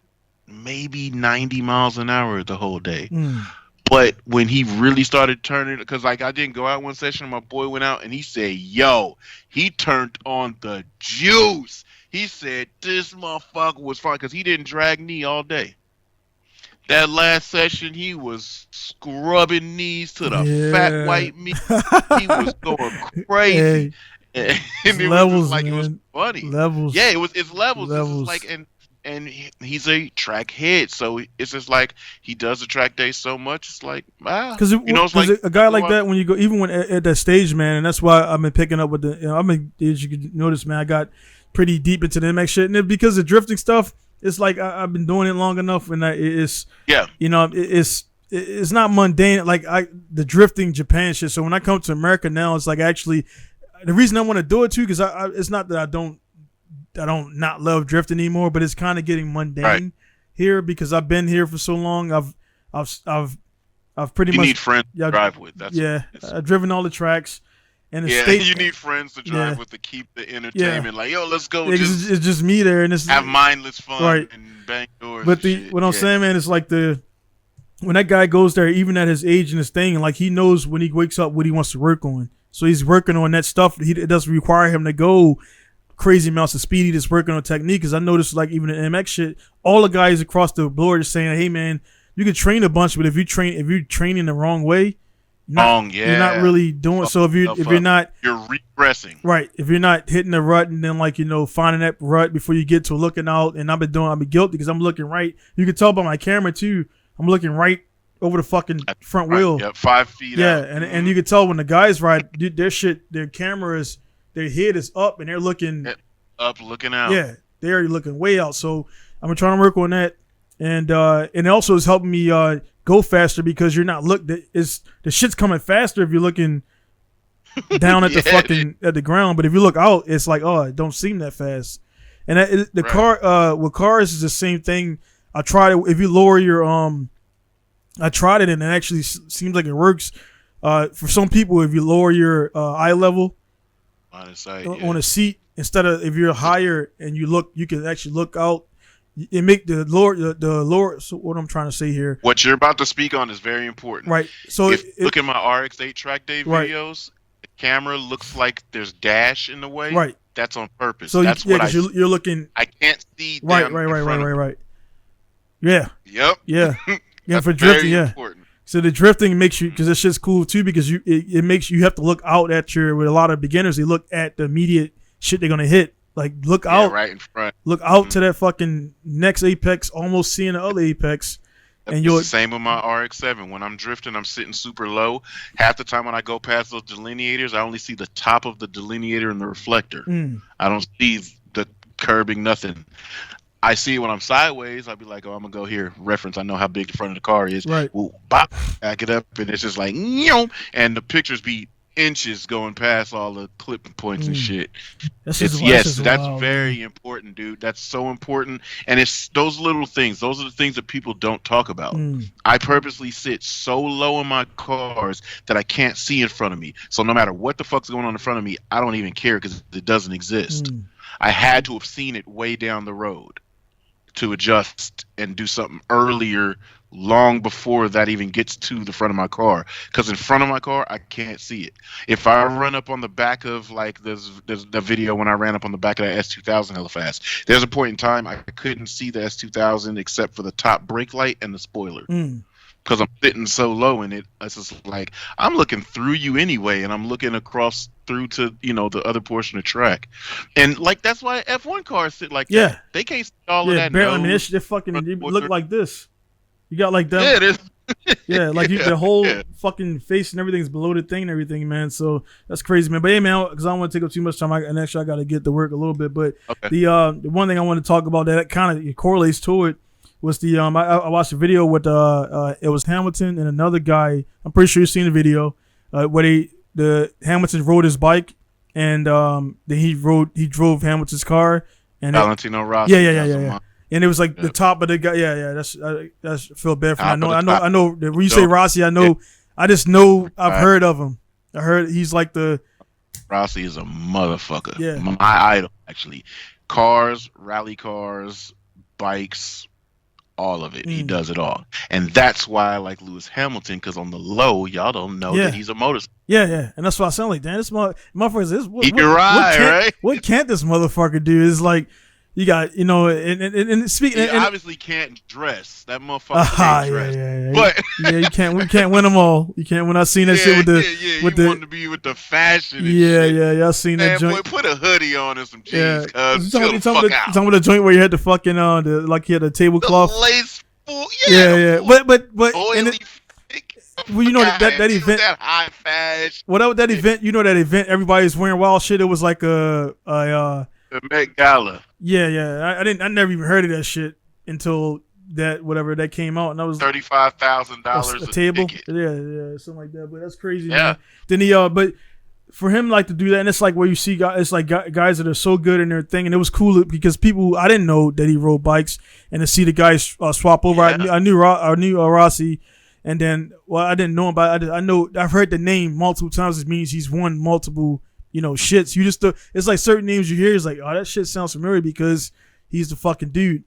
maybe 90 miles an hour the whole day. But when he really started turning, because like I didn't go out one session, my boy went out and he said, yo, he turned on the juice. He said this motherfucker was fine because he didn't drag knee all day. That last session, he was scrubbing knees to the fat white meat. He was going crazy. And it levels, was just like, man. It was funny. Levels. Yeah, it's levels. It's like, and he's a track head, so it's just like he does the track day so much. It's like because it's like a guy like that when you go even when at that stage, man, and that's why I've been picking up with as you can notice, man, I got pretty deep into the MX shit, and because of drifting stuff, it's like I've been doing it long enough, and it's it's not mundane like the drifting Japan shit. So when I come to America now, it's like actually the reason I want to do it too, because it's not that I don't not love drifting anymore, but it's kind of getting mundane here because I've been here for so long. I've pretty much need friends to drive with. I've driven all the tracks, and you need friends to drive with to keep the entertainment. Like, yo, let's go. It's just me there, and it's have mindless fun and bang doors. But what I'm saying, man, it's like when that guy goes there, even at his age and his thing, and like he knows when he wakes up what he wants to work on, so he's working on that stuff. It doesn't require him to go crazy amounts of speed. He just working on technique. Because I noticed, like, even in MX shit, all the guys across the board are saying, "Hey, man, you can train a bunch, but if you're training the wrong way, you're not really doing." So if you're not, you're regressing. Right. If you're not hitting the rut and then finding that rut before you get to looking out, and I've been guilty because I'm looking right. You can tell by my camera too. I'm looking right over the fucking front wheel. Yeah, 5 feet. Yeah, and you can tell when the guys ride, their camera is their head is up and they're looking up, looking out. Yeah, they're looking way out. So I'm trying to work on that, and it also is helping me go faster because you're not the shit's coming faster if you're looking down at the ground. But if you look out, it's like, oh, it don't seem that fast. And car with cars is the same thing. I tried it. If you lower your I tried it and it actually seems like it works. For some people, if you lower your eye level on a seat, instead of if you're higher and you can actually look out. It make the lower. So what I'm trying to say here. What you're about to speak on is very important. Right. So look at my RX-8 track day videos. The camera looks like there's dash in the way. Right. That's on purpose. So that's you're looking. I can't see. Right. Yeah. Yep. Yeah. Yeah. For drifting. Yeah. Important. So the drifting makes you, because this shit's cool too, because it makes you have to look out with a lot of beginners. They look at the immediate shit they're gonna hit. Like look out, right in front. Look out to that fucking next apex, almost seeing the other apex. And you're the same with my RX-7. When I'm drifting, I'm sitting super low. Half the time when I go past those delineators, I only see the top of the delineator and the reflector. I don't see the curbing, nothing. I see it when I'm sideways. I'll be like, oh, I'm gonna go here. Reference. I know how big the front of the car is. Right. Well, bop, back it up, and it's just like, and the pictures be inches going past all the clipping points and shit. That's very important, dude. That's so important. And it's those little things. Those are the things that people don't talk about. I purposely sit so low in my cars that I can't see in front of me. So no matter what the fuck's going on in front of me, I don't even care because it doesn't exist. I had to have seen it way down the road to adjust and do something earlier, long before that even gets to the front of my car. Because in front of my car, I can't see it. If I run up on the back of, like, there's the video when I ran up on the back of that S2000 hella fast. There's a point in time I couldn't see the S2000 except for the top brake light and the spoiler. Because I'm sitting so low in it, it's just like, I'm looking through you anyway, and I'm looking across through to, the other portion of the track. And, like, that's why F1 cars sit like that. They can't see all of that. Barely, I mean, they fucking look like this. You got like that. Yeah, it is. Yeah, like the whole fucking face and everything's below the thing and everything, man. So that's crazy, man. But hey, man, because I don't want to take up too much time, and actually I got to get to work a little bit. But the one thing I want to talk about that kind of correlates to it was the I watched a video with it was Hamilton and another guy. I'm pretty sure you've seen the video where the Hamilton rode his bike and then he drove Hamilton's car and Valentino Rossi. Yeah. And it was like the top of the guy. Yeah. That's I feel bad for him. I know. When you say Rossi, I know. I just know I've heard of him. I heard he's like the. Rossi is a motherfucker. Yeah. My idol, actually. Cars, rally cars, bikes, all of it. He does it all. And that's why I like Lewis Hamilton, because on the low, y'all don't know that he's a motorcycle. Yeah. And that's why I sound like, damn, this motherfucker. He can ride, right? What can't this motherfucker do? It's like. You got, and speaking. He obviously can't dress. That motherfucker can't dress. Yeah. But you can't. We can't win them all. You can't. When I seen that shit with the, with wanted to be with the fashion. And yeah. I seen that joint. Boy, put a hoodie on and some jeans. You talking about the joint where you had the fucking like you had a tablecloth. The lace full. Yeah. But oily. Well, that event. That high fashion. Whatever that event, that event, everybody's wearing wild shit. It was like the Met Gala. Yeah. I never even heard of that shit until that came out, and I was $35,000 a table. Ticket. Yeah, something like that. But that's crazy. Yeah. Man. Then but for him like to do that, and it's like where you see guys, it's like guys that are so good in their thing, and it was cool because I didn't know that he rode bikes, and to see the guys swap over. I knew Rossi. And then, I didn't know him, but I've heard the name multiple times. It means he's won multiple, shits. You just, it's like certain names you hear, it's like, oh, that shit sounds familiar because he's the fucking dude.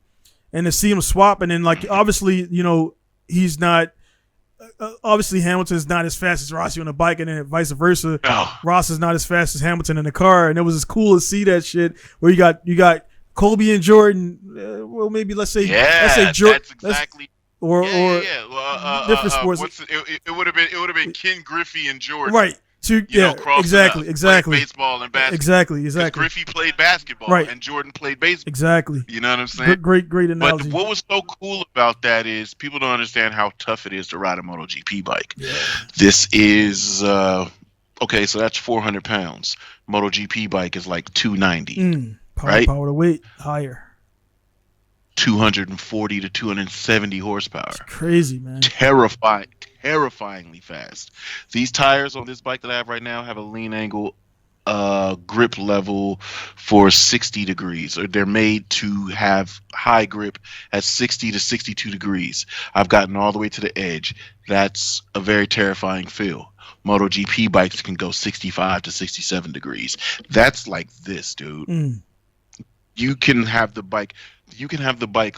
And to see him swap, and then like, obviously, he's not, obviously Hamilton's not as fast as Rossi on a bike, and then vice versa. Oh. Ross is not as fast as Hamilton in the car. And it was just cool to see that shit where you got Colby and Jordan. Well, maybe let's say Jordan. That's exactly. Or different sports. It would have been Ken Griffey and Jordan. Right. Exactly. Baseball and basketball. Exactly. Griffey played basketball, right, and Jordan played baseball. Exactly. You know what I'm saying? Great analogy. But what was so cool about that is people don't understand how tough it is to ride a MotoGP bike. Yeah. This is Okay, so that's 400 pounds. MotoGP bike is like 290, right? Power to weight higher. 240 to 270 horsepower. It's crazy, man. Terrifyingly fast. These tires on this bike that I have right now have a lean angle grip level for 60 degrees, or they're made to have high grip at 60 to 62 degrees. I've gotten all the way to the edge. That's a very terrifying feel. MotoGP bikes can go 65 to 67 degrees. That's like this, dude. You can have the bike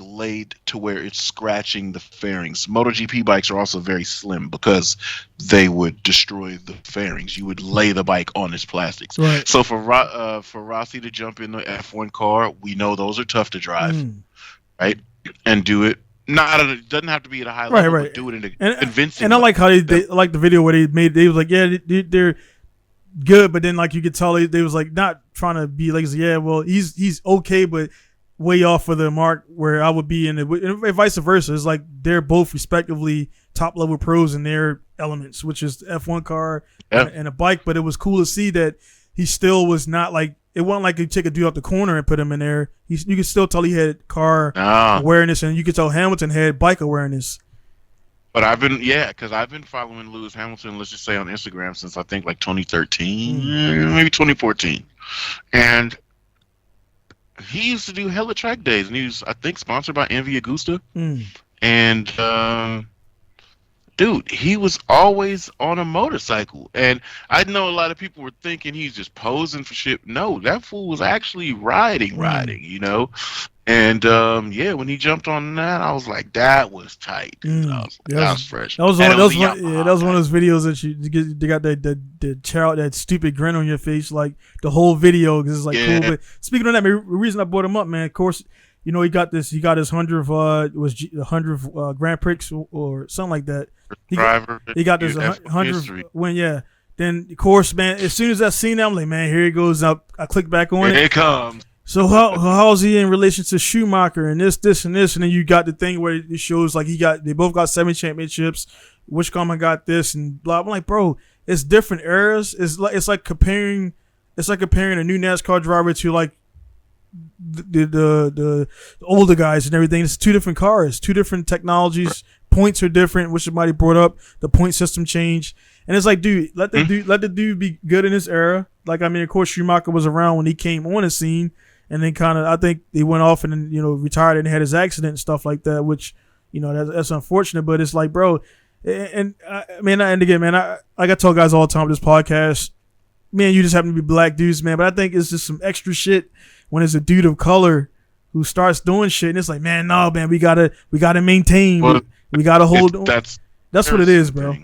laid to where it's scratching the fairings. MotoGP bikes are also very slim because they would destroy the fairings. You would lay the bike on its plastics. Right. So for Rossi to jump in the F1 car, we know those are tough to drive, right? And do it. It doesn't have to be at a high level, right. But do it in a convincing. And I like how they like the video where they was like, yeah, they're good, but then like you could tell they was like not trying to be like, yeah, well he's okay, but way off for the mark where I would be in it, and vice versa. It's like they're both respectively top level pros in their elements, which is the F1 car and a bike. But it was cool to see that he still was not like, it wasn't like you take a dude off the corner and put him in there. You could still tell he had car awareness, and you could tell Hamilton had bike awareness. But I've been following Lewis Hamilton, let's just say on Instagram since I think like 2013, maybe 2014, and he used to do hella track days, and he was, I think, sponsored by Envy Agusta. And dude, he was always on a motorcycle. And I know a lot of people were thinking he's just posing for shit. No, that fool was actually riding, you know? And when he jumped on that, I was like, that was tight. That was fresh. That was one of those videos that they got that stupid grin on your face like the whole video, because it's like cool. But speaking of that, the reason I brought him up, man, of course, you know, he got his 100th Grand Prix or something like that. He got this 100th win, yeah. Then of course, man, as soon as I seen that, I'm like, man, here he goes. I click back on it. Here it comes. So how's he in relation to Schumacher and this, and this, and then you got the thing where it shows like they both got 7 championships. Which Coleman got this and blah. I'm like, bro, it's different eras. It's like comparing a new NASCAR driver to like the older guys and everything. It's 2 different cars, 2 different technologies. Points are different, which somebody brought up. The point system changed, and it's like, dude, let the dude be good in this era. Like, I mean, of course, Schumacher was around when he came on the scene. And then kind of, I think he went off and then, you know, retired and had his accident and stuff like that, which, you know, that's unfortunate. But it's like, bro, and again, man, I tell guys all the time with this podcast, man, you just happen to be black dudes, man. But I think it's just some extra shit when it's a dude of color who starts doing shit, and it's like, man, no, man, we gotta maintain, we gotta hold on. That's what it is, bro.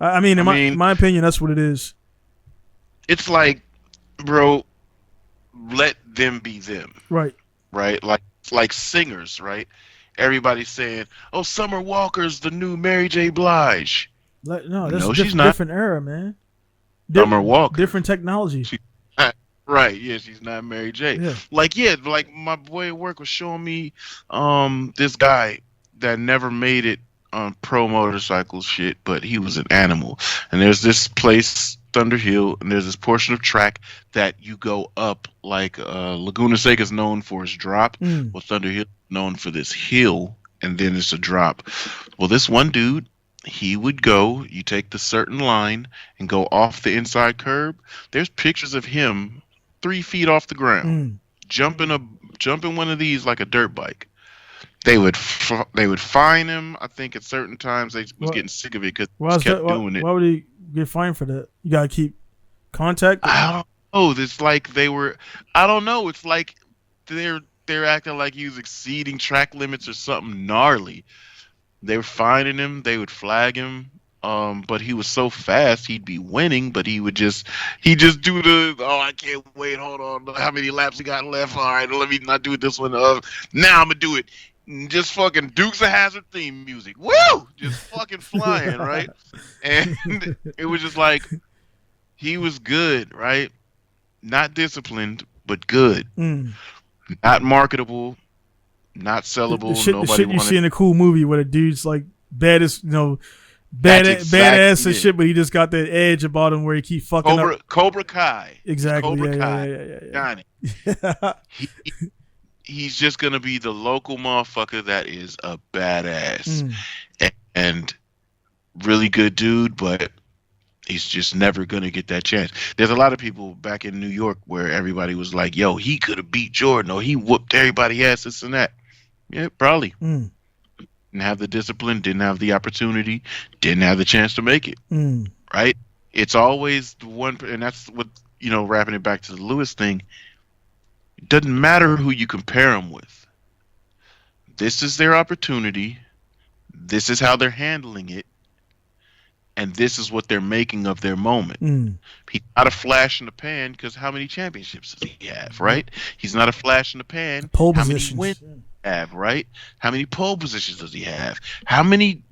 I mean, in my opinion, that's what it is. It's like, bro, let them be them. Right. Like singers, right? Everybody's saying, oh, Summer Walker's the new Mary J. Blige. She's not. Different era, man. Summer Walker. Different technology. Right, yeah, she's not Mary J. Yeah. Like my boy at work was showing me this guy that never made it on pro motorcycle shit, but he was an animal. And there's this place, Thunder Hill, and there's this portion of track that you go up, like Laguna Seca is known for its drop. Well, Thunder Hill is known for this hill, and then it's a drop. Well, this one dude, he would go, you take the certain line and go off the inside curb. There's pictures of him 3 feet off the ground, jumping one of these like a dirt bike. They would fine him. I think at certain times they was getting sick of it because he kept doing it. Why would he get fined for that? You gotta keep contact. I don't know. It's like they were. I don't know. It's like they're acting like he was exceeding track limits or something gnarly. They were finding him. They would flag him. But he was so fast, he'd be winning, but he just do the, oh, I can't wait, hold on, how many laps he got left? All right, let me not do this one. Now I'm gonna do it. Just fucking Dukes of Hazzard theme music. Woo! Just fucking flying, right? And it was just like, he was good, right? Not disciplined, but good. Not marketable, not sellable. The shit you see in a cool movie where the dude's like baddest, you know, That's exactly badass and shit, but he just got that edge about him where he keep fucking up. Cobra Kai. Exactly. Cobra Kai. Yeah. Johnny. He's just gonna be the local motherfucker that is a badass and really good dude, but he's just never gonna get that chance. There's a lot of people back in New York where everybody was like, "Yo, he could have beat Jordan, or he whooped everybody ass, this and that." Yeah, probably. Didn't have the discipline, didn't have the opportunity, didn't have the chance to make it. Right? It's always the one, and that's what, wrapping it back to the Lewis thing. It doesn't matter who you compare them with. This is their opportunity. This is how they're handling it. And this is what they're making of their moment. He's not a flash in the pan because how many championships does he have, right? He's not a flash in the pan. Pole how positions. Many wins does he have, right? How many pole positions does he have? How many,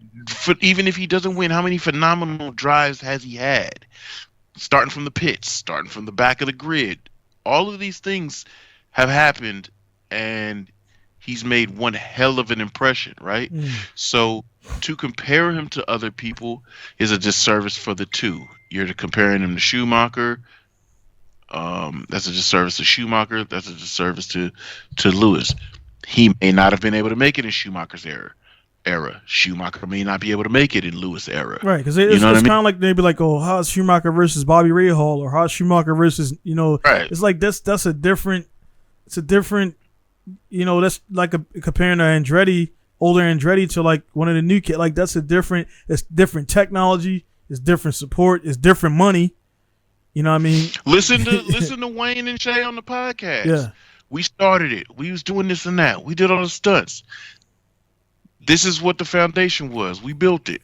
even if he doesn't win, how many phenomenal drives has he had? Starting from the pits, starting from the back of the grid. All of these things have happened, and he's made one hell of an impression, right? So to compare him to other people is a disservice for the two. You're comparing him to Schumacher. That's a disservice to Schumacher. That's a disservice to Lewis. He may not have been able to make it in Schumacher's era. Schumacher may not be able to make it in Lewis' era. Right, because it's kind of like they'd be like, "Oh, how's Schumacher versus Bobby Rahal, or how's Schumacher versus Right. It's like that's a different. It's a different. That's like comparing Andretti, older Andretti, to like one of the new kids. Like that's it's different technology, it's different support, it's different money. You know what I mean? Listen to Wayne and Shay on the podcast. Yeah. We started it. We was doing this and that. We did all the stunts. This is what the foundation was. We built it.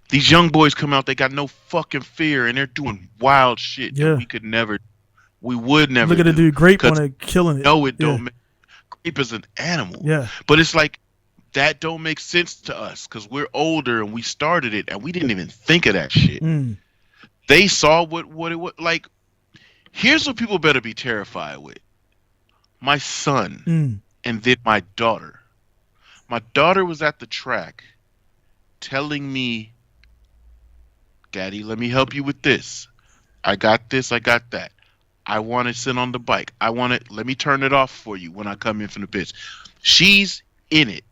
These young boys come out, they got no fucking fear, and they're doing wild shit that we would never Look at the dude Grape on it, killing it. No, it don't make Grape is an animal. Yeah. But it's like that don't make sense to us because we're older and we started it and we didn't even think of that shit. They saw what it was like. Here's what people better be terrified with. My son and then my daughter. My daughter was at the track telling me, "Daddy, let me help you with this. I got this, I got that. I want to sit on the bike. Let me turn it off for you when I come in from the pits." She's in it.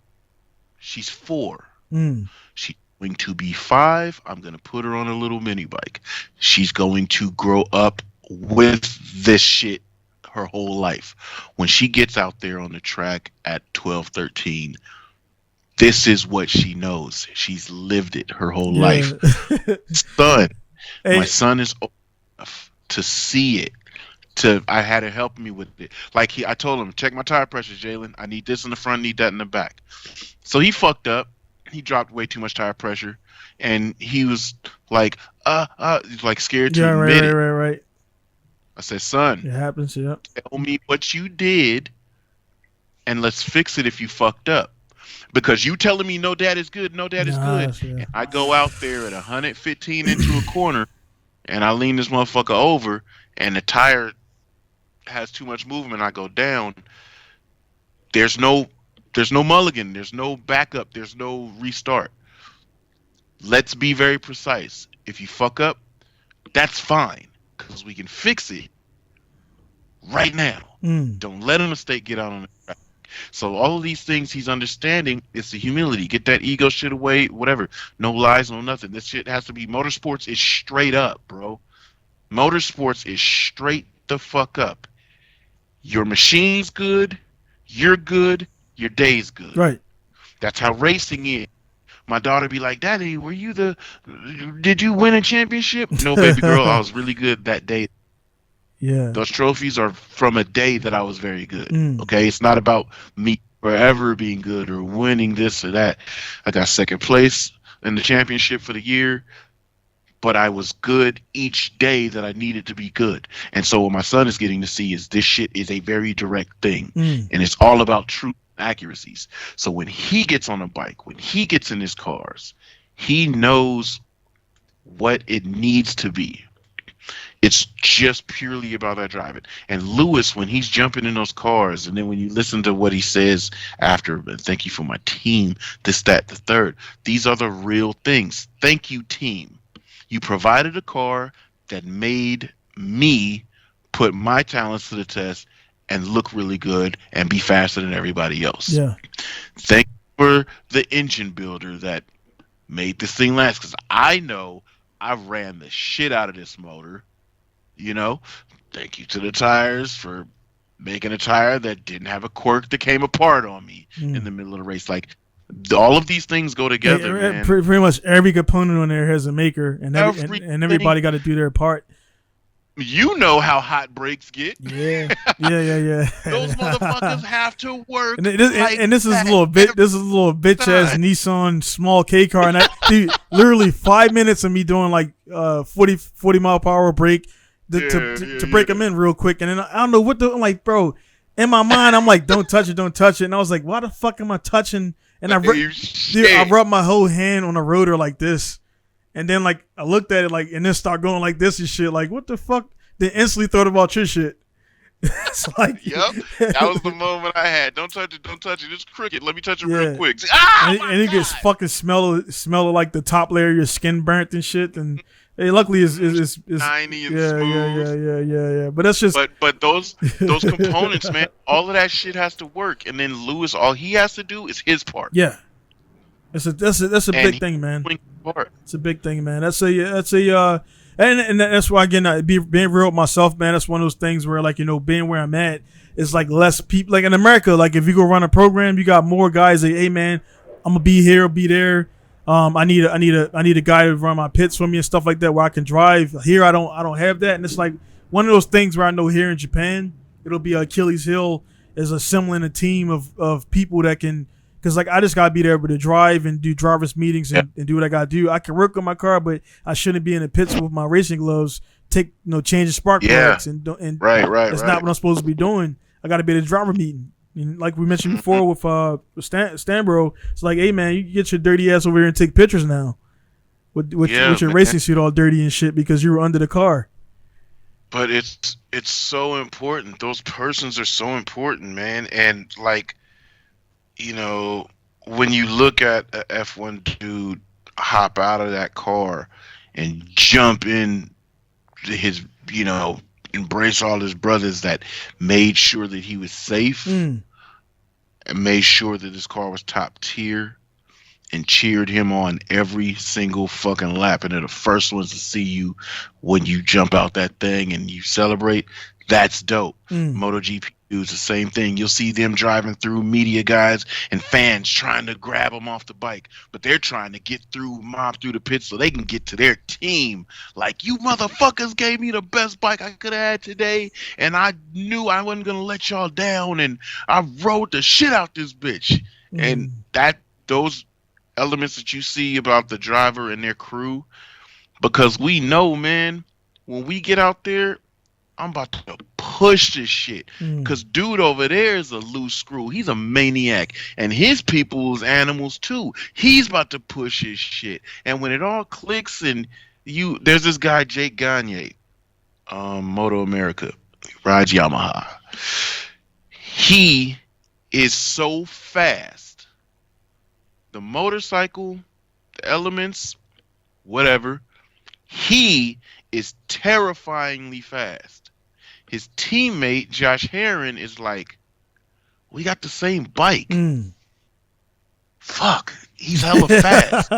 She's 4. She's going to be 5. I'm going to put her on a little mini bike. She's going to grow up with this shit her whole life. When she gets out there on the track at 12, 13, this is what she knows. She's lived it her whole life. My son is old enough to see it. I had to help me with it. Like I told him, check my tire pressure, Jalen. I need this in the front, need that in the back. So he fucked up. He dropped way too much tire pressure, and he was like, like scared to admit it. Right. I said, son, it happens. Yeah. Tell me what you did, and let's fix it if you fucked up. Because you telling me no, dad is good, no, dad is good. Yeah. And I go out there at 115 into a corner, and I lean this motherfucker over, and the tire has too much movement. I go down. There's no mulligan. There's no backup. There's no restart. Let's be very precise. If you fuck up, that's fine, because we can fix it right now. Don't let a mistake get out on the track. So all of these things he's understanding. It's the humility. Get that ego shit away. Whatever. No lies. No nothing. This shit has to be. Motorsports is straight up, bro. Motorsports is straight the fuck up. Your machine's good. You're good. Your day's good. Right. That's how racing is. My daughter be like, "Daddy, did you win a championship?" No, baby girl, I was really good that day. Yeah. Those trophies are from a day that I was very good. Okay, it's not about me forever being good or winning this or that. I got second place in the championship for the year, but I was good each day that I needed to be good. And so what my son is getting to see is this shit is a very direct thing, and it's all about truth and accuracies. So when he gets on a bike, when he gets in his cars, he knows what it needs to be. It's just purely about that driving. And Lewis, when he's jumping in those cars, and then when you listen to what he says after, thank you for my team, this, that, the third. These are the real things. Thank you, team. You provided a car that made me put my talents to the test and look really good and be faster than everybody else. Yeah. Thank you for the engine builder that made this thing last, because I know I ran the shit out of this motor. You know, thank you to the tires for making a tire that didn't have a quirk that came apart on me in the middle of the race. Like, all of these things go together, man. Pretty much every component on there has a maker, and everybody got to do their part. You know how hot brakes get. Yeah. Those motherfuckers have to work. And this is a little bitch ass Nissan small K car, and dude, literally 5 minutes of me doing like 40 mile per hour brake to break them in real quick, and then I don't know what I'm like, bro. In my mind, I'm like, don't touch it, and I was like, why the fuck am I touching? And I rubbed my whole hand on the rotor like this. And then, like, I looked at it, like, and then start going like this and shit. Like, what the fuck? Then instantly thought about your shit. It's like, yep, that was the moment I had. Don't touch it. It's crooked. Let me touch it real quick. And it gets fucking smell like the top layer of your skin burnt and shit. And hey, luckily it's tiny and smooth. Yeah. But that's just. But those components, man, all of that shit has to work. And then Lewis, all he has to do is his part. Yeah. That's a big thing, man. It's a big thing, man. And that's why, again, being real with myself, man. That's one of those things where, like, you know, being where I'm at is like less people. Like in America, like if you go run a program, you got more guys that, hey, man, I'm gonna be here, be there. I need a guy to run my pits for me and stuff like that where I can drive. Here, I don't have that, and it's like one of those things where I know here in Japan, it'll be Achilles heel is assembling a team of people that can. Because, like, I just got to be there able to drive and do driver's meetings and do what I got to do. I can work on my car, but I shouldn't be in the pits with my racing gloves, change the spark plugs. And right. That's not what I'm supposed to be doing. I got to be at a driver meeting. And like we mentioned before with Stanbro, it's like, hey, man, you get your dirty ass over here and take pictures now with your racing suit all dirty and shit because you were under the car. But it's so important. Those persons are so important, man. And, like, you know, when you look at a F1 dude hop out of that car and jump in his, you know, embrace all his brothers that made sure that he was safe and made sure that his car was top tier and cheered him on every single fucking lap, and they're the first ones to see you when you jump out that thing and you celebrate, that's dope. MotoGP dudes, the same thing. You'll see them driving through, media guys and fans trying to grab them off the bike, but they're trying to get through, mob through the pits so they can get to their team. Like, you motherfuckers gave me the best bike I could have had today, and I knew I wasn't gonna let y'all down, and I rode the shit out this bitch. And those elements that you see about the driver and their crew, because we know, man, when we get out there, I'm about to push this shit. Because dude over there is a loose screw. He's a maniac. And his people's animals too. He's about to push his shit. And when it all clicks and there's this guy, Jake Gagne, Moto America, rides Yamaha. He is so fast. The motorcycle, the elements, whatever, he is terrifyingly fast. His teammate, Josh Herron, is like, we got the same bike. Fuck, he's hella fast.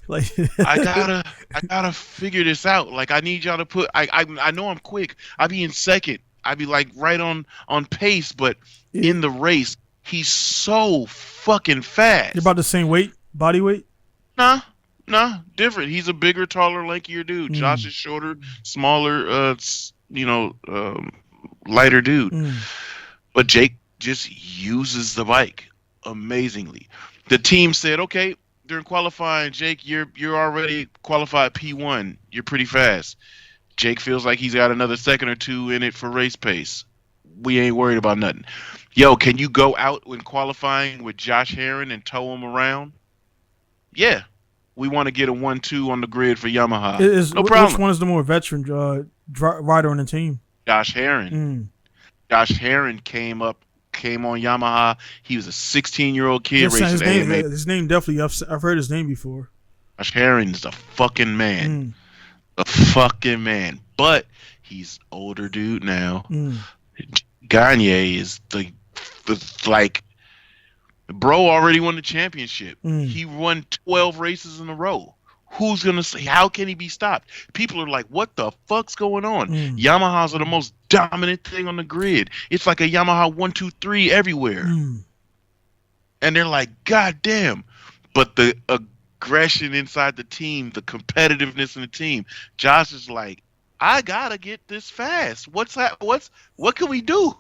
Like, I gotta figure this out. Like, I need y'all to put. I know I'm quick. I be in second. I be like right on pace, but in the race, he's so fucking fast. You're about the same weight, body weight? Nah, different. He's a bigger, taller, lankier dude. Josh is shorter, smaller, lighter dude. But Jake just uses the bike amazingly. The team said, okay, during qualifying, Jake, you're already qualified P1. You're pretty fast. Jake feels like he's got another second or two in it for race pace. We ain't worried about nothing. Yo, can you go out when qualifying with Josh Herron and tow him around? Yeah. We want to get a 1-2 on the grid for Yamaha. No problem. Which one is the more veteran? rider on the team? Josh Herrin. Mm. Josh Herrin came on Yamaha. He was a 16-year-old kid Yes, racing AMA. his name definitely. I've heard his name before. Josh Herrin is a fucking man. A fucking man. But he's older dude now. Gagne is the like, bro already won the championship. He won 12 races in a row. Who's gonna say? How can he be stopped? People are like, "What the fuck's going on?" Yamahas are the most dominant thing on the grid. It's like a Yamaha 1, 2, 3 everywhere, and they're like, "God damn!" But the aggression inside the team, the competitiveness in the team, Josh is like, "I gotta get this fast. What can we do?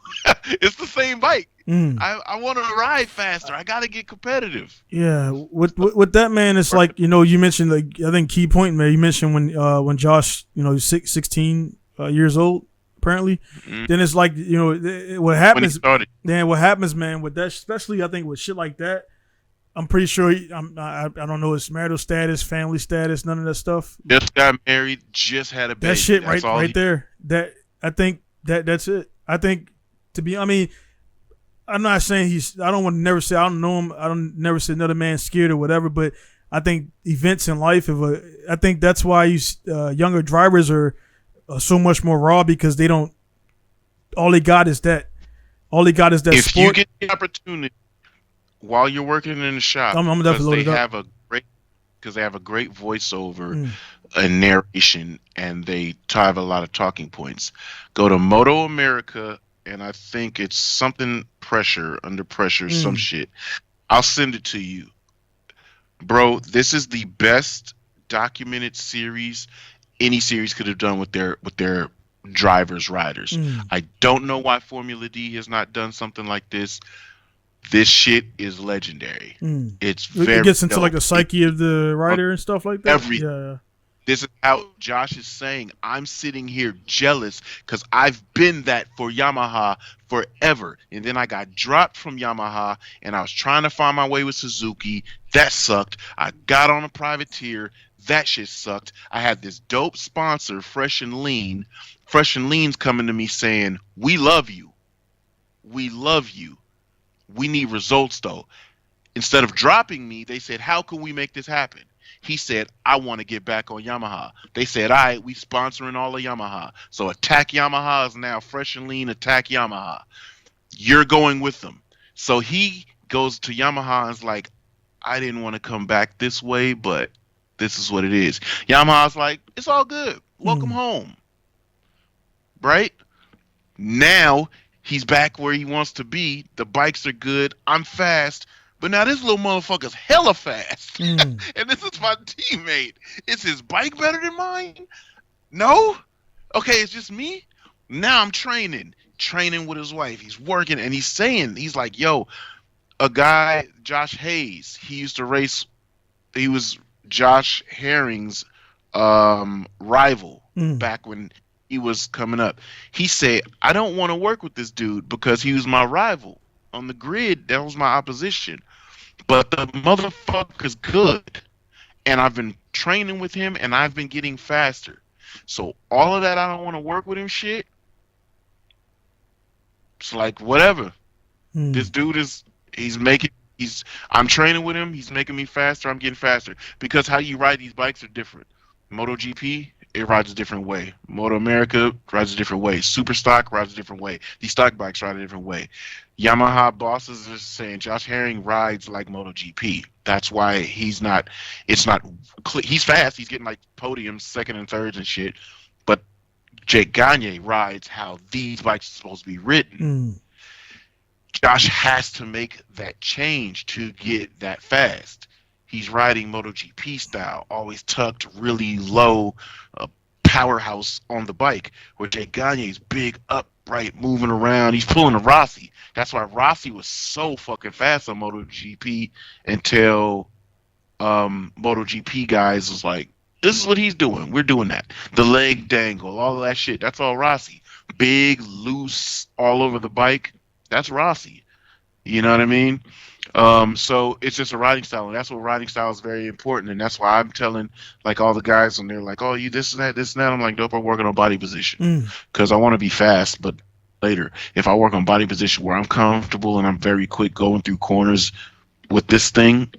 It's the same bike. I want to ride faster. I gotta get competitive." Yeah, with that, man, it's like, you mentioned, like, I think key point, man. You mentioned when Josh, he's 16 years old apparently. Then it's like, what happens. Then what happens, man, with that, especially I think with shit like that. I'm pretty sure I don't know his marital status, family status, none of that stuff. Just got married, just had a baby. That shit right there. That I think that's it. I think I'm not saying I don't want to never say I don't know him. I don't never say another man's scared or whatever. But I think events in life, I think that's why younger drivers are so much more raw, because they don't. All they got is that. All they got is that. If sport. You get the opportunity while you're working in the shop, I'm definitely they have a great voiceover and narration, and they have a lot of talking points. Go to Moto America. And I think it's something under pressure, some shit. I'll send it to you. Bro, this is the best documented series any series could have done with their drivers, riders. I don't know why Formula D has not done something like this. This shit is legendary. It gets into like the psyche of the rider and stuff like that. Everything. This is how Josh is saying, I'm sitting here jealous because I've been that for Yamaha forever. And then I got dropped from Yamaha and I was trying to find my way with Suzuki. That sucked. I got on a privateer. That shit sucked. I had this dope sponsor, Fresh and Lean. Fresh and Lean's coming to me saying, we love you. We love you. We need results though. Instead of dropping me, they said, how can we make this happen? He said, I want to get back on Yamaha. They said, all right, we sponsoring all of Yamaha. So Attack Yamaha is now Fresh and Lean Attack Yamaha. You're going with them. So he goes to Yamaha and is like, I didn't want to come back this way, but this is what it is. Yamaha's like, it's all good. Welcome home. Right? Now he's back where he wants to be. The bikes are good. I'm fast. But now this little motherfucker's hella fast. And this is my teammate. Is his bike better than mine? No? Okay, it's just me? Now I'm training with his wife. He's working, and he's like, yo, a guy, Josh Hayes, he used to race. He was Josh Herring's rival back when he was coming up. He said, I don't want to work with this dude because he was my rival. On the grid, that was my opposition. But the motherfucker's good. And I've been training with him, and I've been getting faster. So all of that I don't want to work with him shit, it's like, whatever. This dude I'm training with him, he's making me faster, I'm getting faster. Because how you ride these bikes are different. MotoGP, it rides a different way. Moto America rides a different way. Super Stock rides a different way. These stock bikes ride a different way. Yamaha bosses are saying Josh Herring rides like MotoGP. That's why he's fast. He's getting like podiums, second and thirds and shit. But Jake Gagne rides how these bikes are supposed to be ridden. Josh has to make that change to get that fast. He's riding MotoGP style, always tucked really low, powerhouse on the bike, where Jake Gagne's big, upright, moving around. He's pulling a Rossi. That's why Rossi was so fucking fast on MotoGP until MotoGP guys was like, this is what he's doing. We're doing that. The leg dangle, all of that shit. That's all Rossi. Big, loose, all over the bike. That's Rossi. You know what I mean? So it's just a riding style, and that's what riding style is very important, and that's why I'm telling like all the guys when they're like, "Oh, you this and that, this and that." I'm like, "Nope, I'm working on body position because I want to be fast, but later, if I work on body position where I'm comfortable and I'm very quick going through corners with this thing,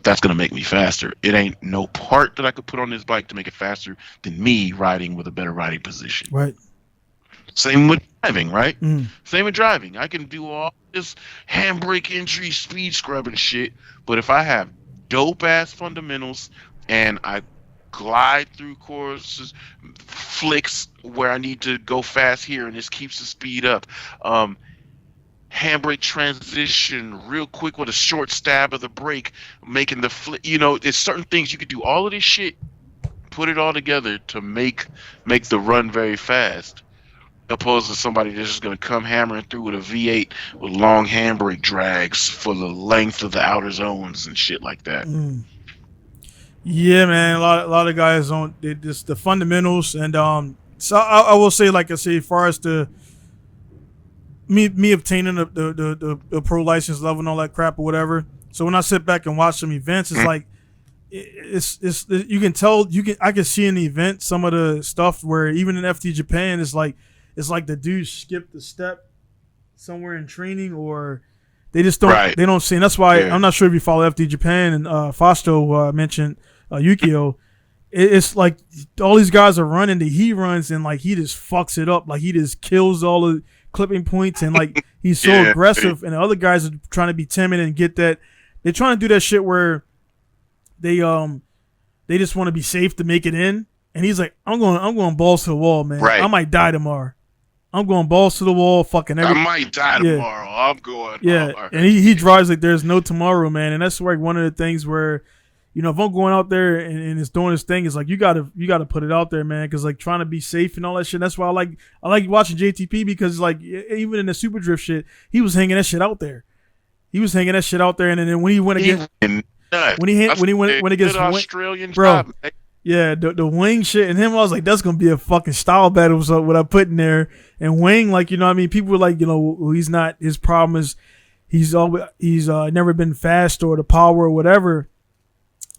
that's gonna make me faster. It ain't no part that I could put on this bike to make it faster than me riding with a better riding position." Right. Same with driving, right? Same with driving. I can do all this handbrake entry, speed scrub and shit, but if I have dope ass fundamentals and I glide through courses, flicks where I need to go fast here, and this keeps the speed up. Handbrake transition real quick with a short stab of the brake, making the flip. You know, there's certain things you could do. All of this shit, put it all together to make the run very fast. Opposed to somebody that's just going to come hammering through with a V8 with long handbrake drags for the length of the outer zones and shit like that. Yeah, man. A lot of guys don't. Just the fundamentals, and so I will say, like I say, as far as the me obtaining the pro license level and all that crap or whatever. So when I sit back and watch some events, it's like it's you can tell I can see in the event some of the stuff where even in FT Japan it's like the dudes skipped a step somewhere in training, or they just don't they don't see. And that's why I'm not sure if you follow FD Japan, and Fausto mentioned Yukio. It's like all these guys are running the he runs and like he just fucks it up, like he just kills all the clipping points, and like he's so aggressive, and the other guys are trying to be timid and get that. They're trying to do that shit where they just want to be safe to make it in, and he's like, I'm going balls to the wall, man. I might die tomorrow. I'm going balls to the wall, fucking everything. I might die tomorrow. I'm going. And he drives like there's no tomorrow, man. And that's like one of the things where, you know, if I'm going out there and it's doing this thing, it's like you gotta put it out there, man. Because like trying to be safe and all that shit. That's why I like watching JTP, because like even in the super drift shit, he was hanging that shit out there. And then when he went against when he went against Australian bro. Job, yeah, the Wing shit and him, I was like, that's gonna be a fucking style battle. So what I put in there, and Wing, like, you know what I mean, people were like, you know, he's not, his problem is he's never been fast or the power or whatever.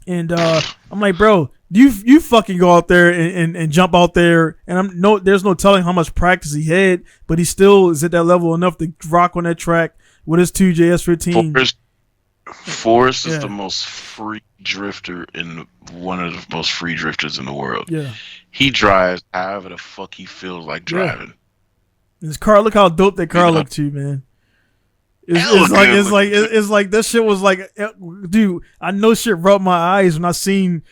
And I'm like, bro, you fucking go out there and jump out there, and there's no telling how much practice he had, but he still is at that level enough to rock on that track with his 2JS15. Forrest is the most free drifter in one of the most free drifters in the world. Yeah, he drives however the fuck he feels like driving. His car, look how dope that car looked too, man. It's like this shit was like, dude, I know shit rubbed my eyes when I seen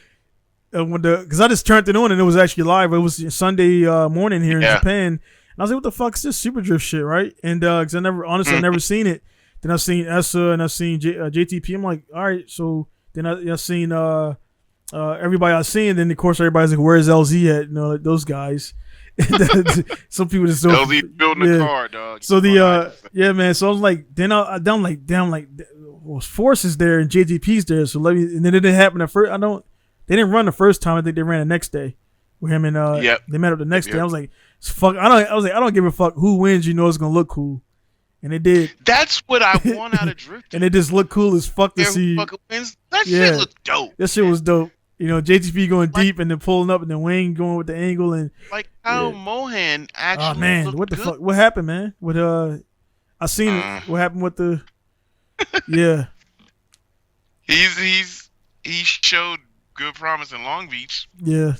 because I just turned it on and it was actually live. It was Sunday morning here in Japan, and I was like, what the fuck is this super drift shit, right? And because I never seen it. Then I've seen ESSA and I've seen JTP. I'm like, all right. So then I've seen everybody I've seen. Then of course everybody's like, where's LZ at? You know, like those guys. Some people just don't. LZ building a car, dog. So man. So I was like, then I'm like, well, Force is there and JTP's there. So let me. And then it didn't happen at first. They didn't run the first time. I think they ran the next day with him and they met up the next day. I was like, fuck. I don't give a fuck who wins. You know, it's gonna look cool. And it did. That's what I want out of drifting. And it just looked cool as fuck to see. That shit looked dope. That shit was dope. You know, JTP going deep and then pulling up, and then Wayne going with the angle, and like how Mohan actually. Oh man, what the fuck? What happened, man? With I seen it. What happened with the? Yeah. He showed good promise in Long Beach. Yeah.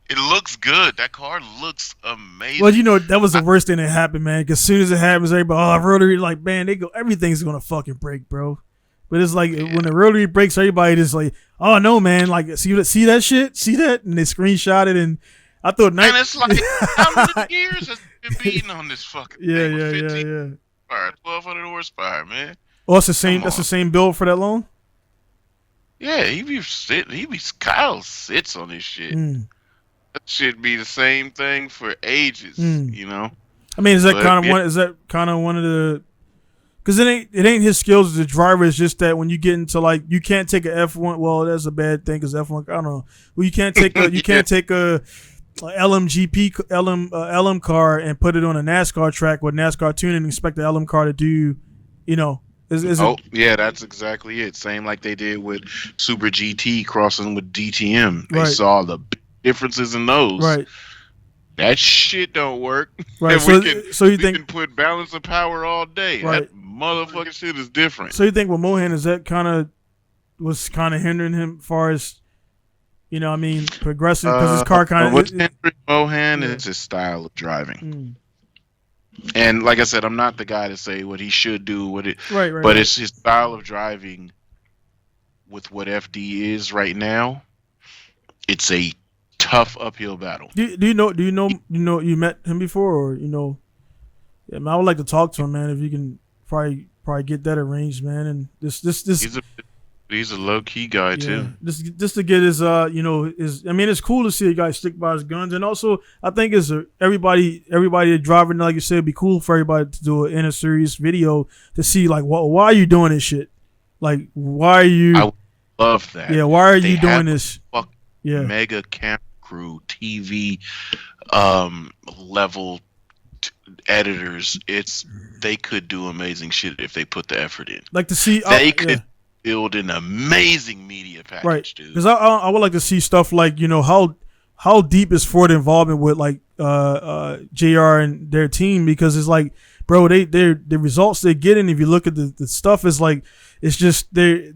It looks good. That car looks amazing. Well, you know, that was the worst thing that happened, man. Because as soon as it happens, everybody, rotary, like, man, everything's going to fucking break, bro. But it's like, when the rotary breaks, everybody just like, oh, no, man. Like, see that shit? See that? And they screenshot it, and I thought... And it's like, how many years has been beating on this fucking thing? Yeah. 1,200 horsepower, man. Oh, that's the same build for that long? Yeah, Kyle sits on this shit. That should be the same thing for ages, you know. I mean, is that kind of one of the? Because it ain't his skills as a driver. It's just that when you get into like, you can't take a F1. Well, that's a bad thing because F1. I don't know. Well, you can't take a LM car and put it on a NASCAR track with NASCAR tuning and expect the LM car to do You know, is it? Oh, yeah, that's exactly it. Same like they did with Super GT crossing with DTM. They Right, saw the big differences in those. right, That shit don't work. right. And So you we think can put balance of power all day. That right? motherfucking shit is different. So you think with Mohan is that kind of hindering him as far as I mean, progressing because his car kind What's of Hendrick Mohan yeah. is his style of driving. Mm. And like I said, I'm not the guy to say what he should do, Right, but right. it's his style of driving with what FD is right now. It's a tough uphill battle. Do you met him before or Yeah, man, I would like to talk to him, man. If you can probably get that arranged, man. And this He's a low key guy too. Just to get his his. I mean, it's cool to see a guy stick by his guns, and also I think everybody driving, like you said, it'd be cool for everybody to do an inner series video to see like why are you doing this shit? Like why are you? I love that. Yeah, why are you doing this? Yeah, mega camera crew, TV level editors. They could do amazing shit if they put the effort in. Like to see they could. Build an amazing media package, right? Dude. Because I would like to see stuff like how deep is Ford involvement with like JR and their team, because it's like, bro, the results they're getting, if you look at the stuff, is like it's just they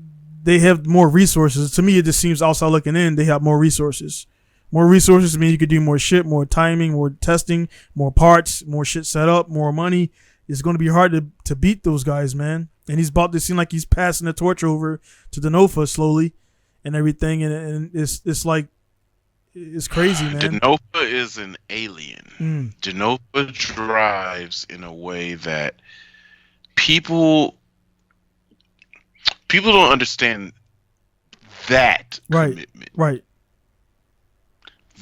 have more resources. To me, it just seems outside looking in, they have more resources. More resources mean you could do more shit, more timing, more testing, more parts, more shit set up, more money. It's going to be hard to beat those guys, man. And he's about to seem like he's passing the torch over to Denofa slowly and everything. And it's like, it's crazy, man. Denofa is an alien. Denofa drives in a way that people don't understand that commitment. Right.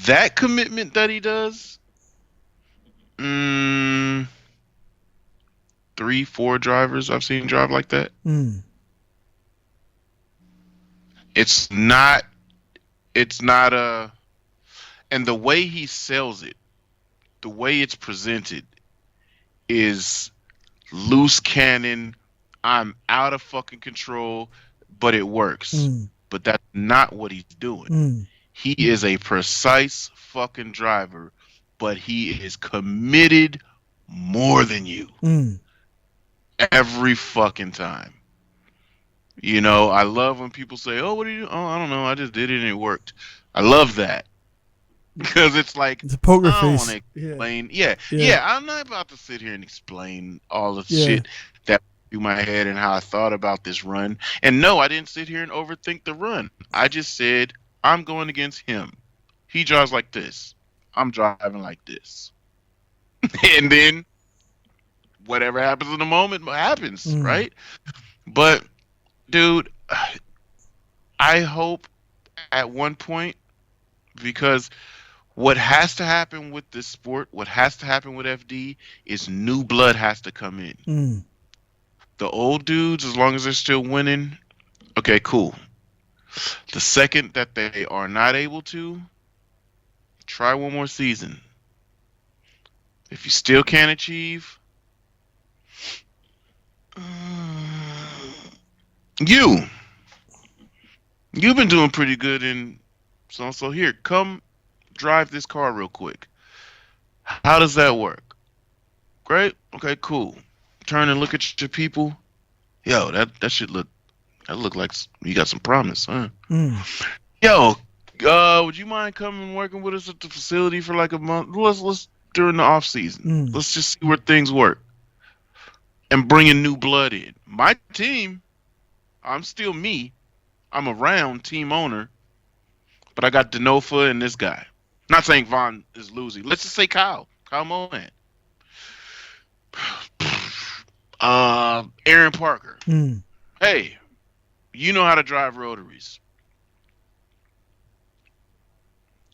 That commitment that he does, 3-4 drivers I've seen drive like that. It's not and the way he sells it, the way it's presented is loose cannon. I'm out of fucking control, but it works. But that's not what he's doing. He is a precise fucking driver, but he is committed more than you. Every fucking time. I love when people say, "Oh, what do you do?" "Oh, I don't know. I just did it and it worked." I love that. Because it's like, it's a poker face. I don't want to explain. Yeah. I'm not about to sit here and explain all the shit that went through my head and how I thought about this run. And no, I didn't sit here and overthink the run. I just said, I'm going against him. He drives like this. I'm driving like this. And then whatever happens in the moment happens, right? But, dude, I hope at one point, because what has to happen with this sport, what has to happen with FD, is new blood has to come in. The old dudes, as long as they're still winning, okay, cool. The second that they are not able to, try one more season. If you still can't achieve, you've been doing pretty good in so here, come drive this car real quick. How does that work? Great? Okay, cool. Turn and look at your people. Yo, that should look like you got some promise, huh? Yo, would you mind coming and working with us at the facility for like a month? Let's during the off season. Let's just see where things work. And bringing new blood in. My team, I'm still me. I'm around team owner, but I got Denofa and this guy. Not saying Vaughn is losing. Let's just say Kyle Mohan. Aaron Parker. Hey, you know how to drive rotaries.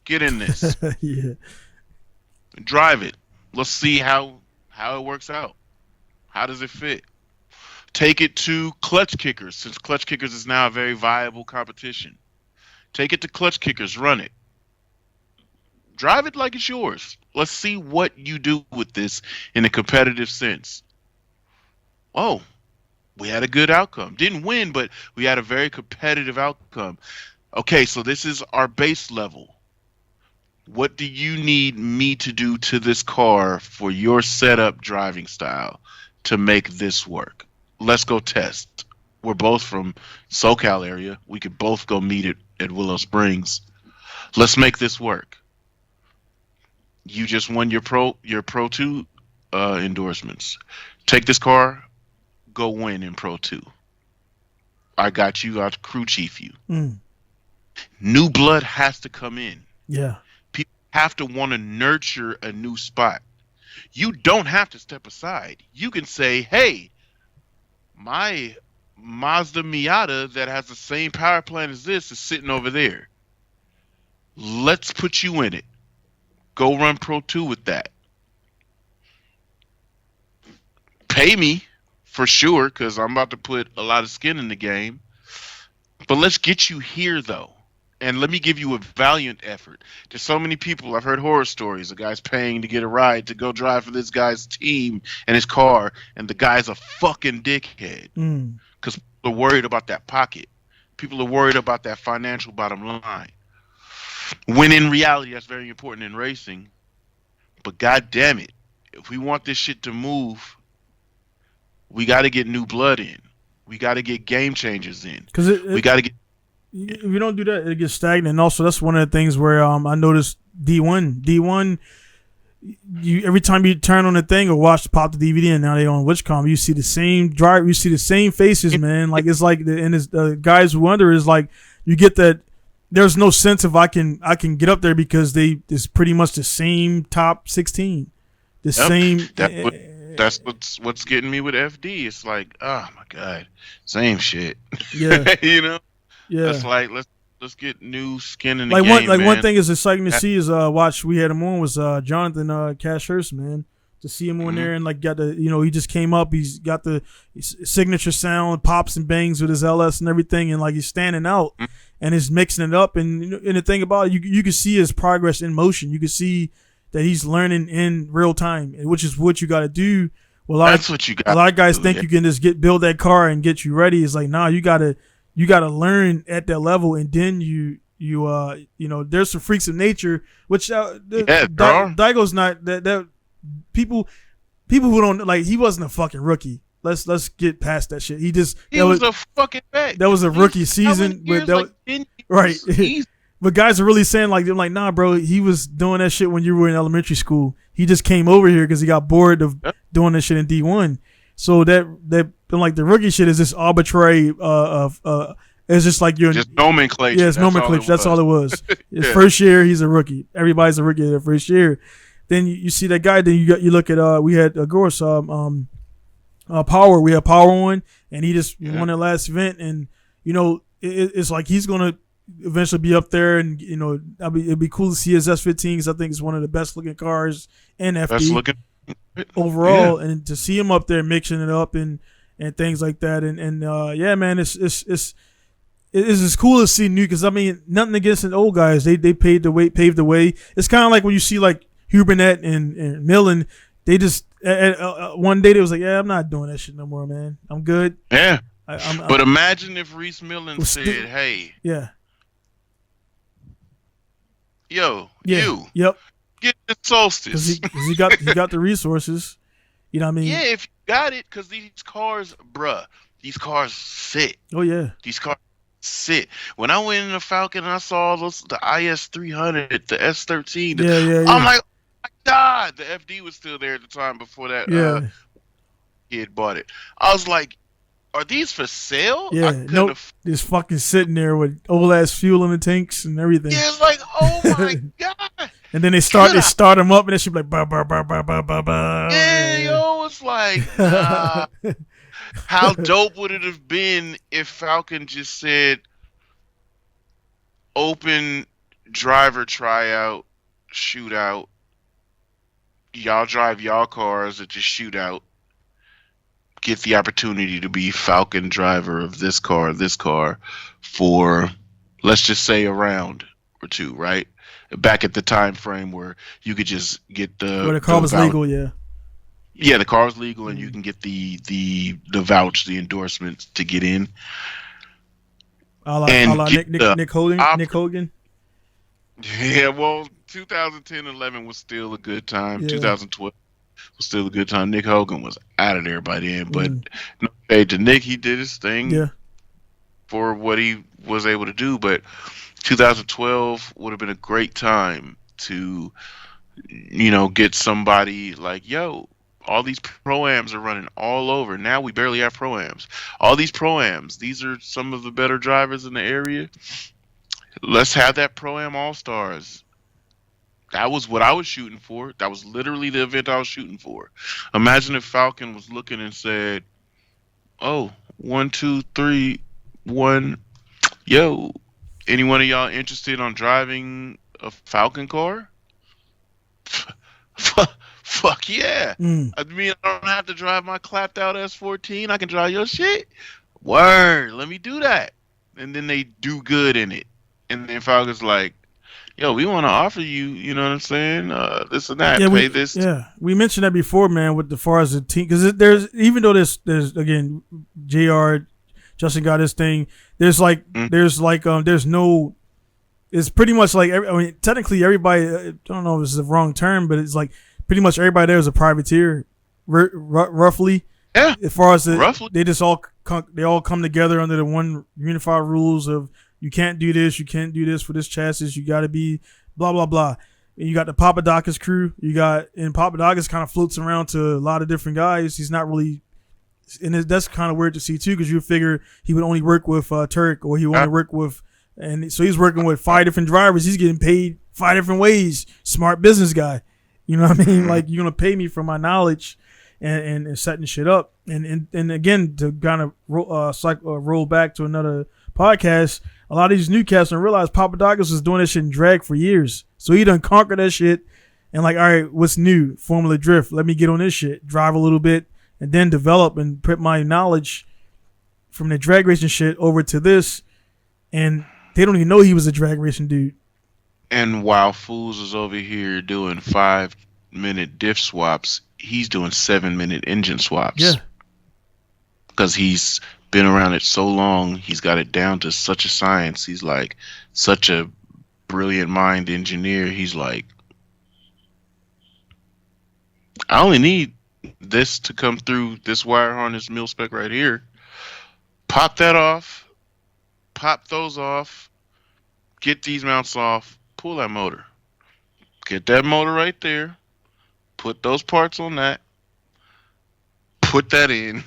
Get in this. Yeah. Drive it. Let's see how it works out. How does it fit? Take it to clutch kickers, since clutch kickers is now a very viable competition. Take it to clutch kickers. Run it. Drive it like it's yours. Let's see what you do with this in a competitive sense. Oh, We had a good outcome. Didn't win, but we had a very competitive outcome. Okay, so this is our base level. What do you need me to do to this car for your setup driving style to make this work? Let's go test. We're both from SoCal area. We could both go meet at Willow Springs. Let's make this work. You just won your Pro 2 endorsements. Take this car, go win in Pro 2. I got you. I'll crew chief you. New blood has to come in. Yeah. People have to want to nurture a new spot. You don't have to step aside. You can say, hey, my Mazda Miata that has the same power plant as this is sitting over there. Let's put you in it. Go run Pro 2 with that. Pay me for sure, because I'm about to put a lot of skin in the game. But let's get you here, though. And let me give you a valiant effort. There's so many people, I've heard horror stories of guys paying to get a ride to go drive for this guy's team and his car, and the guy's a fucking dickhead. Because people are worried about that pocket. People are worried about that financial bottom line. When in reality, that's very important in racing. But god damn it, if we want this shit to move, we got to get new blood in. We got to get game changers in. We got to get. If you don't do that, it gets stagnant. And also, that's one of the things where I noticed D1, you every time you turn on the thing or watch pop the DVD, and now they on Witchcom, you see the same drive, you see the same faces, man. Like it's like the guys who wonder is like you get that. There's no sense of I can get up there because it's pretty much the same top 16, the same. That's what's getting me with FD. It's like, oh my god, same shit. Yeah, you know. Yeah, it's like let's get new skin in the game. One thing is exciting to see is watch. We had him on was Jonathan Cash Hurst, man. To see him on there and like got the he just came up. He's got the signature sound, pops and bangs with his LS and everything, and like he's standing out and he's mixing it up. And the thing about it, you can see his progress in motion. You can see that he's learning in real time, which is what you got to do. Well, that's what you got. A lot of guys think you can just build that car and get you ready. It's like, nah, you gotta learn at that level, and then you there's some freaks of nature, which Daigo's not that people who don't like, he wasn't a fucking rookie. Let's get past that shit. He was a fucking back. That was a rookie season, right? But guys are really saying like, they're like, nah, bro, he was doing that shit when you were in elementary school. He just came over here because he got bored of doing that shit in D1. So that like the rookie shit is this arbitrary it's just like you're just nomenclature. Yeah, it's nomenclature. That's all it was. His first year, he's a rookie. Everybody's a rookie their first year. Then you see that guy. Then you look at we had Gorse Power. We had Power on, and he just won the last event. And it's like he's gonna eventually be up there, and it'd be cool to see his S15 because I think it's one of the best looking cars in FD. Best looking overall, and to see him up there mixing it up and things like that, and yeah, man, it's as cool to see new, because I mean, nothing against the old guys, they paved the way. It's kind of like when you see like Hubernet and Millen, they just one day they was like, yeah, I'm not doing that shit no more, man. I'm good. Yeah. But imagine if Reese Millen said, hey, yeah, yo, yep, get the Solstice. Because he got the resources. You know what I mean? Yeah, if you got it, because these cars sit. Oh yeah, these cars sit. When I went in the Falcon and I saw the IS300, the S13, yeah. I'm like, oh my god, the FD was still there at the time before that kid bought it. I was like, are these for sale? Yeah, nope. Just fucking sitting there with old ass fuel in the tanks and everything. Yeah, it's like, oh my god. And then they start them up, and it should be like bah, bah, bah, bah, bah, bah, bah. Yeah, yo, it's like, how dope would it have been if Falcon just said, open driver tryout, shootout. Y'all drive y'all cars at the shootout. Get the opportunity to be Falcon driver of this car for, let's just say, a round or two, right? Back at the time frame where you could just get where the car was legal, Yeah, the car was legal, and you can get the vouch, the endorsements to get in. A la Nick Hogan. Yeah, well, 2010-11 was still a good time. Yeah. 2012 was still a good time. Nick Hogan was out of there by then, but no shade to Nick, he did his thing for what he was able to do. But 2012 would have been a great time to, get somebody like, yo, all these pro-ams are running all over. Now we barely have pro-ams. All these pro-ams, these are some of the better drivers in the area. Let's have that Pro-Am All-Stars. That was what I was shooting for. That was literally the event I was shooting for. Imagine if Falcon was looking and said, oh, 1, 2, 3, 1. Yo, any one of y'all interested on driving a Falcon car? Fuck yeah. I mean, I don't have to drive my clapped out S14. I can drive your shit. Word, let me do that. And then they do good in it. And then Falcon's like, yo, we want to offer you, you know what I'm saying? This and that. Pay this. Yeah, we mentioned that before, man, with the far as the team. Because there's, even though there's, again, JR, Justin got his thing. There's no, it's pretty much like, technically everybody, I don't know if this is the wrong term, but it's like pretty much everybody there is a privateer, roughly. Yeah. As far as they just all come together under the one unified rules of, you can't do this. You can't do this for this chassis. You got to be blah, blah, blah. And you got the Papadakis crew. And Papadakis kind of floats around to a lot of different guys. He's not really, and that's kind of weird to see too, because you figure he would only work with Turk, or he would only work with, and so he's working with 5 different drivers. He's getting paid 5 different ways. Smart business guy. You know what I mean? Like, you're going to pay me for my knowledge and setting shit up. And again, to kind of roll back to another podcast, a lot of these new cats don't realize Papadakis was doing that shit in drag for years. So he done conquered that shit and like, all right, what's new? Formula Drift. Let me get on this shit, drive a little bit, and then develop and put my knowledge from the drag racing shit over to this. And they don't even know he was a drag racing dude. And while Fools is over here doing 5-minute diff swaps, he's doing 7-minute engine swaps. Yeah. Because he's been around it so long, he's got it down to such a science. He's like such a brilliant mind engineer. He's like, I only need this to come through this wire harness mil spec right here. Pop that off, pop those off, get these mounts off, pull that motor. Get that motor right there, put those parts on that, put that in,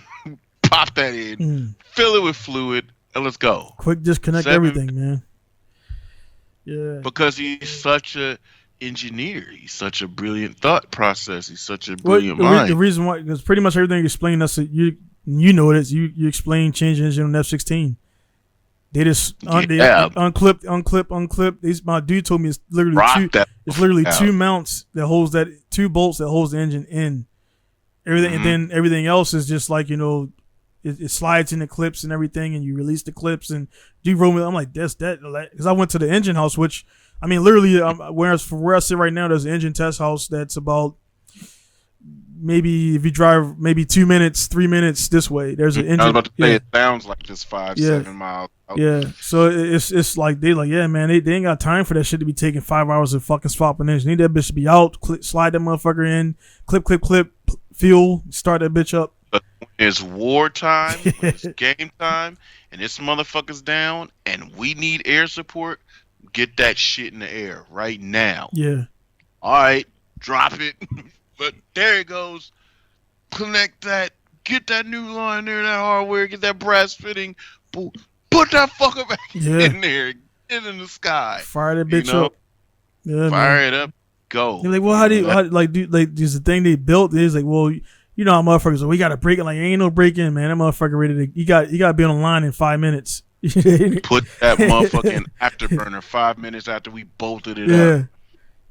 pop that in, fill it with fluid, and let's go. Quick disconnect everything, man. Yeah. Because he's such a engineer. He's such a brilliant thought process. He's such a brilliant mind. The reason why, because pretty much everything you explained, that's you know it is. You explain changing engine on F-16. They just unclip. My dude told me it's literally two mounts that holds that, 2 bolts that holds the engine in. Everything, and then everything else is just like, it slides in the clips and everything, and you release the clips and do roll me. I'm like, that's that, because I went to the engine house, which I mean, literally, where I sit right now, there's an engine test house that's about, maybe if you drive maybe 2 minutes, 3 minutes this way, there's an engine. I was about to say, it sounds like just 7 miles out. Yeah, so it's like they like, yeah, man, they ain't got time for that shit to be taking 5 hours of fucking swapping engines. Need that bitch to be out, slide that motherfucker in, clip, fuel, start that bitch up. But when it's wartime, when it's game time, and this motherfucker's down, and we need air support, get that shit in the air right now. Yeah. All right, drop it. But there it goes. Connect that. Get that new line there, that hardware. Get that brass fitting. Put that fucker back in there. Get in the sky. Fire that bitch up. Yeah, fire it up. Go. You're like, well, how do you there's the thing they built is like, well, you know how motherfuckers, we got to break it. Like, ain't no breaking, man. That motherfucker ready to. You got to be on the line in 5 minutes. Put that motherfucking afterburner 5 minutes after we bolted it up.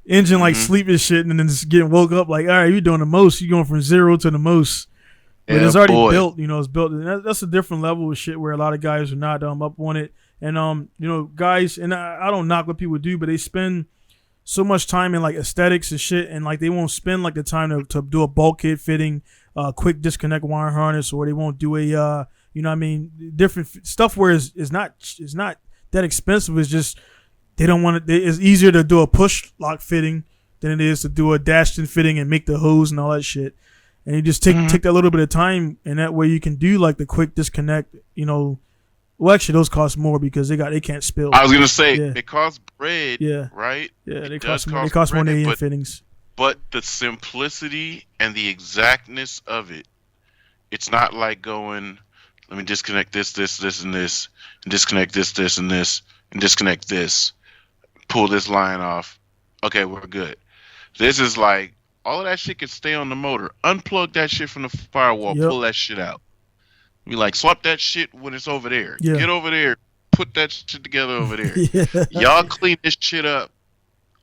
Engine like sleep and shit, and then just getting woke up like, all right, you're doing the most. You're going from 0 to the most. But it's already built, it's built. And that's a different level of shit where a lot of guys are not up on it. And guys, and I don't knock what people do, but they spend so much time in like aesthetics and shit, and like they won't spend like the time to do a bulkhead fitting, quick disconnect wire harness, or they won't do a you know what I mean, different stuff where it's not that expensive. It's just they don't want it. It's easier to do a push lock fitting than it is to do a dashed in fitting and make the hose and all that shit. And you just take that little bit of time, and that way you can do like the quick disconnect. You know, well actually those cost more because they can't spill. I was gonna say it costs bread. Yeah. Right. Yeah, they cost more. They cost more than fittings. But the simplicity and the exactness of it, it's not like going, let me disconnect this, and this, and disconnect this, and this, and disconnect this, pull this line off. Okay, we're good. This is like, all of that shit can stay on the motor. Unplug that shit from the firewall, pull that shit out. Be like, swap that shit when it's over there. Yeah. Get over there, put that shit together over there. Y'all clean this shit up.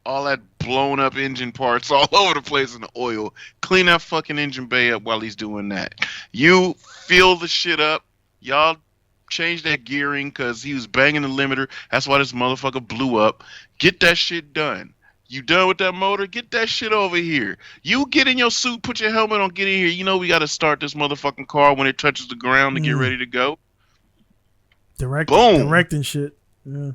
All that blown up engine parts all over the place in the oil. Clean that fucking engine bay up while he's doing that. You fill the shit up. Y'all change that gearing because he was banging the limiter. That's why this motherfucker blew up. Get that shit done. You done with that motor? Get that shit over here. You get in your suit, put your helmet on, get in here. You know we got to start this motherfucking car when it touches the ground to get ready to go. Directing shit. Yeah.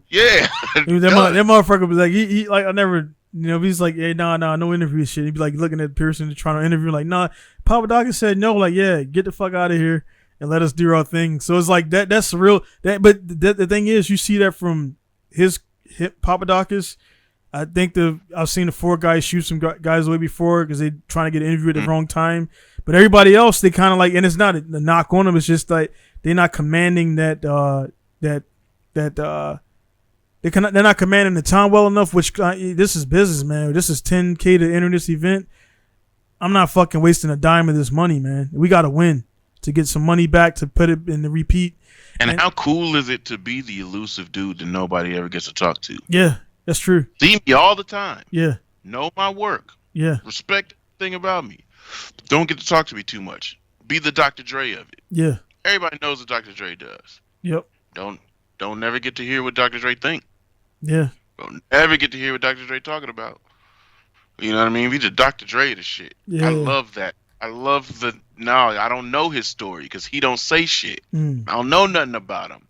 That motherfucker was like, he like, I never, you know, he's like, hey, no interview shit. He'd be like looking at Pearson trying to interview, like, nah. Papa Doc said no, like, yeah, get the fuck out of here and let us do our thing. So it's like that's real. But the thing is, you see that from his Papa Docus. I think I've seen the 4 guys shoot some guys away before because they trying to get an interview at the wrong time. But everybody else, they kind of like, and it's not a knock on them. It's just like they're not commanding they're not commanding the time well enough. Which this is business, man. This is $10K to enter this event. I'm not fucking wasting a dime of this money, man. We got to win to get some money back to put it in the repeat. And how cool is it to be the elusive dude that nobody ever gets to talk to? Yeah. That's true. See me all the time. Yeah. Know my work. Yeah. Respect the thing about me. Don't get to talk to me too much. Be the Dr. Dre of it. Yeah. Everybody knows what Dr. Dre does. Yep. Don't never get to hear what Dr. Dre think. Yeah. Don't ever get to hear what Dr. Dre talking about. You know what I mean? We just Dr. Dre the shit. Yeah. I love that. I love I don't know his story because he don't say shit. I don't know nothing about him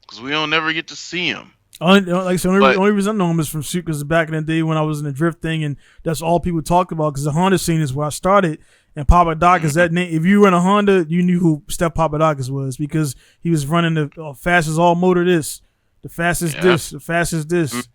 because we don't never get to see him. The only reason I know him is from Suit because back in the day when I was in the drift thing, and that's all people talked about because the Honda scene is where I started. And Papa Doc is that name. If you were in a Honda, you knew who Steph Papadakis was because he was running the fastest all motor this, the fastest this, the fastest this.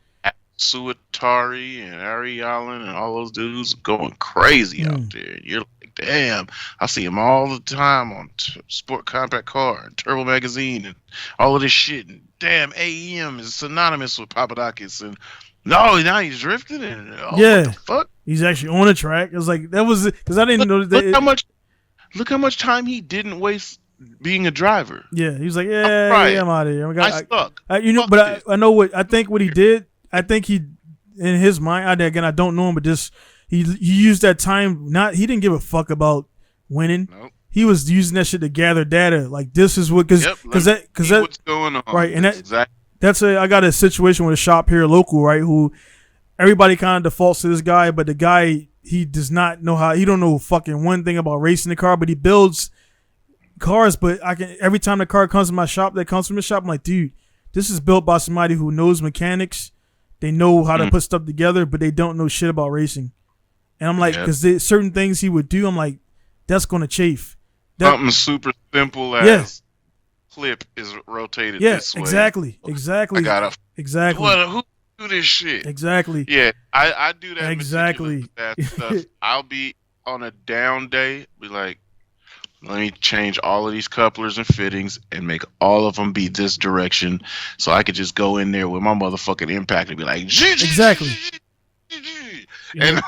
Suatari and Ari Allen and all those dudes going crazy out there. You're like, damn, I see him all the time on Sport Compact Car and Turbo Magazine and all of this shit. And damn, AEM is synonymous with Papadakis. And now he's drifting and what the fuck? He's actually on the track. It was like that was because I didn't know that. Look how much time he didn't waste being a driver. Yeah, he was like, I'm out of here. I suck. I know what I think. What he did. I think he, in his mind, I don't know him, but just he used that time. He didn't give a fuck about winning. Nope. He was using that shit to gather data. Like this is what because what's going on, right? And I got a situation with a shop here local, right? Who everybody kind of defaults to this guy, but the guy he does not know he don't know fucking one thing about racing the car, but he builds cars. But every time the car comes to my shop, I'm like, dude, this is built by somebody who knows mechanics. They know how to put stuff together, but they don't know shit about racing. And I'm like, because certain things he would do, I'm like, that's going to chafe. Something super simple as clip is rotated this way. Exactly. I got exactly. Who do this shit? Exactly. Yeah, I do that. Exactly. That stuff. I'll be on a down day, be like, let me change all of these couplers and fittings and make all of them be this direction so I could just go in there with my motherfucking impact and be like, exactly. And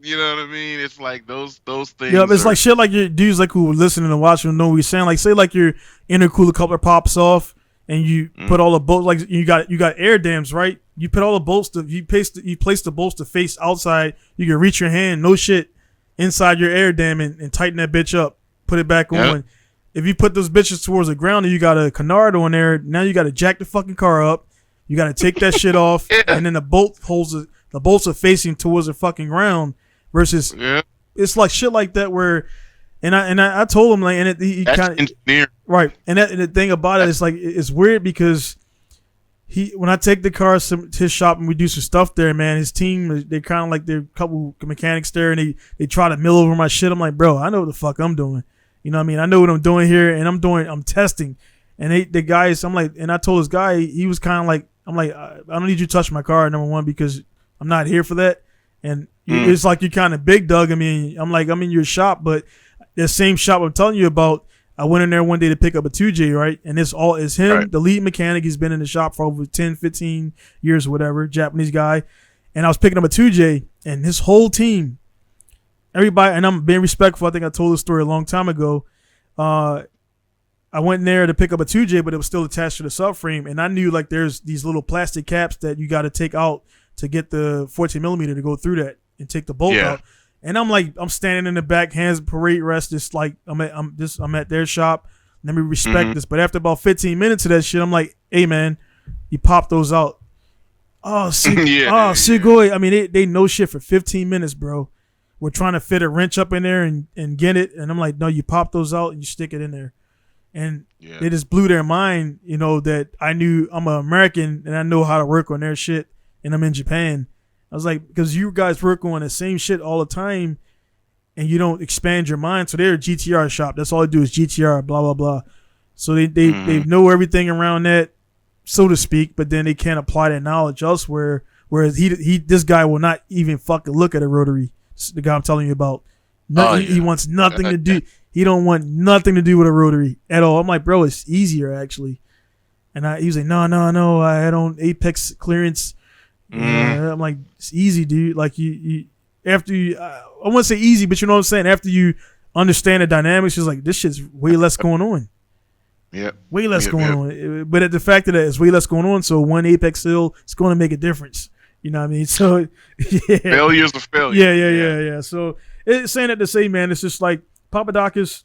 you know what I mean? It's like those things. Yeah, it's like shit like your dudes like who listening and watching know what you're saying. Like say like your intercooler coupler pops off and you put all the bolts like you got air dams, right? You put all the bolts you place the bolts to face outside, you can reach your hand, no shit, inside your air dam and tighten that bitch up. Put it back on. If you put those bitches towards the ground and you got a canard on there, now you got to jack the fucking car up. You got to take that shit off, and then the bolt holds the bolts are facing towards the fucking ground versus it's like shit like that where. And I told him like, and he kind of right. And the thing about it is like it's weird because when I take the car to his shop and we do some stuff there, man, his team they kind of like they're a couple mechanics there and they try to mill over my shit. I'm like, bro, I know what the fuck I'm doing. You know what I mean? I know what I'm doing here, and I'm testing. And the guys, I'm like, and I told this guy, he was kind of like, I'm like, I don't need you to touch my car, number one, because I'm not here for that. And it's like you kind of big dog. I mean, I'm like, I'm in your shop, but the same shop I'm telling you about, I went in there one day to pick up a 2J, right? And it's him, right. The lead mechanic. He's been in the shop for over 10, 15 years or whatever, Japanese guy. And I was picking up a 2J, and his whole team, everybody, and I'm being respectful. I think I told this story a long time ago. I went in there to pick up a 2J, but it was still attached to the subframe. And I knew like there's these little plastic caps that you got to take out to get the 14 millimeter to go through that and take the bolt out. And I'm like, I'm standing in the back, hands parade rest, just like I'm at their shop. Let me respect this. But after about 15 minutes of that shit, I'm like, hey man, you pop those out. Oh, Sugoi. I mean, they know shit for 15 minutes, bro. We're trying to fit a wrench up in there and get it. And I'm like, no, you pop those out and you stick it in there. And they just blew their mind, you know, that I knew I'm an American and I know how to work on their shit and I'm in Japan. I was like, because you guys work on the same shit all the time and you don't expand your mind. So they're a GTR shop. That's all they do is GTR, blah, blah, blah. So they know everything around that, so to speak, but then they can't apply that knowledge elsewhere. Whereas this guy will not even fucking look at a rotary. The guy I'm telling you about. He wants nothing to do. He don't want nothing to do with a rotary at all. I'm like, bro, it's easier actually. And he was like, no, I don't apex clearance. I'm like, it's easy, dude. Like you after you, I wouldn't say easy, but you know what I'm saying. After you understand the dynamics, it's like this shit's way less going on. Way less going on. But at the fact that it's way less going on, so one apex seal is going to make a difference. You know what I mean? So failure's a failure. Yeah. So it's saying that to say, man, it's just like Papadakis.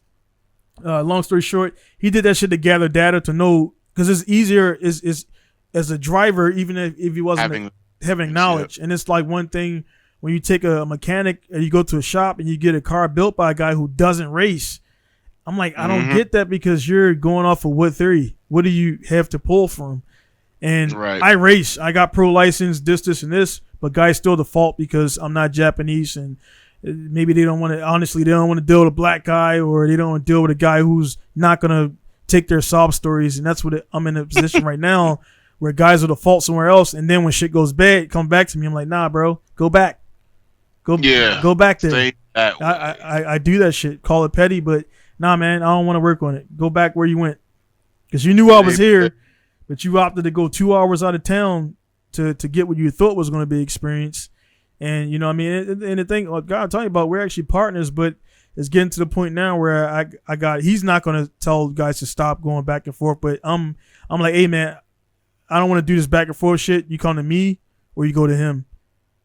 Long story short, he did that shit to gather data to know because it's easier is as a driver, even if he wasn't having knowledge. And it's like one thing when you take a mechanic and you go to a shop and you get a car built by a guy who doesn't race. I'm like, I don't get that because you're going off of what theory? What do you have to pull from? And I race. I got pro license, this, and this, but guys still default because I'm not Japanese and maybe they don't want to, honestly, they don't want to deal with a black guy or they don't want to deal with a guy who's not going to take their sob stories. And that's what I'm in a position right now where guys will default somewhere else. And then when shit goes bad, come back to me. I'm like, nah, bro, go back. Go back there. I do that shit. Call it petty, but nah, man, I don't want to work on it. Go back where you went. Because you knew I was here, but you opted to go 2 hours out of town to get what you thought was going to be experience. And, you know what I mean? And the thing, God, I'm telling you about, we're actually partners, but it's getting to the point now where he's not going to tell guys to stop going back and forth, but I'm like, hey, man, I don't want to do this back and forth shit. You come to me or you go to him.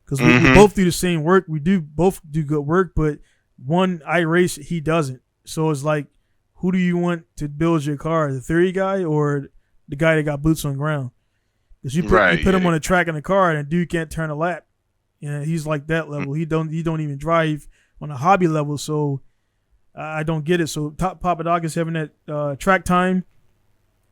Because we both do the same work. We both do good work, but one, I race, he doesn't. So it's like, who do you want to build your car? The theory guy or the guy that got boots on the ground? Because you put him on a track in the car and dude can't turn a lap. You know, he's like that level. He don't even drive on a hobby level. So I don't get it. So Papa Doc is having that track time.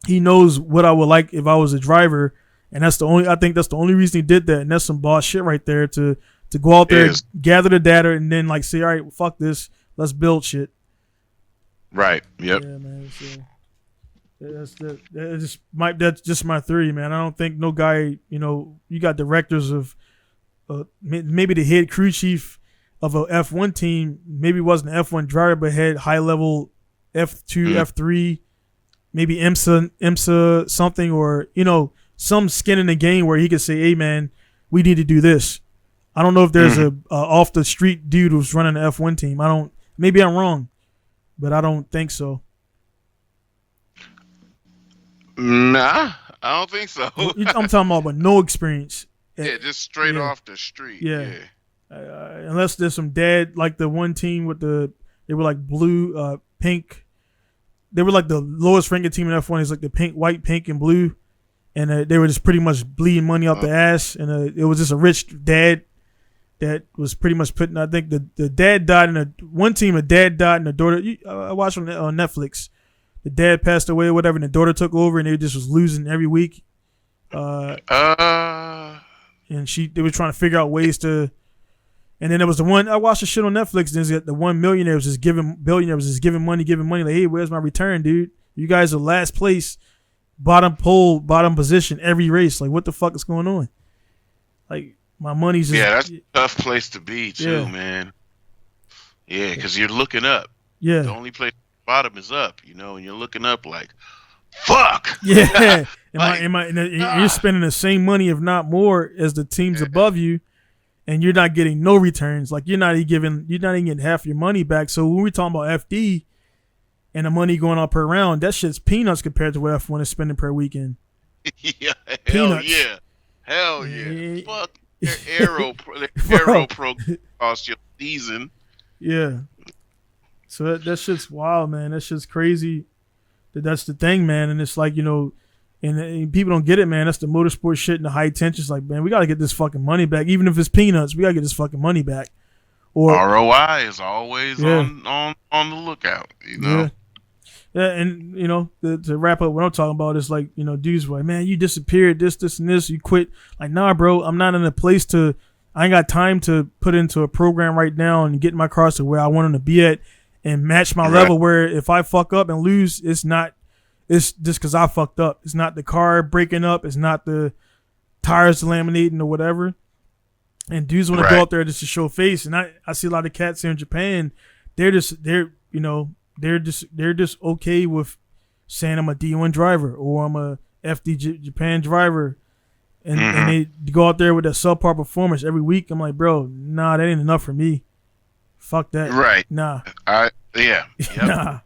He knows what I would like if I was a driver. And I think that's the only reason he did that. And that's some boss shit right there to go out there, gather the data, and then like say, all right, well, fuck this, let's build shit. Right. Yep. Yeah, man. So that's just my theory, man. I don't think no guy, you know, you got directors of maybe the head crew chief of a F1 team, maybe wasn't an F1 driver, but had high level F2, F3, maybe IMSA something, or you know, some skin in the game where he could say, hey man, we need to do this. I don't know if there's a off the street dude who's running an F1 team. Maybe I'm wrong, but I don't think so. Nah, I don't think so. I'm talking about no experience. Yeah, just straight off the street. Yeah. Unless there's some dad, like the one team with they were like blue, pink. They were like the lowest ranking team in F1 is like the pink, white, pink, and blue. and they were just pretty much bleeding money off the ass, and it was just a rich dad that was pretty much putting. I think the dad died in one team. A dad died and the daughter. I watched on Netflix. The dad passed away or whatever, and the daughter took over, and they just was losing every week. And they were trying to figure out ways to. And then there was the one I watched the shit on Netflix. There's the one billionaire was just giving money. Like, hey, where's my return, dude? You guys are last place, bottom position every race. Like, what the fuck is going on? Like, my money's just that's a tough place to be too, man. Yeah, because you're looking up. Yeah, the only place bottom is up, and you're looking up like, fuck. Yeah, you're spending the same money, if not more, as the teams above you. And you're not getting no returns. Like you're not even getting half your money back. So when we're talking about FD and the money going up per round, that shit's peanuts compared to what F1 is spending per weekend. Yeah, peanuts. Hell yeah. Fuck Aero Pro cost your season. Yeah. So that shit's wild, man. That shit's crazy. That's the thing, man. And it's like, and people don't get it, man. That's the motorsport shit and the high tension. It's like, man, we got to get this fucking money back. Even if it's peanuts, we got to get this fucking money back. Or ROI is always on the lookout, Yeah, and, to wrap up what I'm talking about is like, dudes were like, man, you disappeared, this, and this. You quit. Like, nah, bro, I'm not in a place I ain't got time to put into a program right now and get my cars to where I want them to be at and match my level where if I fuck up and lose, it's just because I fucked up. It's not the car breaking up. It's not the tires laminating or whatever. And dudes want to go out there just to show face. And I see a lot of cats here in Japan. They're just okay with saying I'm a D1 driver or I'm a FD Japan driver. And they go out there with a subpar performance every week. I'm like, bro, nah, that ain't enough for me. Fuck that. Right. Nah. Yep. Nah.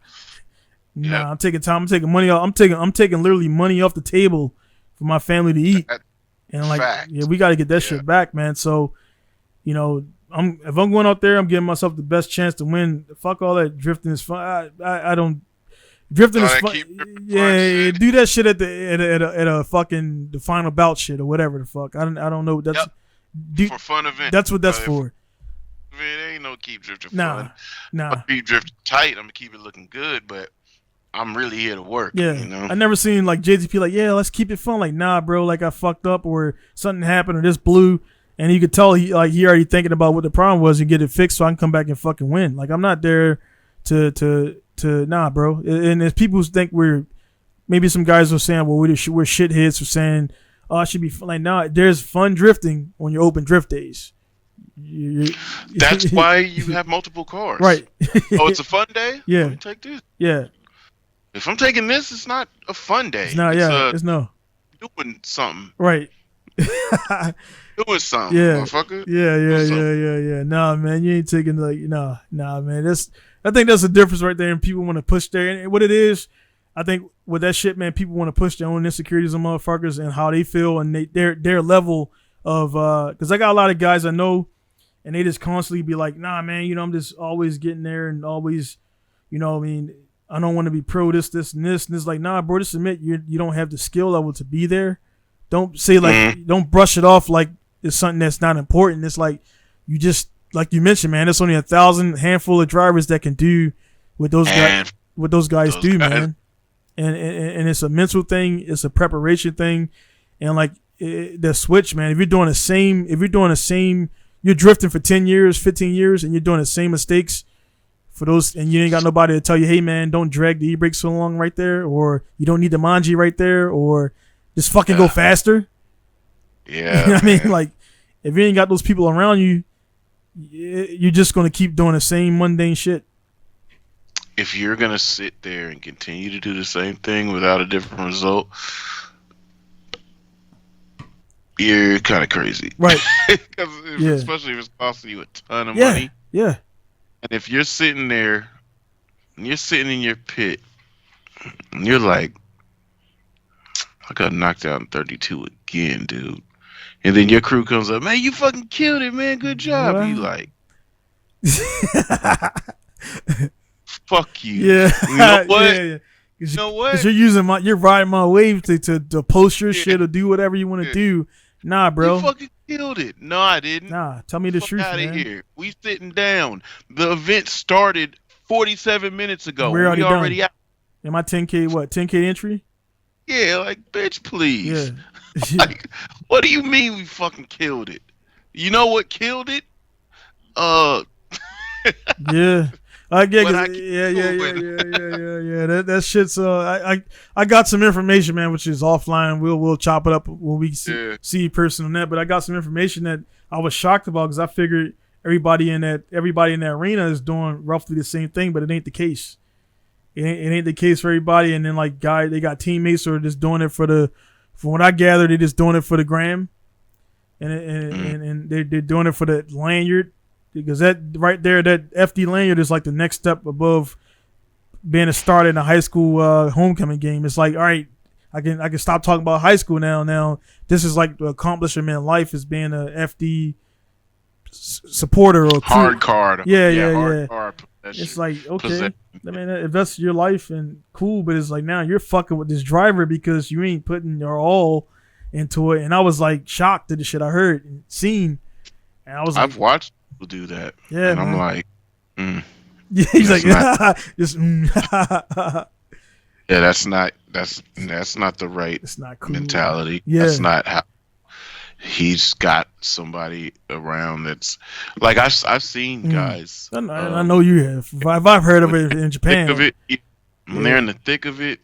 Nah, I'm taking time. I'm taking money off. I'm taking literally money off the table for my family to eat. And like, we got to get that shit back, man. So, if I'm going out there, I'm giving myself the best chance to win. Fuck all that drifting is fun. I don't. Drifting is fun. Yeah, do that shit at a fucking the final bout shit or whatever the fuck. I don't know. That's for fun event. That's what that's for. It ain't no keep drifting fun. Nah. I'll keep drifting tight. I'm gonna keep it looking good, but I'm really here to work. Yeah, I never seen like JGP like, yeah, let's keep it fun. Like, nah, bro, like I fucked up or something happened or this blew, and you could tell he already thinking about what the problem was and get it fixed so I can come back and fucking win. Like I'm not there to nah, bro. And if people think maybe some guys were saying, well, we're shitheads for saying, oh, it should be fun. Like, nah, there's fun drifting on your open drift days. That's why you have multiple cars. Right. Oh, it's a fun day? Yeah. Let me take this. Yeah. If I'm taking this, it's not a fun day. It's not, it's no. Doing something. Right. Doing something, motherfucker. Yeah. Nah, man, you ain't taking nah, man. I think that's the difference right there, and people want to push there. And what it is, I think with that shit, man, people want to push their own insecurities on motherfuckers and how they feel and their level of because I got a lot of guys I know, and they just constantly be like, nah, man, I'm just always getting there and always, I don't want to be pro this, and this, and it's like, nah, bro, just admit you don't have the skill level to be there. Don't say don't brush it off like it's something that's not important. It's like you just. Like you mentioned, man, there's only 1,000 handful of drivers that can do what those guys do, man. And it's a mental thing, it's a preparation thing, and like the switch, man. If you're doing the same, you're drifting for 10 years, 15 years, and you're doing the same mistakes for those, and you ain't got nobody to tell you, hey, man, don't drag the e-brake so long right there, or you don't need the manji right there, or just fucking go faster. Yeah, you know what I mean, like if you ain't got those people around you. You're just going to keep doing the same mundane shit. If you're going to sit there and continue to do the same thing without a different result, you're kind of crazy. Right. Especially if it's costing you a ton of money. Yeah. And if you're sitting there, and you're sitting in your pit, and you're like, I got knocked out in 32 again, dude. And then your crew comes up, man, you fucking killed it, man. Good job. What? You like, fuck you. Yeah. You know what? You know what? Because you're riding my wave to post your shit or do whatever you want to do. Nah, bro. You fucking killed it. No, I didn't. Nah, tell me the truth, out man. Of here. We sitting down. The event started 47 minutes ago. We're already done. Out. Am I 10K what? 10K entry? Yeah, like, bitch, please. Yeah. Like, what do you mean we fucking killed it? You know what killed it? Yeah. Yeah. That shit's I got some information, man, which is offline. We'll chop it up when we see person on that. But I got some information that I was shocked about because I figured everybody in that arena is doing roughly the same thing, but it ain't the case. It ain't the case for everybody. And then they got teammates who are just doing it from what I gather, they're just doing it for the gram, and they're doing it for the lanyard. Because that right there, that FD lanyard is like the next step above being a starter in a high school homecoming game. It's like, all right, I can stop talking about high school now. Now this is like the accomplishment in life is being a FD supporter or hard card. Yeah. It's like, okay, I mean, if that's your life and cool, but it's like now you're fucking with this driver because you ain't putting your all into it. And I was like shocked at the shit I heard and seen. And I was I've watched do that, yeah, and man. I'm like, yeah, he's like, just, yeah, that's not the right it's not cool mentality. Yeah, that's not how he's got somebody around. That's like I've seen guys. I know you have. I've heard of it in Japan. When they're in the thick of it,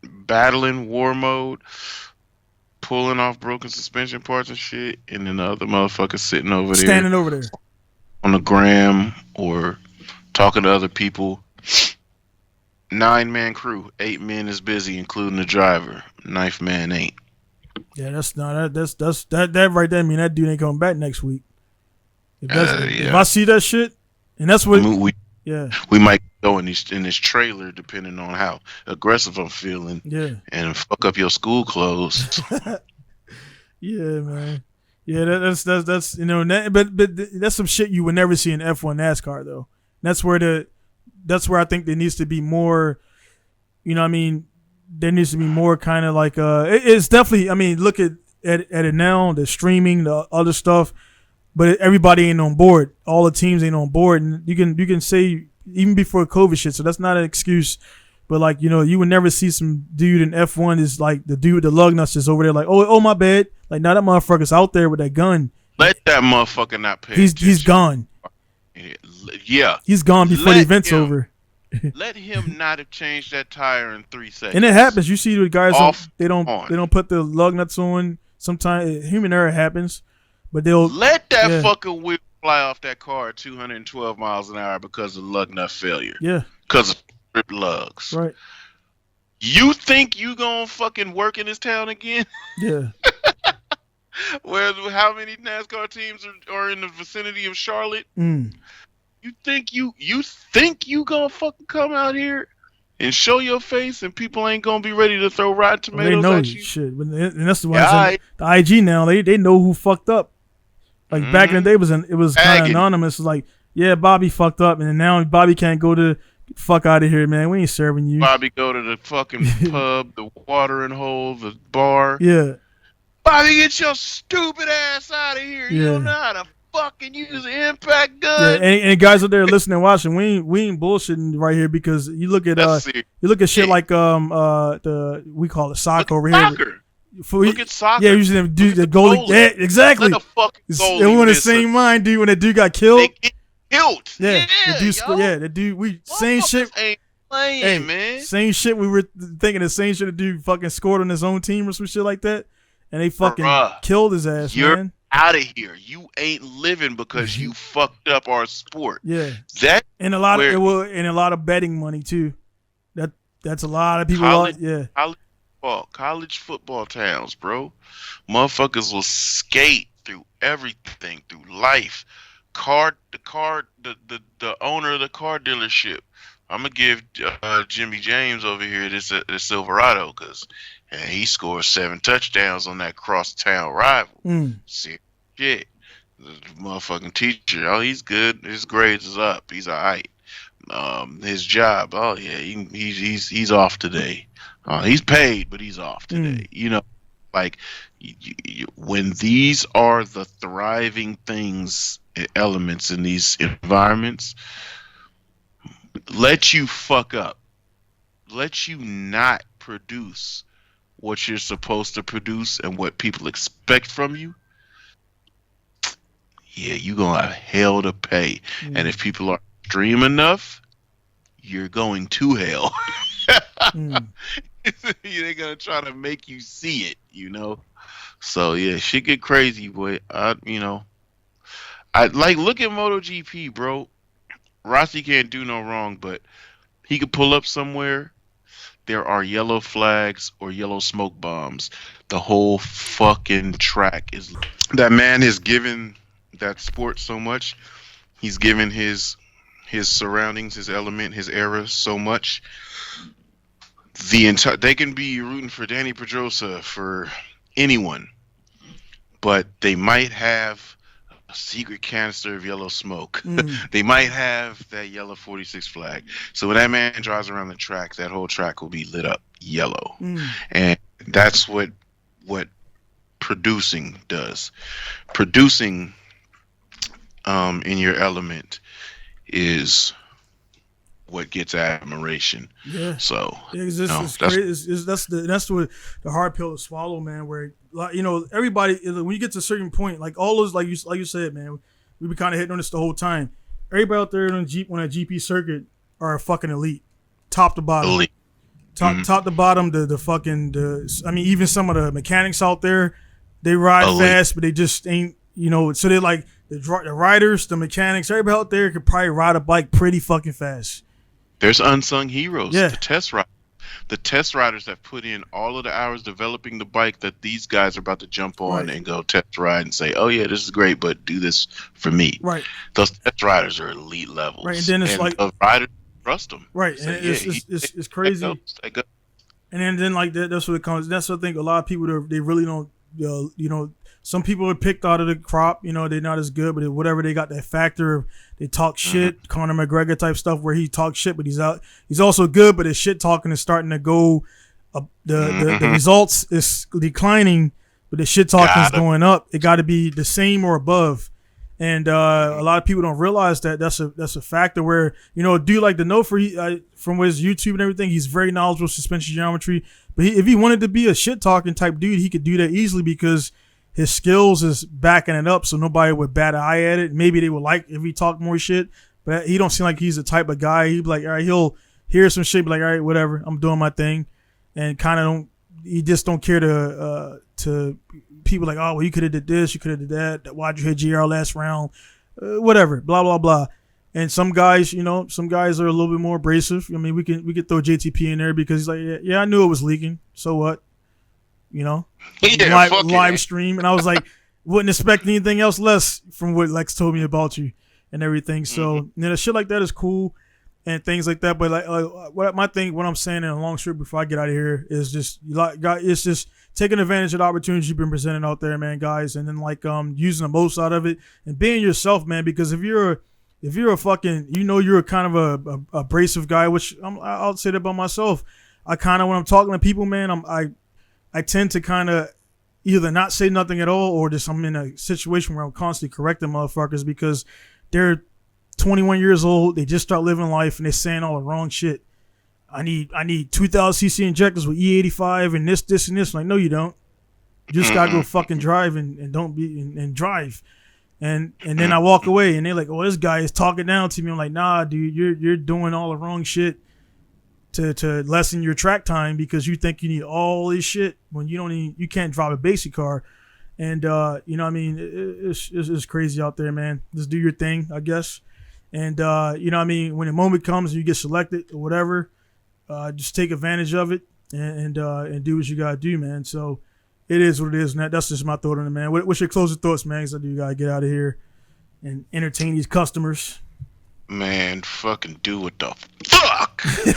battling war mode, pulling off broken suspension parts and shit, and then the other motherfucker standing over there on the gram or talking to other people. 9-man crew, 8 men is busy, including the driver. 9th man ain't. Yeah, that right there. I mean, that dude ain't coming back next week. If I see that shit, and that's what we might go in this trailer depending on how aggressive I'm feeling. Yeah, and fuck up your school clothes. Yeah, man. Yeah, that's but that's some shit you would never see in F1 NASCAR though. That's where I think there needs to be more. You know what I mean? There needs to be more kind of like it's definitely. I mean, look at it now. The streaming, the other stuff, but everybody ain't on board. All the teams ain't on board, and you can say even before COVID shit. So that's not an excuse. But like you would never see some dude in F1 is like the dude with the lug nuts is over there like oh my bad. Like now that motherfucker's out there with that gun. Let that motherfucker not pay. He's gone. Yeah, he's gone before the event's over. Let him not have changed that tire in 3 seconds. And it happens. You see the guys they don't put the lug nuts on. Sometimes human error happens, but they'll let that fucking wheel fly off that car at 212 miles an hour because of lug nut failure. Yeah, because of ripped lugs. Right. You think you gonna fucking work in this town again? Yeah. How many NASCAR teams are in the vicinity of Charlotte? You think you gonna fucking come out here and show your face and people ain't gonna be ready to throw rotten tomatoes at you? Shit. And that's the ones the IG now. They know who fucked up. Like back in the day, it was kind of anonymous. It's like, yeah, Bobby fucked up, and now Bobby can't go to fuck out of here, man. We ain't serving you. Bobby go to the fucking pub, the watering hole, the bar. Yeah. Bobby, get your stupid ass out of here. You don't know how to fucking use an impact gun. Yeah, and guys out there listening and watching, we ain't bullshitting right here because you look at shit like we call it soccer over here. Look at soccer. Yeah, usually do the goalie. Yeah, exactly. Let the fucking goalie they want the same mind, dude. When that dude got killed. They get killed. The dude same shit. Ain't playing, man. Same shit. We were thinking the same shit. The dude fucking scored on his own team or some shit like that, and they fucking killed his ass. You're out of here. You ain't living because you fucked up our sport. Yeah, that and a lot of betting money too. That's a lot of people. College football towns, bro. Motherfuckers will skate through everything, through life. The owner of the car dealership. I'm gonna give Jimmy James over here this Silverado because he scored 7 touchdowns on that cross-town rival. Shit, the motherfucking teacher. Oh, he's good. His grades is up. He's alright. his job. Oh yeah, he's off today. He's paid, but he's off today. You know, like when these are the thriving things, elements in these environments, let you fuck up, let you not produce what you're supposed to produce and what people expect from you. Yeah, you're gonna have hell to pay. And if people are extreme enough, you're going to hell. They're gonna try to make you see it, you know. So yeah, shit get crazy, boy. I like look at MotoGP, bro. Rossi can't do no wrong, but he could pull up somewhere. There are yellow flags or yellow smoke bombs. The whole fucking track is. That man has given that sport so much. He's given his surroundings, his element, his era so much. They can be rooting for Danny Pedrosa, for anyone, but they might have a secret canister of yellow smoke. They might have that yellow 46 flag. So when that man drives around the track, that whole track will be lit up yellow. And that's what producing does. Producing in your element is what gets admiration. Yeah. So it's crazy. That's what the hard pill to swallow, man. Where everybody, when you get to a certain point, like all those, like you said, man, we been kind of hitting on this the whole time. Everybody out there on a GP circuit are fucking elite, top to bottom. Elite. Top to bottom. I mean, even some of the mechanics out there, they ride fast, but they just ain't. So they're like the riders, the mechanics, everybody out there could probably ride a bike pretty fucking fast. There's unsung heroes. Yeah. The test riders that put in all of the hours developing the bike that these guys are about to jump on and go test ride and say, oh yeah, this is great, but do this for me. Right. Those test riders are elite levels. Right. And then it's like the riders trust them. Right. And it's crazy. And then like that's what it comes. That's what I think a lot of people they really don't. Some people are picked out of the crop. They're not as good, but whatever, they got that factor of they talk shit. Conor McGregor type stuff where he talks shit, but he's also good, but his shit talking is starting to go. The results is declining, but the shit talking is going up. It got to be the same or above. And a lot of people don't realize that that's a factor where a dude like D'Onofrio, from his YouTube and everything, he's very knowledgeable suspension geometry. But if he wanted to be a shit talking type dude, he could do that easily because his skills is backing it up, so nobody would bat an eye at it. Maybe they would like if he talked more shit, but he don't seem like he's the type of guy. He'd be like, all right, he'll hear some shit, be like, all right, whatever, I'm doing my thing, and kind of he just don't care to people like, oh, well, you could have did this, you could have did that. Why'd you hit GR last round? Whatever, blah blah blah. And some guys, are a little bit more abrasive. I mean, we could throw JTP in there because he's like, yeah, I knew it was leaking. So what? Live stream, and I was like, wouldn't expect anything else less from what Lex told me about you and everything. So shit like that is cool and things like that. But what I'm saying in a long strip before I get out of here is just it's just taking advantage of the opportunities you've been presenting out there, man, guys, and then using the most out of it and being yourself, man. Because if you're a fucking, you're kind of a abrasive guy, which I'll say that about myself. I kind of, when I'm talking to people, man, I tend to kind of either not say nothing at all or just I'm in a situation where I'm constantly correcting motherfuckers because they're 21 years old. They just start living life and they're saying all the wrong shit. I need 2,000 cc injectors with E85 and this and this. I'm like, no, you don't. You just gotta go fucking drive and don't be and drive. And then I walk away and they're like, oh, this guy is talking down to me. I'm like, nah, dude, you're doing all the wrong shit to lessen your track time because you think you need all this shit when you can't drive a basic car. And it's crazy out there, man. Just do your thing, I guess. And when the moment comes and you get selected or whatever, just take advantage of it and do what you gotta do, man. So it is what it is, and that's just my thought on it, man. What's your closing thoughts, man? Because I do gotta get out of here and entertain these customers. Man, fucking do what the fuck you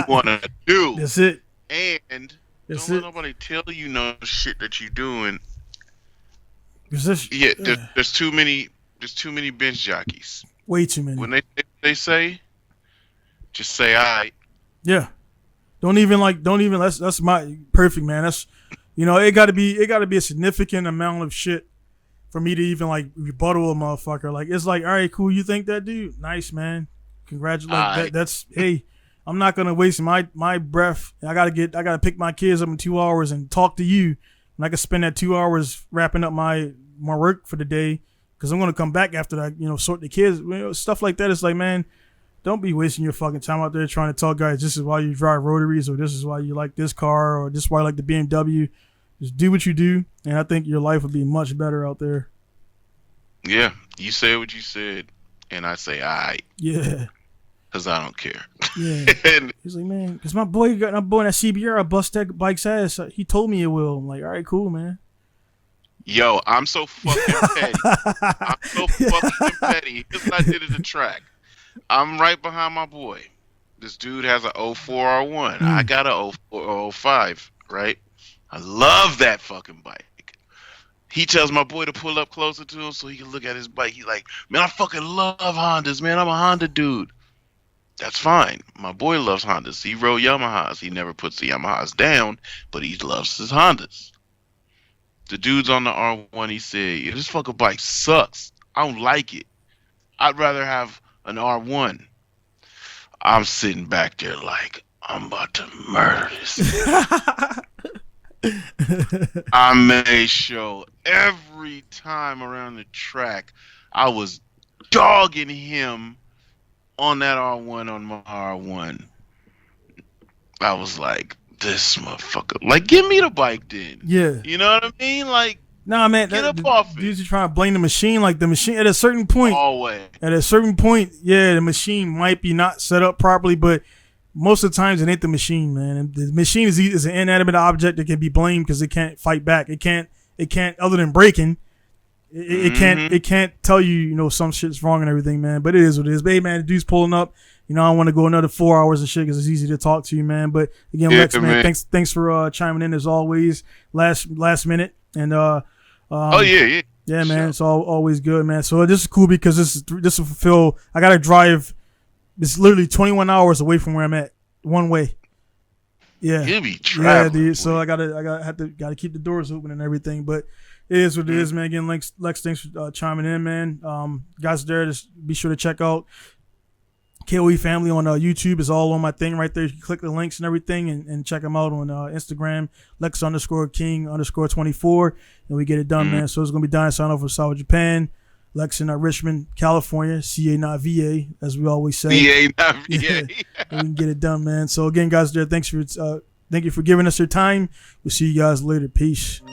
wanna do. That's it. And don't let nobody tell you no shit that you doing. There's too many bench jockeys. Way too many. When they say Just say all right. Yeah. Don't even that's my perfect, man. That's it gotta be a significant amount of shit for me to even like rebuttal a motherfucker. Like it's like, all right, cool, you think that dude? Nice, man. Congratulations. That's hey, I'm not gonna waste my breath. I gotta pick my kids up in 2 hours and talk to you. And I can spend that 2 hours wrapping up my work for the day because I'm gonna come back after that, sort the kids, stuff like that. It's like, man, don't be wasting your fucking time out there trying to tell guys this is why you drive rotaries or this is why you like this car or this is why you like the BMW. Just do what you do, and I think your life would be much better out there. Yeah, you said what you said, and I say, all right. Yeah. Because I don't care. Yeah. He's like, man, because my boy in that CBR, I bust that bike's ass. He told me it will. I'm like, all right, cool, man. Yo, I'm so fucking petty. I'm so fucking petty. Here's what I did at the track. I'm right behind my boy. This dude has an 04 R1. I got a 04 05, right? I love that fucking bike. He tells my boy to pull up closer to him so he can look at his bike. He's like, man, I fucking love Hondas, man. I'm a Honda dude. That's fine. My boy loves Hondas. He rode Yamahas. He never puts the Yamahas down, but he loves his Hondas. The dude's on the R1. He said, yeah, this fucking bike sucks. I don't like it. I'd rather have an R1. I'm sitting back there like, I'm about to murder this. I made sure every time around the track I was dogging him on that R1 on my R1. I was like, this motherfucker. Like, give me the bike then. Yeah. You know what I mean? Like, nah, man. Get up off it. Dudes are trying to blame the machine. Like, the machine, at a certain point. Always. At a certain point, yeah, the machine might be not set up properly, but most of the times it ain't the machine, man. And the machine is an inanimate object that can be blamed because it can't fight back. It can't, other than breaking, it can't tell you, some shit's wrong and everything, man. But it is what it is. But hey, man, the dude's pulling up. I want to go another 4 hours and shit because it's easy to talk to you, man. But again, Lex, man, thanks for chiming in as always. Last minute, and yeah, man. Sure. It's always good, man. So this is cool because this will fulfill. I gotta drive. It's literally 21 hours away from where I'm at, one way. Yeah, you'll be traveling. Yeah, dude. So I gotta keep the doors open and everything. But it is what it is, man. Again, Lex, thanks for chiming in, man. Guys there, just be sure to check out KOE Family on YouTube. Is all on my thing right there. You can click the links and everything and check them out on Instagram, Lex_King_24, and we get it done, man. So it's going to be Diane sign off for South Japan, Lex in Richmond, California, CA not VA, as we always say. CA not VA. Yeah. And we can get it done, man. So again, guys there, thank you for giving us your time. We'll see you guys later. Peace.